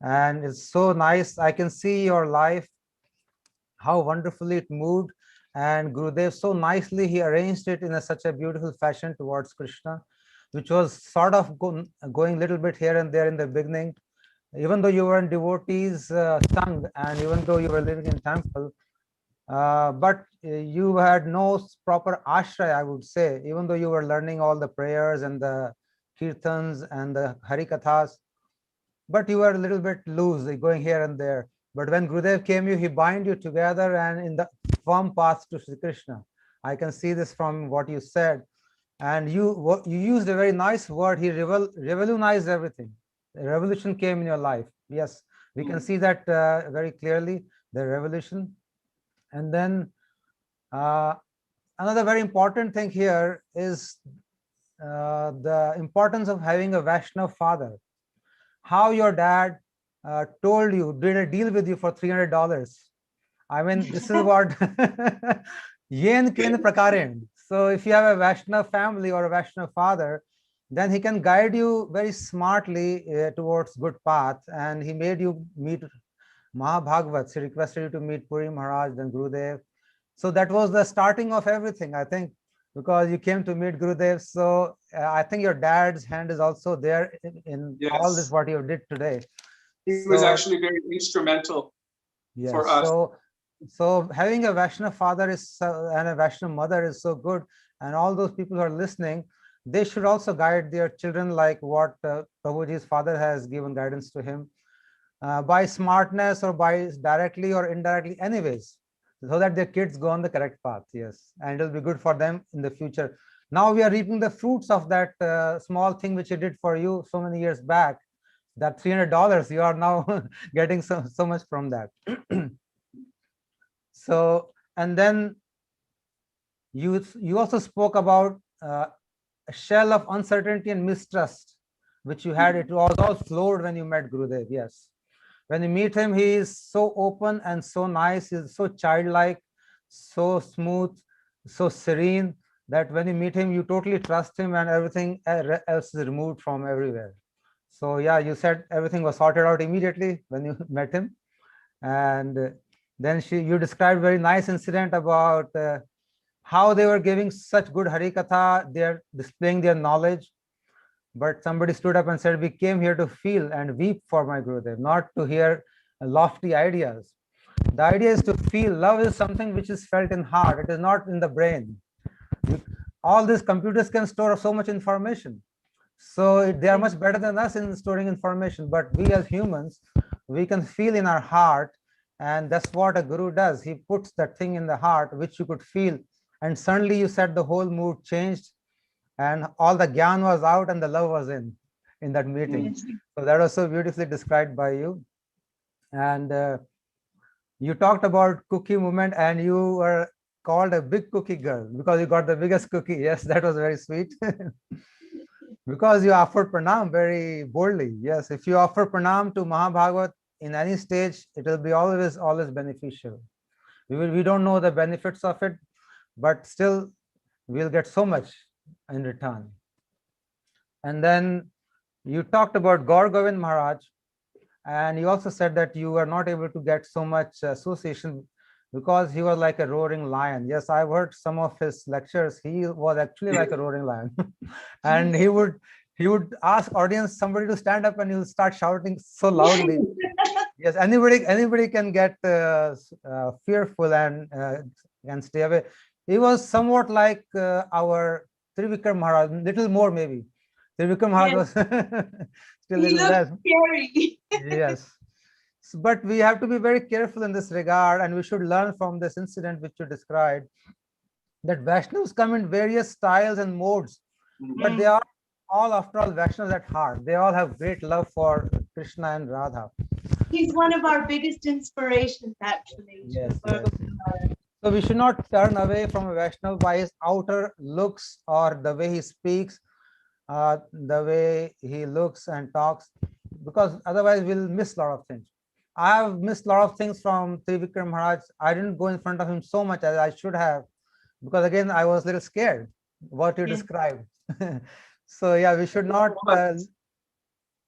And it's so nice. I can see your life, how wonderfully it moved. And Gurudev, so nicely, he arranged it in such a beautiful fashion towards Krishna, which was sort of going a little bit here and there in the beginning. Even though you were in devotees' sangh, and even though you were living in temple, but you had no proper ashraya, I would say, even though you were learning all the prayers and the kirtans and the harikathas, but you were a little bit loose, going here and there. But when Gurudev came, he bind you together and in the firm path to Sri Krishna. I can see this from what you said. And you used a very nice word. He revolutionized everything. A revolution came in your life. Yes, we can see that very clearly, the revolution. And then another very important thing here is the importance of having a Vaishnava father. how your dad told you, did a deal with you for $300. I mean, this is what yen ken prakaren. So if you have a Vaishnava family or a Vaishnava father, then he can guide you very smartly towards good path. And he made you meet Mahabhagavat. He requested you to meet Puri Maharaj, then Gurudev. So that was the starting of everything, I think, because you came to meet Gurudev. So I think your dad's hand is also there in all this, what you did today. He was actually very instrumental for us. So having a Vaishnava father is and a Vaishnava mother is so good. And all those people who are listening, they should also guide their children like what Prabhuji's father has given guidance to him by smartness or by directly or indirectly anyways, so that their kids go on the correct path. Yes, and it'll be good for them in the future. Now we are reaping the fruits of that small thing which he did for you so many years back. That $300, you are now getting so much from that. So, and then you also spoke about a shell of uncertainty and mistrust, which you had. It was all flowed when you met Gurudev. Yes. When you meet him, he is so open and so nice. He's so childlike, so smooth, so serene that when you meet him, you totally trust him and everything else is removed from everywhere. So yeah, you said everything was sorted out immediately when you met him. And then you described very nice incident about how they were giving such good Hari Katha, they're displaying their knowledge. But somebody stood up and said, we came here to feel and weep for my Gurudev, not to hear lofty ideas. The idea is to feel. Love is something which is felt in heart. It is not in the brain. All these computers can store so much information. So they are much better than us in storing information. But we as humans, we can feel in our heart. And that's what a guru does. He puts that thing in the heart, which you could feel. And suddenly you said the whole mood changed. And all the gyan was out and the love was in that meeting. Yes. So that was so beautifully described by you. And you talked about cookie movement and you were called a big cookie girl because you got the biggest cookie. Yes, that was very sweet. Because you offered pranam very boldly. Yes, if you offer pranam to Mahabhagavat in any stage, it will be always beneficial. We don't know the benefits of it, but still we'll get so much in return. And then you talked about Gaur Govind Maharaj, and you also said that you were not able to get so much association because he was like a roaring lion. Yes, I've heard some of his lectures. He was actually like a roaring lion. And he would ask audience, somebody to stand up, and he will start shouting so loudly. Yes, anybody can get fearful and stay away. He was somewhat like our Trivikram Maharaj, little more maybe. Trivikram Maharaj was still a little less. Scary. Yes. But we have to be very careful in this regard, and we should learn from this incident which you described, that Vaishnavas come in various styles and modes, but they are all, after all, Vaishnavas at heart. They all have great love for Krishna and Radha. He's one of our biggest inspirations, actually. Yes, yes. So we should not turn away from a Vaishnava by his outer looks or the way he speaks, the way he looks and talks, because otherwise we'll miss a lot of things. I have missed a lot of things from Trivikram Maharaj. I didn't go in front of him so much as I should have, because again, I was a little scared what you described. So yeah, we should not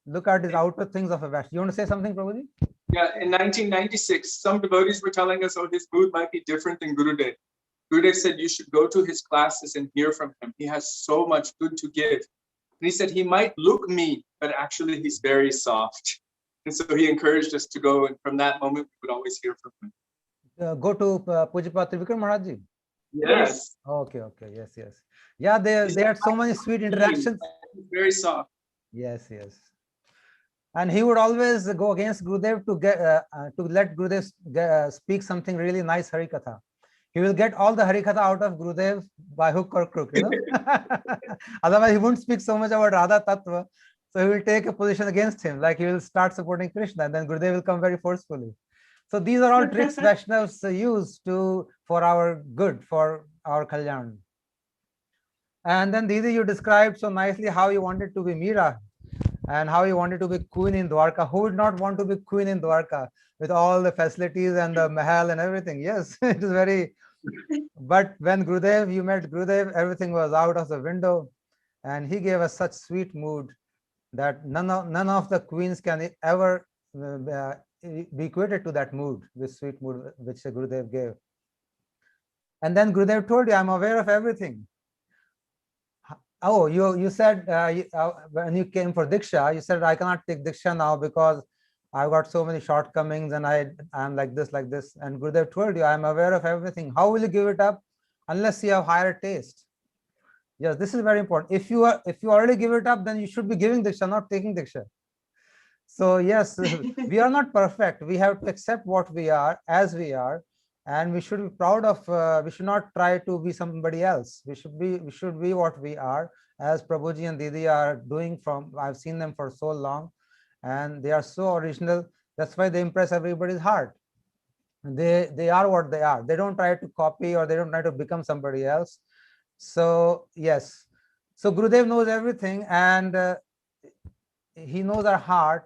look at the outer things of a Vaishnava. You want to say something, Prabhuji? Yeah, in 1996, some devotees were telling us, oh, his mood might be different than Gurudev. Gurudev said you should go to his classes and hear from him. He has so much good to give. And he said he might look mean, but actually he's very soft. And so he encouraged us to go, and from that moment, we would always hear from him. Go to Pujapa Trivikram Maharaj ji. Yes. Okay, yes. Yeah, they had so many sweet interactions. He's very soft. Yes. And he would always go against Gurudev to let Gurudev speak something really nice Hari Katha. He will get all the Hari Katha out of Gurudev by hook or crook, you know. Otherwise, he won't speak so much about Radha Tattva. So he will take a position against him, like he will start supporting Krishna, and then Gurudev will come very forcefully. So these are all tricks Vaishnavas use for our good, for our kalyan. And then Didi, you described so nicely how you wanted to be Meera. and how he wanted to be queen in Dwarka. Who would not want to be queen in Dwarka with all the facilities and the mahal and everything? Yes, it is very. But when Gurudev, you met Gurudev, everything was out of the window, and he gave us such sweet mood that none of the queens can ever be equated to that mood, this sweet mood which Gurudev gave. And then Gurudev told you, I'm aware of everything. Oh, you said when you came for Diksha, you said, I cannot take Diksha now because I've got so many shortcomings and I'm like this. And Gurudev told you, I'm aware of everything. How will you give it up unless you have higher taste? Yes, this is very important. If you already give it up, then you should be giving Diksha, not taking Diksha. So yes, we are not perfect. We have to accept what we are as we are, and we should be proud of. We should not try to be somebody else. We should be what we are, as Prabhuji and Didi are doing. I've seen them for so long, and they are so original. That's why they impress everybody's heart. They are what they are. They don't try to copy or they don't try to become somebody else. So yes, so Gurudev knows everything, and he knows our heart,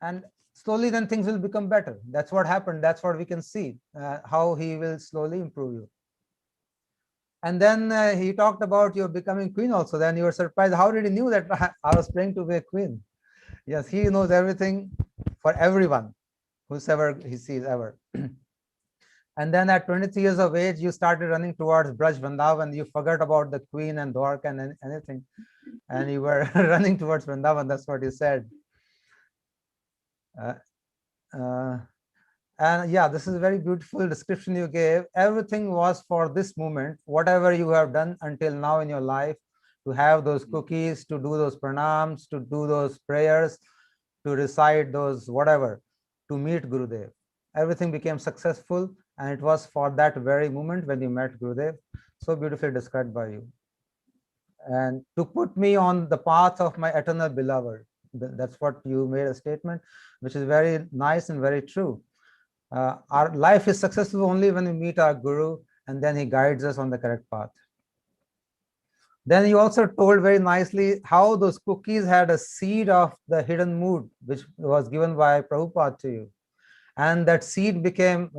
and slowly then things will become better. That's what happened. That's what we can see, how he will slowly improve you. And then he talked about you becoming queen also. Then you were surprised. How did he knew that I was praying to be a queen? Yes, he knows everything for everyone, whosoever he sees ever. And then at 23 years of age, you started running towards Braj Vrindavan. You forgot about the queen and Dwarka and anything. And you were running towards Vrindavan. That's what he said. And yeah, this is a very beautiful description you gave. Everything was for this moment, whatever you have done until now in your life, to have those cookies, to do those pranams, to do those prayers, to recite those whatever, to meet Gurudev. Everything became successful, and it was for that very moment when you met Gurudev, so beautifully described by you. And to put me on the path of my eternal beloved. That's what you made a statement, which is very nice and very true. Our life is successful only when we meet our Guru, and then he guides us on the correct path. Then you also told very nicely how those cookies had a seed of the hidden mood, which was given by Prabhupada to you. And that seed became,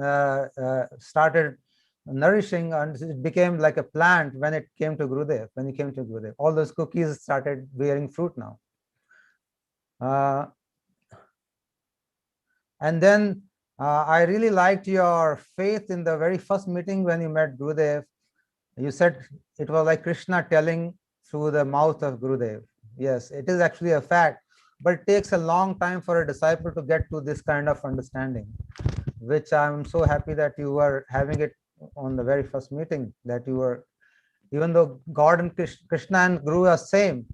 started nourishing, and it became like a plant when it came to Gurudev, when you came to Gurudev. All those cookies started bearing fruit now. And then I really liked your faith in the very first meeting when you met Gurudev. You said it was like Krishna telling through the mouth of Gurudev. Yes, it is actually a fact, but it takes a long time for a disciple to get to this kind of understanding, which I'm so happy that you were having it on the very first meeting, that you were, even though God and Krishna and Guru are same,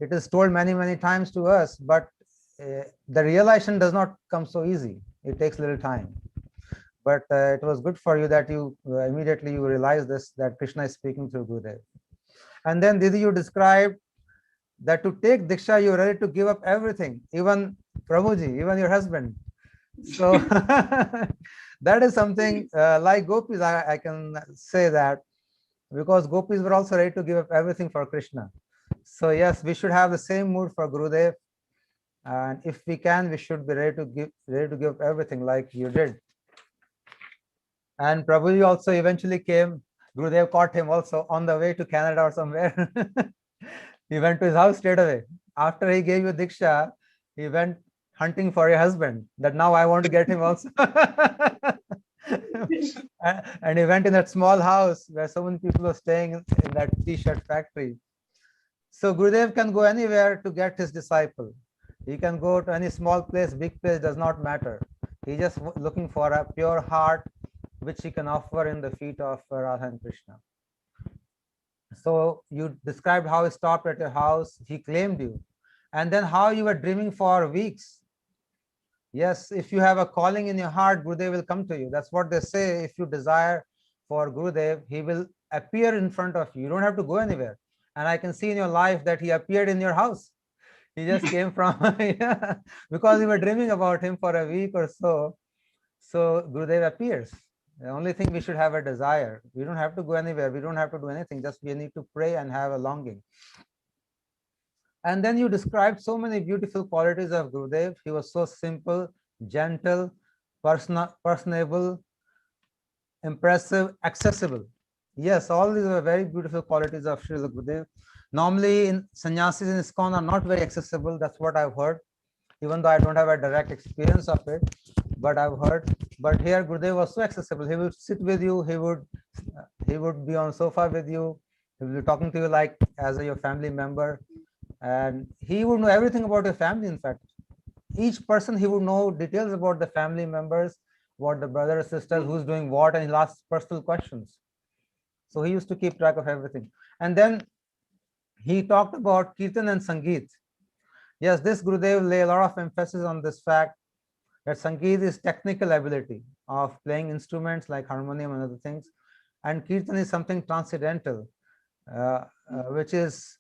it is told many, many times to us, but the realization does not come so easy. It takes a little time. But it was good for you that you immediately you realized this, that Krishna is speaking through Gurudev. And then Didi, you described that to take Diksha, you're ready to give up everything, even Prabhuji, even your husband. So that is something like gopis, I can say that, because gopis were also ready to give up everything for Krishna. So yes, we should have the same mood for Gurudev. And if we can, we should be ready to give up everything like you did. And Prabhuji also eventually came. Gurudev caught him also on the way to Canada or somewhere. He went to his house straight away. After he gave you Diksha, he went hunting for your husband, that now I want to get him also. And he went in that small house where so many people were staying in that t-shirt factory. So Gurudev can go anywhere to get his disciple. He can go to any small place, big place, does not matter. He's just looking for a pure heart, which he can offer in the feet of Radha and Krishna. So you described how he stopped at your house, he claimed you, and then how you were dreaming for weeks. Yes, if you have a calling in your heart, Gurudev will come to you. That's what they say. If you desire for Gurudev, he will appear in front of you. You don't have to go anywhere. And I can see in your life that he appeared in your house. He just came from, yeah, because you were dreaming about him for a week or so. So Gurudev appears. The only thing, we should have a desire. We don't have to go anywhere. We don't have to do anything. Just we need to pray and have a longing. And then you described so many beautiful qualities of Gurudev. He was so simple, gentle, personable, impressive, accessible. Yes, all these were very beautiful qualities of Srila Gurudev. Normally, in sannyasis in ISKCON are not very accessible. That's what I've heard, even though I don't have a direct experience of it, but I've heard. But here, Gurudev was so accessible. He would sit with you. He would be on sofa with you. He would be talking to you like as your family member, and he would know everything about your family. In fact, each person he would know details about the family members, what the brothers, sisters, who's doing what, and he'll ask personal questions. So he used to keep track of everything. And then he talked about kirtan and sangeet. Yes, this Gurudev lay a lot of emphasis on this fact that sangeet is technical ability of playing instruments like harmonium and other things, and kirtan is something transcendental, which is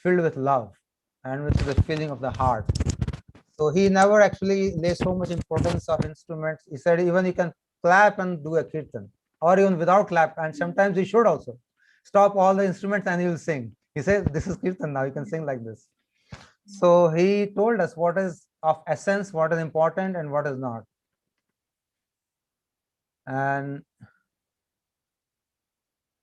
filled with love and which is a feeling of the heart. So he never actually lays so much importance of instruments. He said even you can clap and do a kirtan, or even without clap, and sometimes you should also stop all the instruments and you will sing. He said this is kirtan now, you can sing like this. So he told us what is of essence, what is important and what is not. And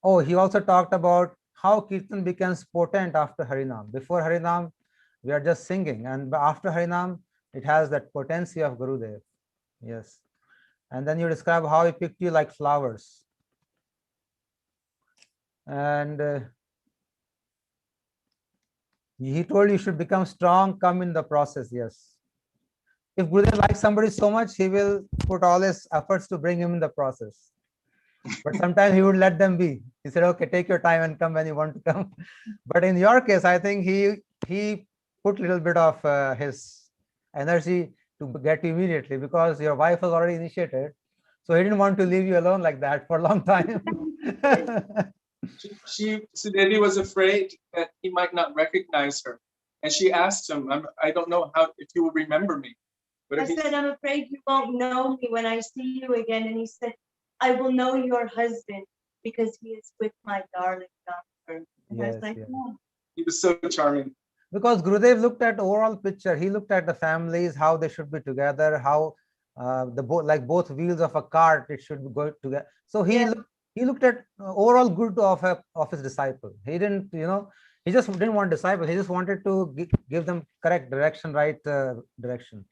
oh, he also talked about how kirtan becomes potent after Harinam. Before Harinam, we are just singing, and after Harinam, it has that potency of Gurudev. Yes. And then you describe how he picked you like flowers. And he told you should become strong, come in the process. Yes. If Gurudev likes somebody so much, he will put all his efforts to bring him in the process. But sometimes he would let them be. He said, okay, take your time and come when you want to come. But in your case, I think he put a little bit of his energy to get you immediately, because your wife was already initiated. So he didn't want to leave you alone like that for a long time. Sudevi was afraid that he might not recognize her. And she asked him, I don't know if you will remember me. But I said, I'm afraid you won't know me when I see you again. And he said, I will know your husband because he is with my darling daughter. And I was like, no. He was so charming. Because Gurudev looked at the overall picture. He looked at the families, how they should be together, how like both wheels of a cart, it should go together. So he looked at overall good of his disciple. He didn't, he just didn't want disciple. He just wanted to give them correct direction, right direction.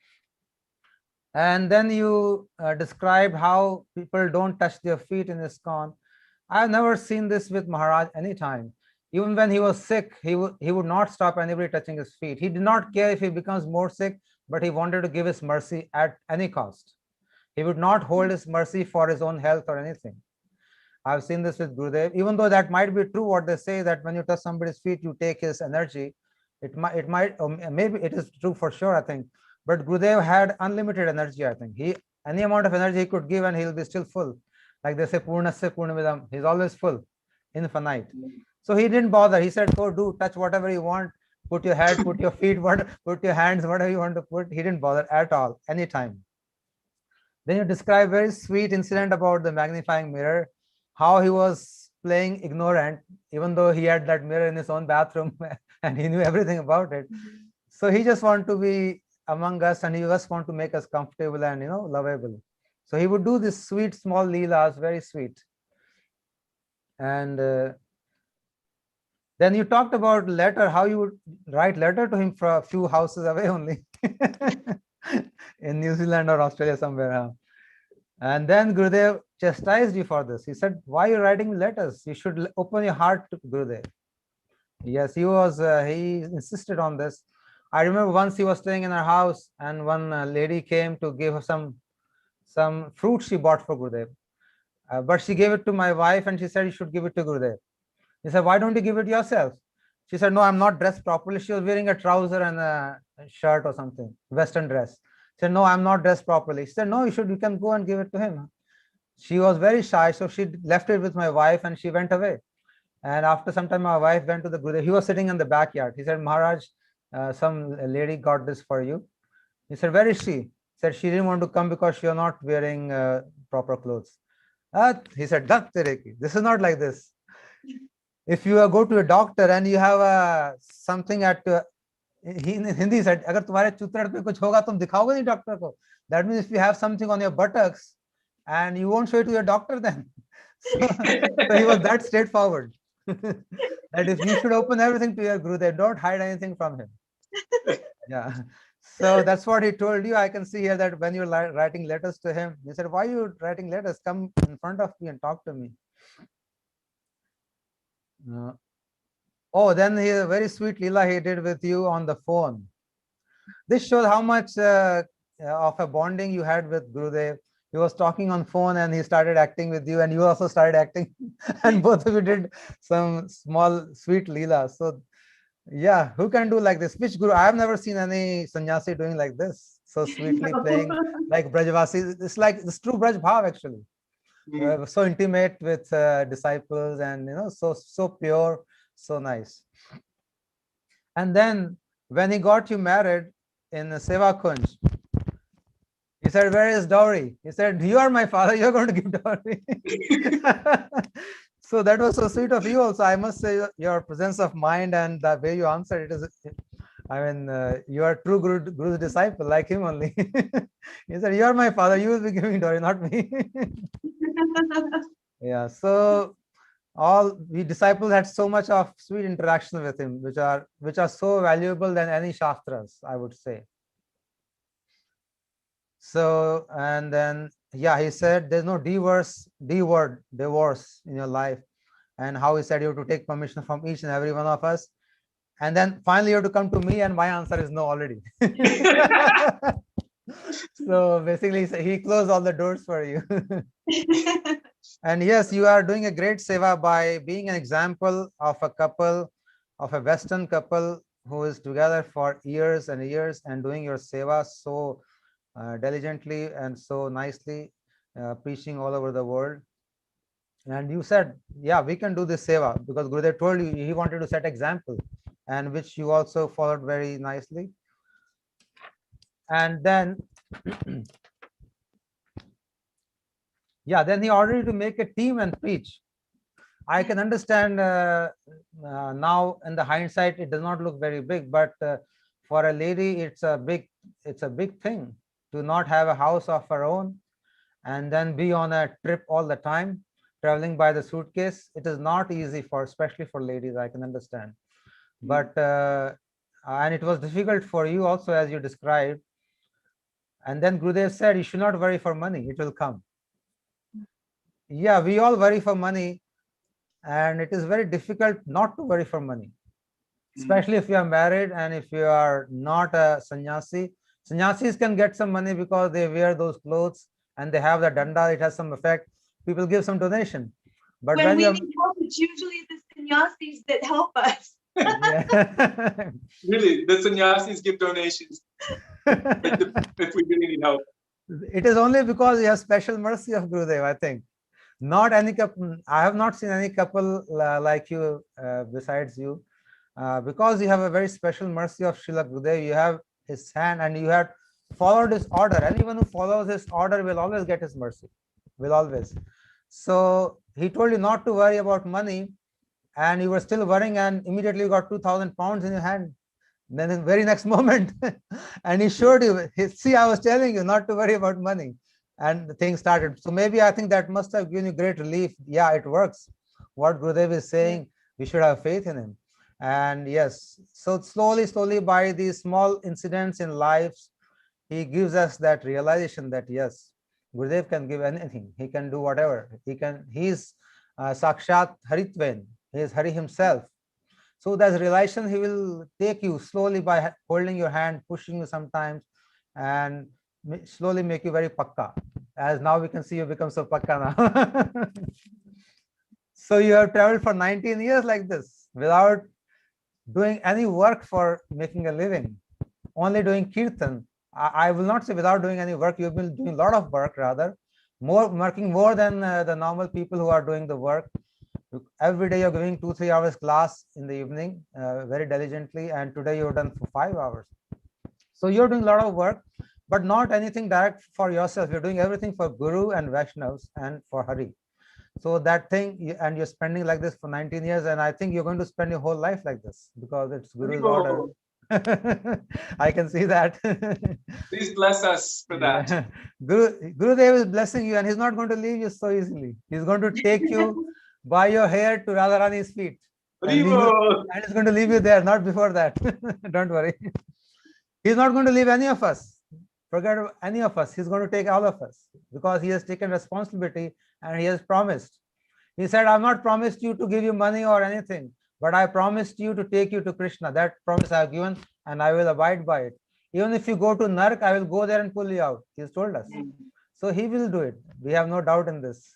And then you described how people don't touch their feet in ISKCON. I've never seen this with Maharaj anytime. Even when he was sick, he would not stop anybody touching his feet. He did not care if he becomes more sick, but he wanted to give his mercy at any cost. He would not hold his mercy for his own health or anything. I've seen this with Gurudev. Even though that might be true, what they say, that when you touch somebody's feet, you take his energy. It might, maybe it is true for sure, I think. But Gurudev had unlimited energy, I think. Any amount of energy he could give and he'll be still full. Like they say, Purnasya Purnamidam. He's always full, infinite. So he didn't bother. He said, go do, touch whatever you want. Put your head, put your feet, put your hands, whatever you want to put. He didn't bother at all, anytime. Then you describe a very sweet incident about the magnifying mirror, how he was playing ignorant, even though he had that mirror in his own bathroom and he knew everything about it. So he just wanted to be among us and he just wanted to make us comfortable and, lovable. So he would do this sweet, small leelas, very sweet. And then you talked about letter, how you would write letter to him for a few houses away only in New Zealand or Australia somewhere. And then Gurudev chastised you for this. He said, why are you writing letters? You should open your heart to Gurudev. Yes, he insisted on this. I remember once he was staying in our house and one lady came to give her some fruit she bought for Gurudev. But she gave it to my wife and she said, you should give it to Gurudev. He said, why don't you give it yourself? She said, no, I'm not dressed properly. She was wearing a trouser and a shirt or something, Western dress. She said, no, I'm not dressed properly. She said, no, you can go and give it to him. She was very shy, so she left it with my wife and she went away. And after some time, my wife went to the Gurudev. He was sitting in the backyard. He said, Maharaj, some lady got this for you. He said, where is she? He said, she didn't want to come because she was not wearing proper clothes. He said, this is not like this. if you go to a doctor and you have something at in Hindi said, अगर तुम्हारे चूतड़ पे कुछ होगा तुम दिखाओगे नहीं doctor को. That means if you have something on your buttocks and you won't show it to your doctor then. So he was that straightforward. That if you should open everything to your Gurudev, don't hide anything from him. Yeah. So that's what he told you. I can see here that when you're writing letters to him, he said, why are you writing letters? Come in front of me and talk to me. Oh, then he a very sweet Leela he did with you on the phone. This shows how much of a bonding you had with Gurudev. He was talking on phone and he started acting with you and you also started acting and both of you did some small sweet Leela. So yeah, who can do like this? Which Guru? I have never seen any sannyasi doing like this, so sweetly playing like Brajvasi. It's like this true Braj Bhav actually. So intimate with disciples and so pure, so nice. And then when he got you married in Seva Kunj, he said, where is dowry? He said, you are my father, you're going to give dowry. So that was so sweet of you also. I must say your presence of mind and the way you answered it is, I mean, you are true Guru's disciple, like him only. He said, you are my father, you will be giving dowry, not me. Yeah, so all we disciples had so much of sweet interaction with him, which are so valuable than any shastras, I would say. So, and then yeah, he said there's no divorce in your life, and how he said you have to take permission from each and every one of us, and then finally you have to come to me, and my answer is no already. So basically he closed all the doors for you. And yes, you are doing a great seva by being an example of a couple, of a Western couple who is together for years and years and doing your seva so diligently and so nicely, preaching all over the world. And you said, yeah, we can do this seva because Gurudev told you he wanted to set example, and which you also followed very nicely. And then yeah, then he ordered you to make a team and preach. I can understand now in the hindsight, it does not look very big, but for a lady, it's a big thing to not have a house of her own and then be on a trip all the time, traveling by the suitcase. It is not easy especially for ladies, I can understand. But, and it was difficult for you also, as you described. And then Gurudev said, you should not worry for money, it will come. Yeah, we all worry for money. And it is very difficult not to worry for money, especially if you are married and if you are not a sannyasi. Sannyasis can get some money because they wear those clothes and they have the danda, it has some effect. People give some donation. But when we need help, it's usually the sannyasis that help us. Yeah. Really, the sannyasis give donations if we really need help. It is only because you have special mercy of Gurudev, I think. Not any couple, I have not seen any couple like you besides you, because you have a very special mercy of Srila Gurudev. You have his hand and you have followed his order. Anyone who follows his order will always get his mercy, will always. So he told you not to worry about money, and you were still worrying, and immediately you got 2,000 pounds in your hand. Then in the very next moment, and he showed you, see, I was telling you not to worry about money. And the thing started. So maybe I think that must have given you great relief. Yeah, it works. What Gurudev is saying, we should have faith in him. And yes, so slowly by these small incidents in lives, he gives us that realization that yes, Gurudev can give anything. He can do whatever. He's Sakshat Haritven. He is Hari himself. So there's realization he will take you slowly by holding your hand, pushing you sometimes, and slowly make you very pakka. As now we can see you become so pakka now. So you have traveled for 19 years like this without doing any work for making a living, only doing kirtan. I will not say without doing any work. You've been doing a lot of work, rather working more than the normal people who are doing the work. Every day you're giving 2-3 hours class in the evening very diligently, and today you've done for 5 hours. So you're doing a lot of work, but not anything direct for yourself. You're doing everything for Guru and Vaishnavas and for Hari. So that thing, and you're spending like this for 19 years, and I think you're going to spend your whole life like this because it's Guru's order. I can see that. Please bless us for that. Yeah. Gurudev is blessing you, and he's not going to leave you so easily. He's going to take you by your hair to Radharani's feet. And he's going to leave you there, not before that. Don't worry. He's not going to leave any of us. Forget any of us. He's going to take all of us because he has taken responsibility and he has promised. He said, I've not promised you to give you money or anything, but I promised you to take you to Krishna. That promise I have given, and I will abide by it. Even if you go to Nark, I will go there and pull you out. He has told us. So he will do it. We have no doubt in this.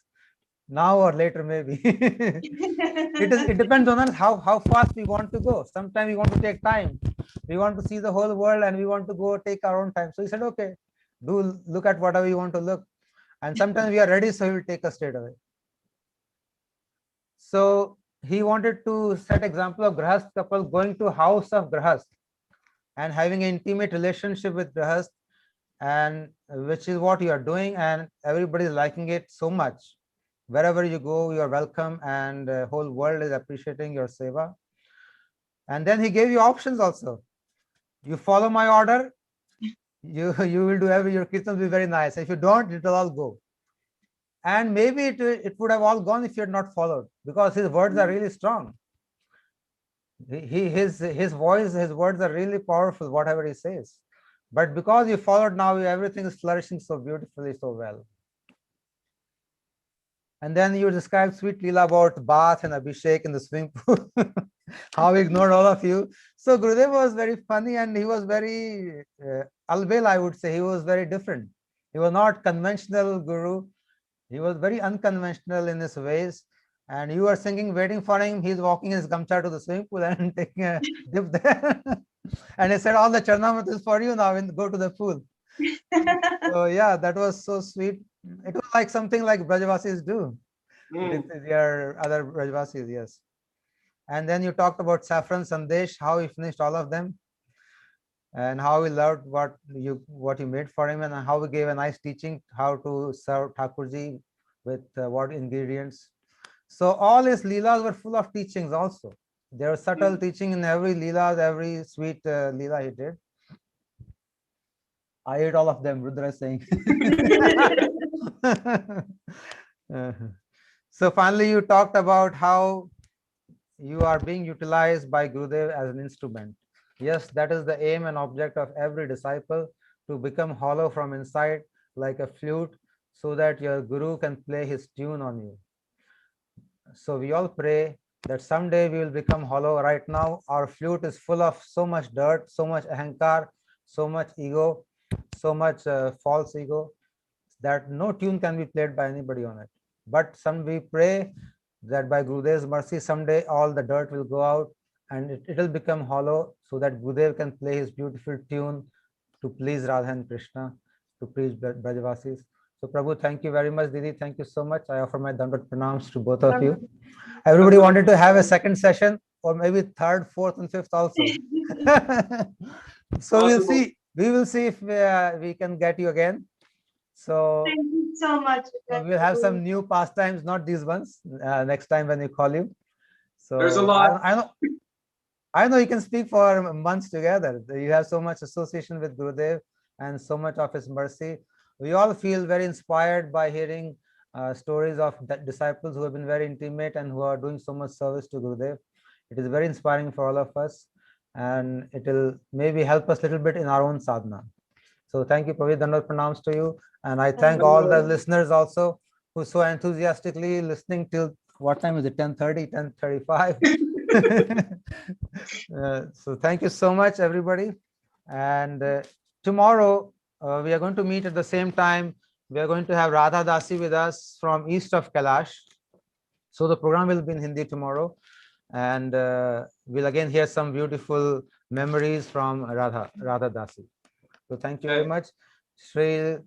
Now or later, maybe. It depends on us how fast we want to go. Sometimes we want to take time. We want to see the whole world and we want to go take our own time. So he said, okay, do look at whatever you want to look. And sometimes we are ready, so he will take us straight away. So he wanted to set example of Grahast couple going to house of Grahast and having an intimate relationship with Grahast, and which is what you are doing, and everybody is liking it so much. Wherever you go, you are welcome, and the whole world is appreciating your seva. And then he gave you options also. You follow my order, you will do your kirtan will be very nice. If you don't, it will all go. And maybe it would have all gone if you had not followed, because his words are really strong. His voice, his words are really powerful, whatever he says. But because you followed, now everything is flourishing so beautifully, so well. And then you described sweet Leela about bath and Abhishek in the swimming pool, how he ignored all of you. So Gurudev was very funny, and he was very alvel, I would say. He was very different. He was not conventional Guru. He was very unconventional in his ways. And you are singing, waiting for him. He's walking his gamcha to the swimming pool and taking a dip there. And he said, all the charnamrit is for you now, and go to the pool. So yeah, that was so sweet. It was like something like Brajavasis do. Their other Brajavasis, yes. And then you talked about Saffron Sandesh, how he finished all of them, and how he loved what you made for him, and how he gave a nice teaching how to serve Thakurji with what ingredients. So all his leelas were full of teachings also. There was subtle teaching in every leela, every sweet leela he did. I ate all of them, Rudra is saying. So finally, you talked about how you are being utilized by Gurudev as an instrument. Yes, that is the aim and object of every disciple, to become hollow from inside like a flute, so that your Guru can play his tune on you. So we all pray that someday we will become hollow. Right now, our flute is full of so much dirt, so much ahankar, so much ego, so much false ego, that no tune can be played by anybody on it. But we pray that by Gurudev's mercy, someday all the dirt will go out and it will become hollow, so that Gurudev can play his beautiful tune to please Radha and Krishna, to please Brajavasis. So Prabhu, thank you very much. Didi, thank you so much. I offer my dandat pranams to both of you. Everybody wanted to have a second session, or maybe third, fourth, and fifth also. So we will see if we can get you again. So thank you so much. We'll have some new pastimes, not these ones, next time when we call you. So there's a lot. I know you can speak for months together. You have so much association with Gurudev and so much of his mercy. We all feel very inspired by hearing stories of disciples who have been very intimate and who are doing so much service to Gurudev. It is very inspiring for all of us, and it will maybe help us a little bit in our own sadhana. So thank you, Prabhu. Dandat pranams to you. And I thank all the listeners also who so enthusiastically listening till what time is it? 10:30, 10:35. So thank you so much, everybody. And tomorrow we are going to meet at the same time. We are going to have Radha Dasi with us from east of Kailash. So the program will be in Hindi tomorrow. And we'll again hear some beautiful memories from Radha Dasi. So thank you very much. Sri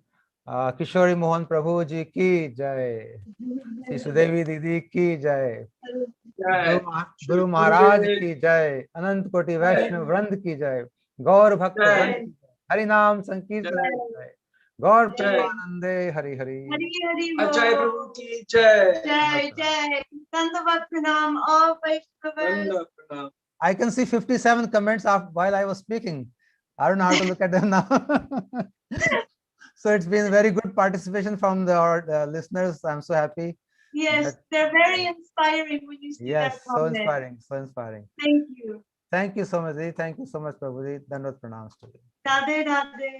Kishori Mohan Prabhu ji ki jai. Sri Sudevi Didi ki jai. Guru Maharaj ki jai. Anant Koti Vaishnav Vrand ki jai. Gaur Bhakt Vrand ki jai. Hari Naam Sankirtan ki jai. Gaur Jai. Premanande Hari Hari. Hari Hari Ajay Bol. Prabhu ki jai. Jai Jai. Dandavat Pranam, all Vaishnavas. Danda pranam. I can see 57 comments while I was speaking. I don't know how to look at them now. So it's been very good participation from our listeners. I'm so happy. Yes, they're very inspiring when you see Yes, their so comments. inspiring, so inspiring. Thank you. Thank you so much, Ji. Thank you so much, Prabhuji. Dandavat pranams to you. Radhe Radhe.